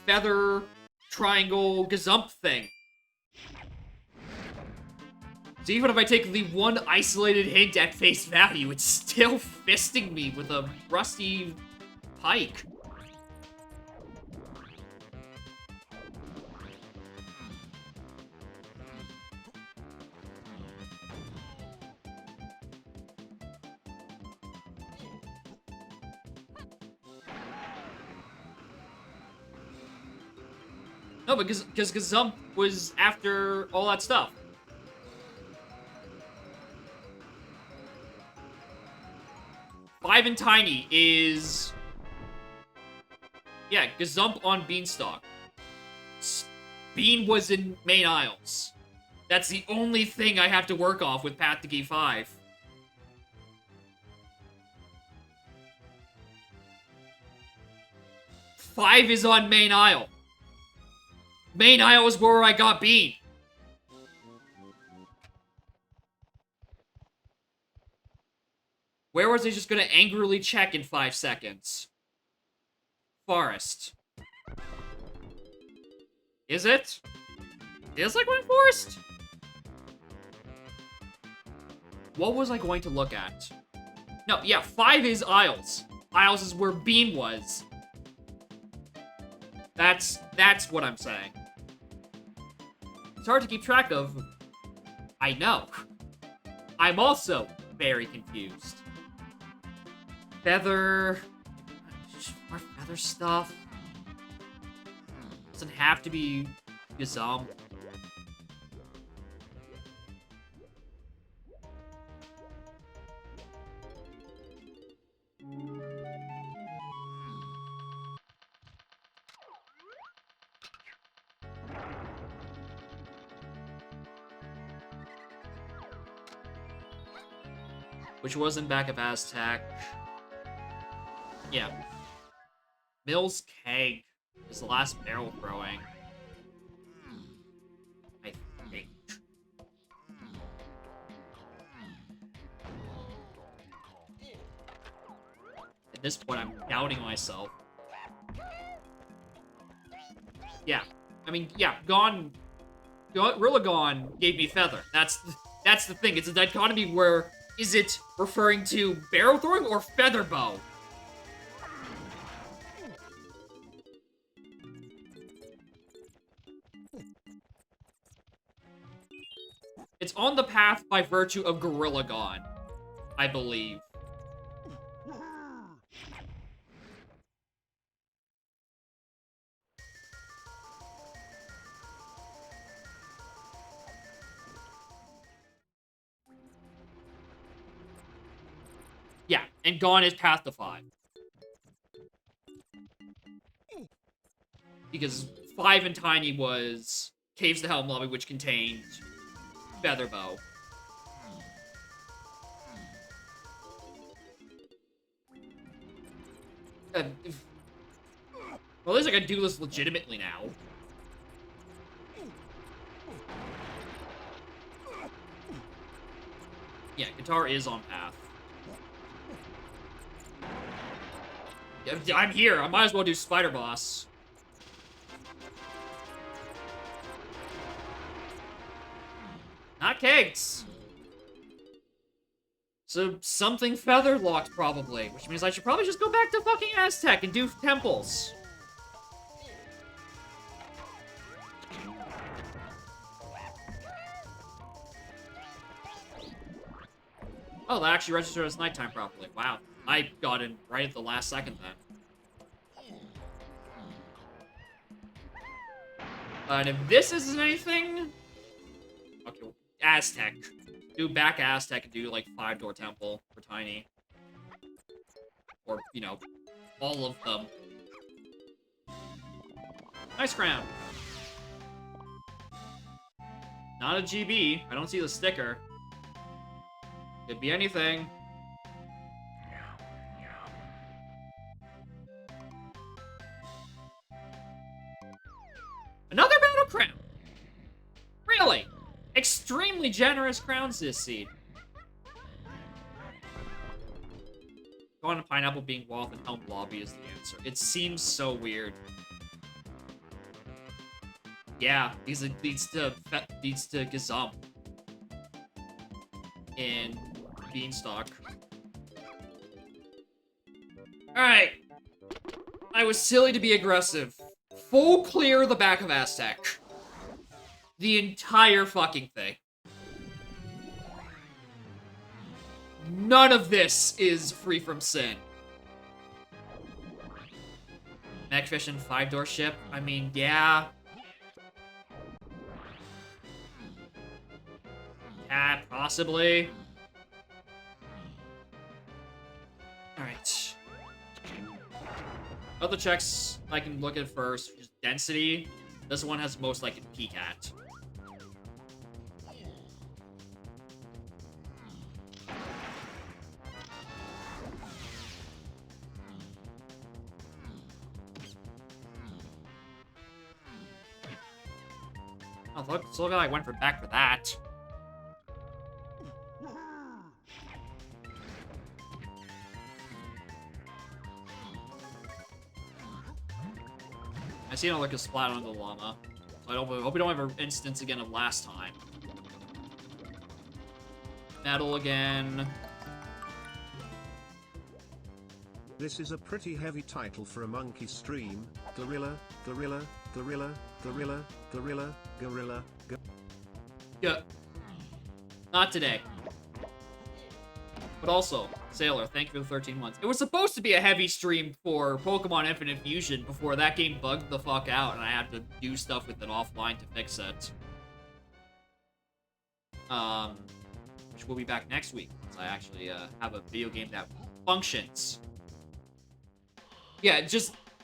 feather... triangle gazump thing. So even if I take the one isolated hint at face value, it's still fisting me with a rusty pike. No, because Gazump was after all that stuff. Five and Tiny is... Yeah, Gazump on Beanstalk. Bean was in main aisles. That's the only thing I have to work off with Path to Key 5. Five is on main aisle. Main aisle is where I got beat. Where was he just gonna angrily check in 5 seconds? Forest. Is it? Feels like one forest? What was I going to look at? No, yeah, 5 is Isles. Isles is where Bean was. That's what I'm saying. It's hard to keep track of. I know. I'm also very confused. Feather... More feather stuff. Doesn't have to be Gazam. Which was in back of Aztec. Yeah. Mill's Keg is the last barrel throwing. I think. At this point, I'm doubting myself. Yeah. I mean, yeah, Rillagon gave me Feather. That's the thing. It's a dichotomy where is it referring to barrel throwing or feather bow? It's on the path by virtue of Gorillagon, I believe. Yeah, and Gone is path to 5. Because 5 and Tiny was Caves to Helm Lobby, which contained Featherbow. Well, at least I can do this legitimately now. Yeah, guitar is on path. I'm here. I might as well do Spider Boss. Not cakes. So something feather locked probably, which means I should probably just go back to fucking Aztec and do temples. Oh, that actually registered as nighttime properly. Wow. I got in right at the last second then. And if this isn't anything... Okay, well, Aztec. Do back Aztec and do, like, 5-door temple for Tiny. Or, you know, all of them. Nice crown. Not a GB. I don't see the sticker. Could be anything. Another battle crown! Really? Extremely generous crowns this seed. Gone to Pineapple being Wealth and Helm Lobby is the answer. It seems so weird. Yeah, because it leads to Gazum. In Beanstalk. Alright. I was silly to be aggressive. Full clear the back of Aztec. The entire fucking thing. None of this is free from sin. Magfish and 5-door ship? I mean, yeah. Yeah, possibly. Alright. Other checks I can look at first. Just density. This one has most I can peek at. Oh, look, so glad I went back for that. I see another splat on the llama. So I hope we don't have an instance again of last time. Metal again. This is a pretty heavy title for a monkey stream. Gorilla, gorilla, gorilla, gorilla, gorilla, gorilla, Yeah. Not today. But also, Sailor, thank you for the 13 months. It was supposed to be a heavy stream for Pokemon Infinite Fusion before that game bugged the fuck out and I had to do stuff with it offline to fix it. Which will be back next week, because I actually have a video game that functions. Yeah,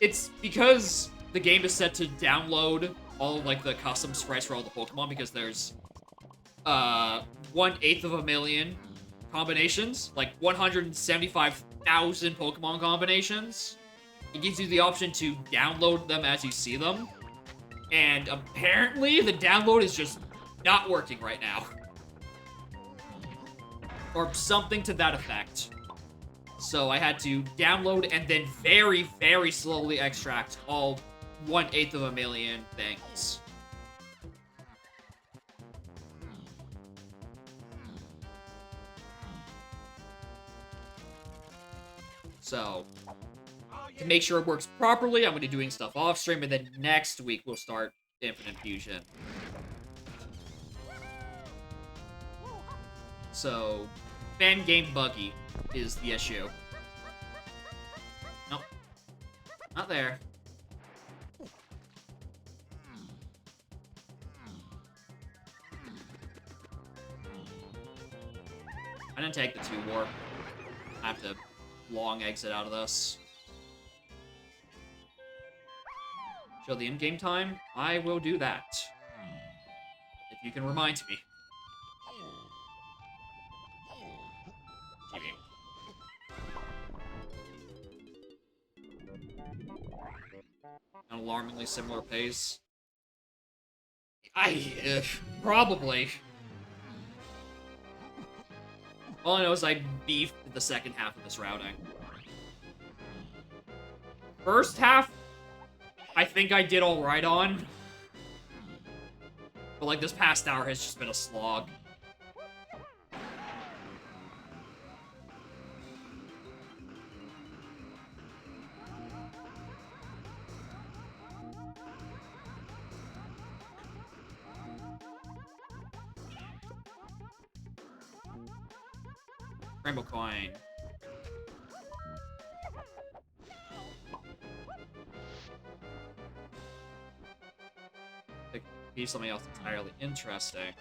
it's because the game is set to download all of, like, the custom sprites for all the Pokemon, because there's 1/8 of a million combinations, like 175,000 Pokemon combinations. It gives you the option to download them as you see them, and apparently the download is just not working right now. Or something to that effect. So I had to download and then very, very slowly extract all 1/8 of a million things. So, to make sure it works properly, I'm going to be doing stuff off stream, and then next week we'll start Infinite Fusion. So, fan game buggy is the issue. Nope. Not there. I didn't take the 2 warp. I have to long exit out of this. Show the in-game time? I will do that. If you can remind me. GB. An alarmingly similar pace. Probably. All I know is I beefed the second half of this routing. First half, I think I did alright on. But, like, this past hour has just been a slog. Rainbow coin. Be something else entirely interesting.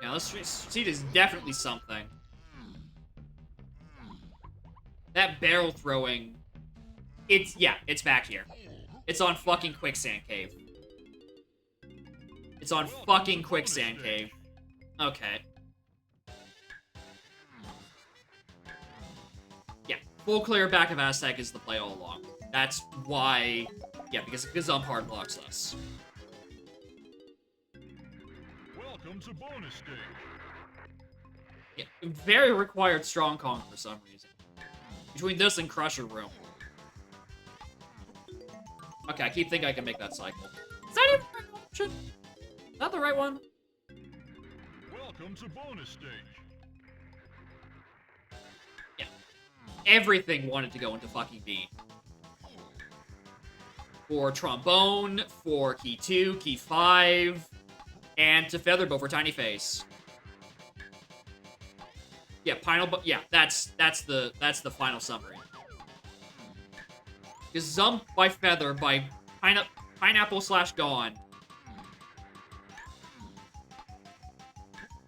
Yeah, this seed is definitely something. That barrel throwing, it's back here. It's on fucking Quicksand Cave. It's on fucking Quicksand Cave. Okay. Yeah, full clear back of Aztec is the play all along. That's why, yeah, because Gazump hard blocks us. Welcome to bonus stage. Yeah, very required Strong Kong for some reason. Between this and Crusher Room. Okay, I keep thinking I can make that cycle. Is that even the right option? Is that the right one? Welcome to bonus stage. Yeah. Everything wanted to go into fucking Bean. For Trombone, for Key 2, Key 5, and to Featherbow for Tiny Face. Yeah, yeah, that's the final summary. Gazump by Feather by Pineapple / Gone.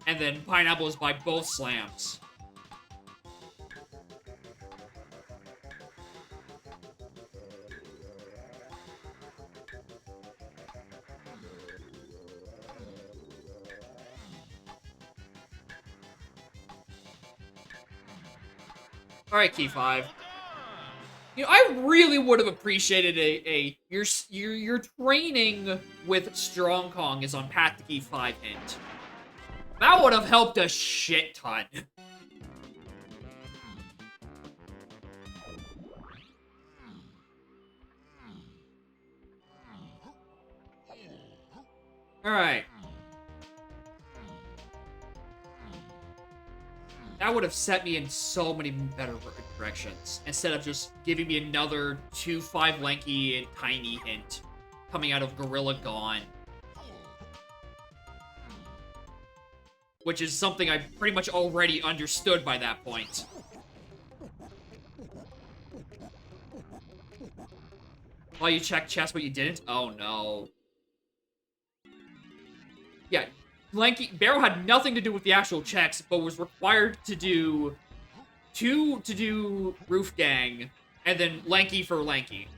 And then Pineapple is by both slams. Alright, Key 5. You know, I really would have appreciated your training with Strong Kong is on Path to Key 5 hint. That would have helped a shit ton. Alright. That would have set me in so many better directions, instead of just giving me another 2-5 lanky and tiny hint coming out of Gorilla Gone. Which is something I pretty much already understood by that point. While you check chest, but you didn't? Oh no. Yeah, Lanky Barrow had nothing to do with the actual checks, but was required to do two to do Roof Gang, and then Lanky for Lanky.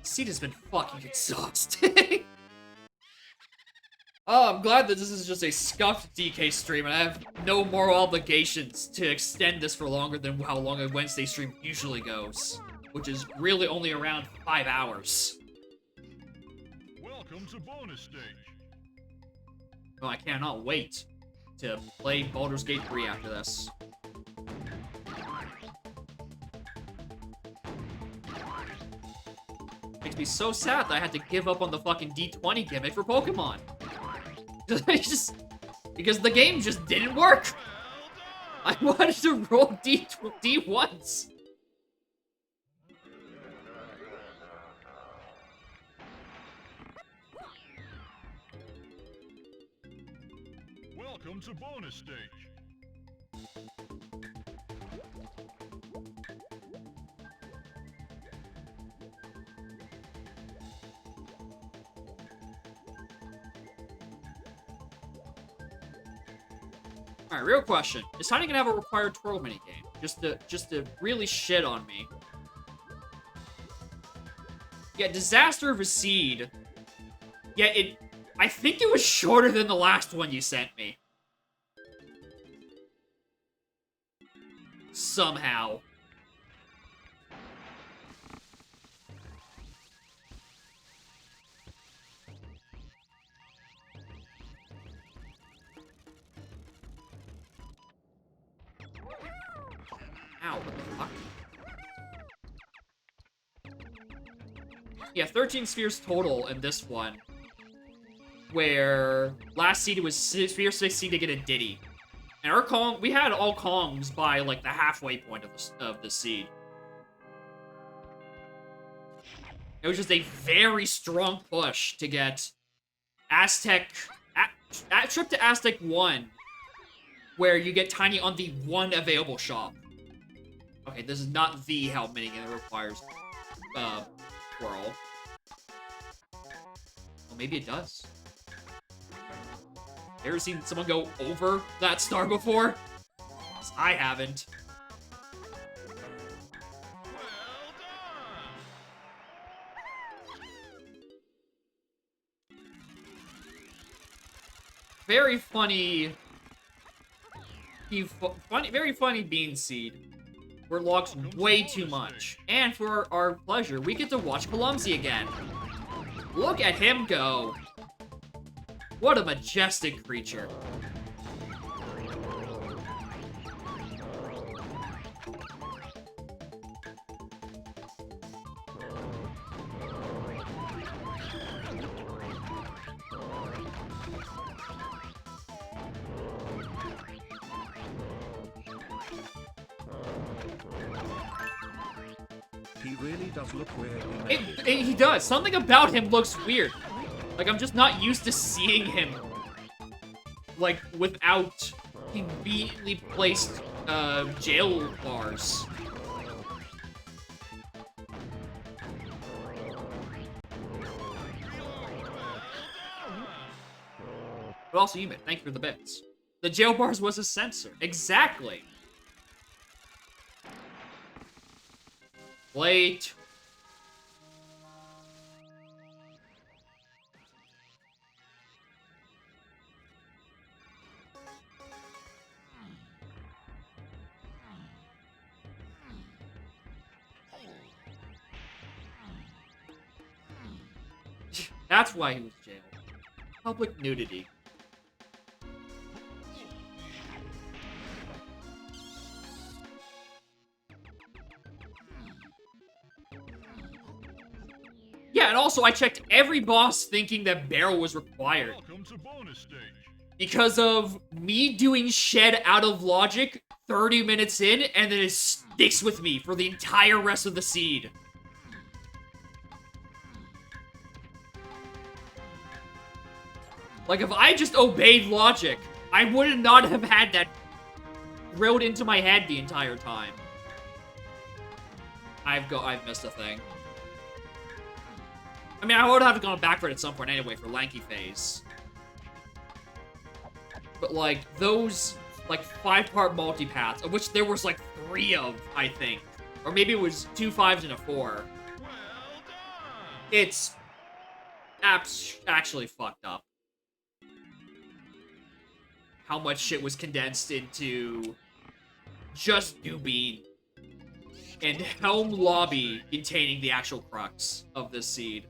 Seed has been fucking exhausting. Oh, I'm glad that this is just a scuffed DK stream, and I have no more obligations to extend this for longer than how long a Wednesday stream usually goes, which is really only around 5 hours. Welcome to bonus stage. Oh, I cannot wait to play Baldur's Gate 3 after this. Makes me so sad that I had to give up on the fucking D20 gimmick for Pokemon. Because the game just didn't work. I wanted to roll D1s. Welcome to bonus stage. Alright, real question. Is Tiny gonna have a required twirl minigame? Just to really shit on me. Yeah, Disaster of a Seed. Yeah, I think it was shorter than the last one you sent me. Somehow. Ow, what the fuck? Yeah, 13 spheres total in this one. Where last seed it was sphere 16 to get a Diddy. And our Kong, we had all Kongs by like the halfway point of the seed. It was just a very strong push to get Aztec, trip to Aztec 1, where you get Tiny on the one available shop. Okay, this is not the help minigame that requires, twirl. Well, maybe it does. Ever seen someone go over that star before? 'Cause I haven't. Very funny. Very funny Bean Seed. We're locked way too much. And for our pleasure, we get to watch Palumzi again. Look at him go. What a majestic creature. He really does look weird. He does. Something about him looks weird. Like, I'm just not used to seeing him, like, without conveniently placed, jail bars. But also, you thank you for the bits. The jail bars was a censor. Exactly. Wait. That's why he was jailed. Public nudity. Yeah, and also I checked every boss thinking that barrel was required. Welcome to bonus stage. Because of me doing shed out of logic 30 minutes in, and then it sticks with me for the entire rest of the seed. Like, if I just obeyed logic, I would not have had that drilled into my head the entire time. I've missed a thing. I mean, I would have gone back for it at some point anyway for Lanky Phase. But, like, those, like, 5-part multipaths, of which there was, like, 3 of, I think. Or maybe it was 2 5s and a 4. Well done. It's actually fucked up. How much shit was condensed into just Dubin and Helm Lobby containing the actual crux of this seed.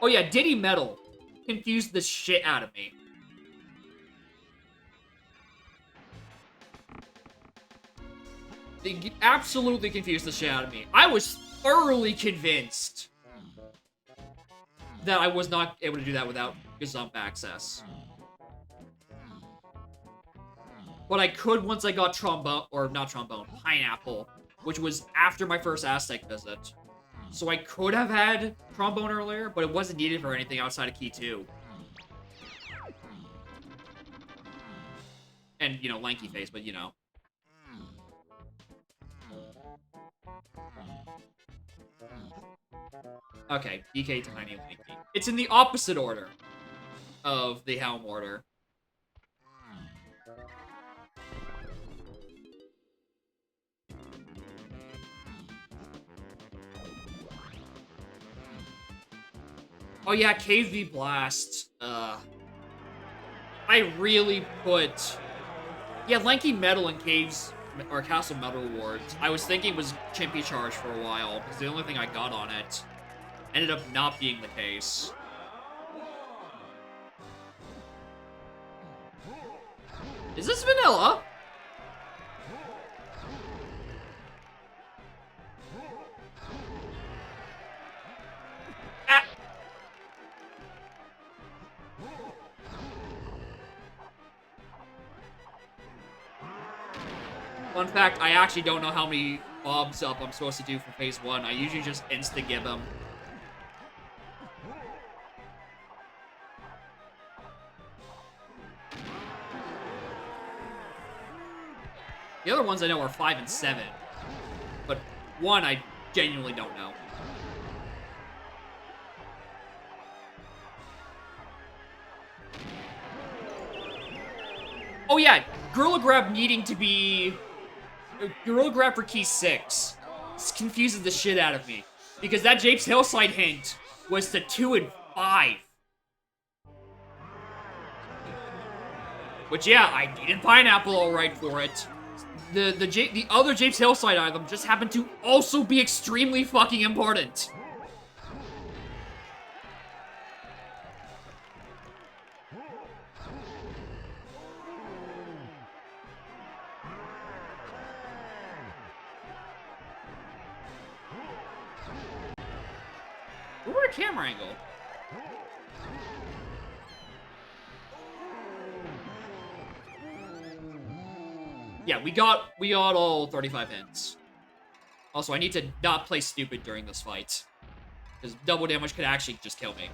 Oh yeah, Diddy Metal confused the shit out of me. They absolutely confused the shit out of me. I was thoroughly convinced that I was not able to do that without Gazump access. But I could once I got Pineapple, which was after my first Aztec visit. So I could have had Trombone earlier, but it wasn't needed for anything outside of Key 2. And, you know, Lanky Face, but, you know. Okay, DK Tiny Lanky. It's in the opposite order of the Helm order. Oh yeah, KV Blast. I really put... Yeah, Lanky Metal and Caves, or Castle Metal Rewards, I was thinking was Chimpy Charge for a while, because the only thing I got on it ended up not being the case. Is this vanilla? Ah! Fun fact, I actually don't know how many mobs up I'm supposed to do for phase 1. I usually just insta-give them. The other ones I know are 5 and 7. But 1 I genuinely don't know. Oh yeah, Gorilla Grab needing to be... Gorilla Grab for Key 6. This confuses the shit out of me. Because that Japes Hillside hint was to 2 and 5. Which, yeah, I needed Pineapple alright for it. The other Japes Hillside item just happened to also be extremely fucking important. Where's the camera angle? Yeah, we got all 35 hints. Also, I need to not play stupid during this fight. Because double damage could actually just kill me.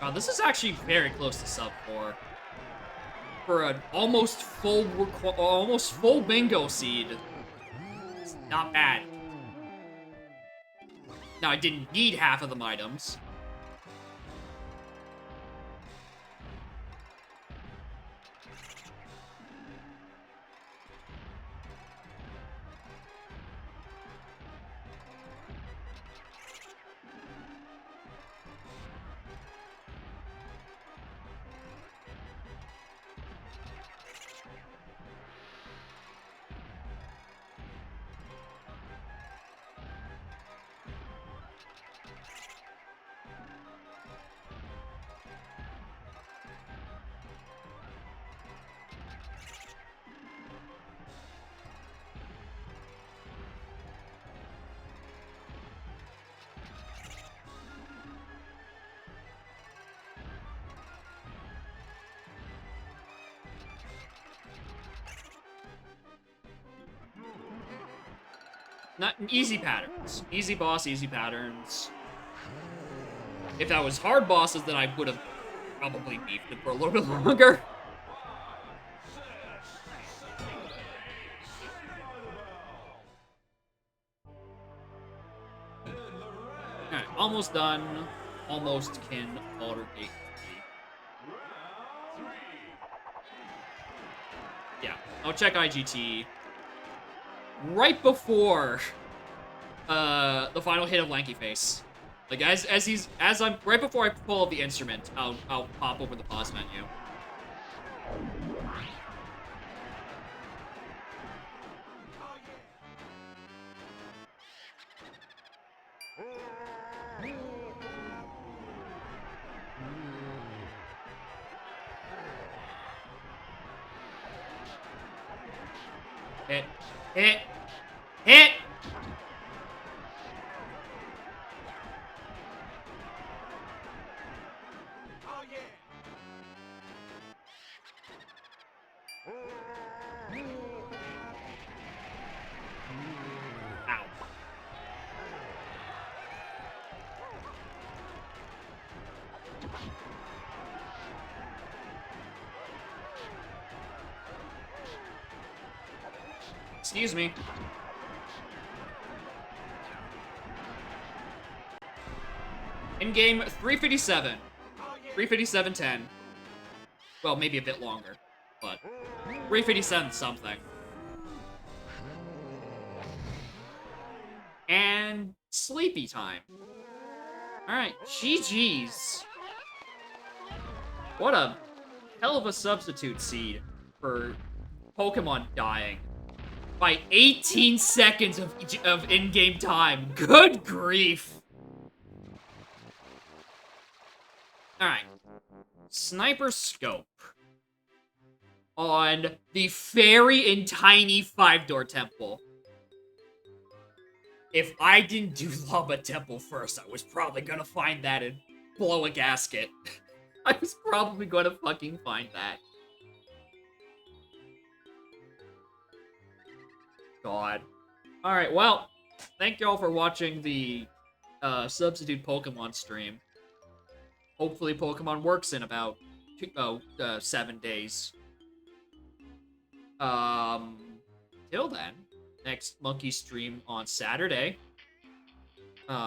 Wow, this is actually very close to sub 4. For an almost full bingo seed. It's not bad. Now, I didn't need half of them items. Not easy patterns. Easy boss, easy patterns. If that was hard bosses, then I would have probably beefed it for a little bit longer. Alright, almost done. Almost can already. Yeah, I'll check IGT right before the final hit of Lanky Face. Like as I'm right before I pull up the instrument, I'll pop over the pause menu. Hit. Hit. Hit! Oh yeah. Ow. Excuse me. In game 357. 357.10. Well, maybe a bit longer, but 357 something. And sleepy time. Alright, GG's. What a hell of a substitute seed for Pokemon dying by 18 seconds of in-game time. Good grief. Alright. Sniper Scope. On the Fairy and Tiny 5-door temple. If I didn't do Llama Temple first, I was probably gonna find that and blow a gasket. I was probably gonna fucking find that. God. Alright, well, thank y'all for watching the substitute Pokemon stream. Hopefully Pokemon works in about 7 days. Till then, next Monkey stream on Saturday. Where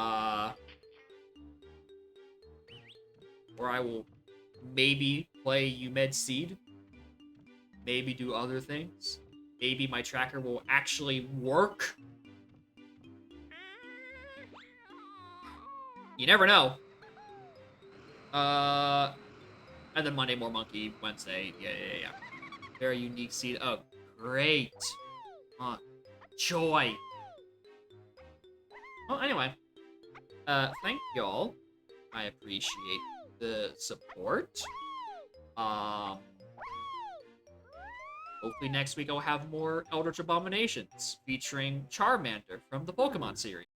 I will maybe play UMed Seed. Maybe do other things. Maybe my tracker will actually work. You never know. And then Monday, more Monkey. Wednesday, yeah. Very unique seed. Oh, great. Joy. Well, anyway. Thank y'all. I appreciate the support. Hopefully next week I'll have more Eldritch Abominations featuring Charmander from the Pokemon series.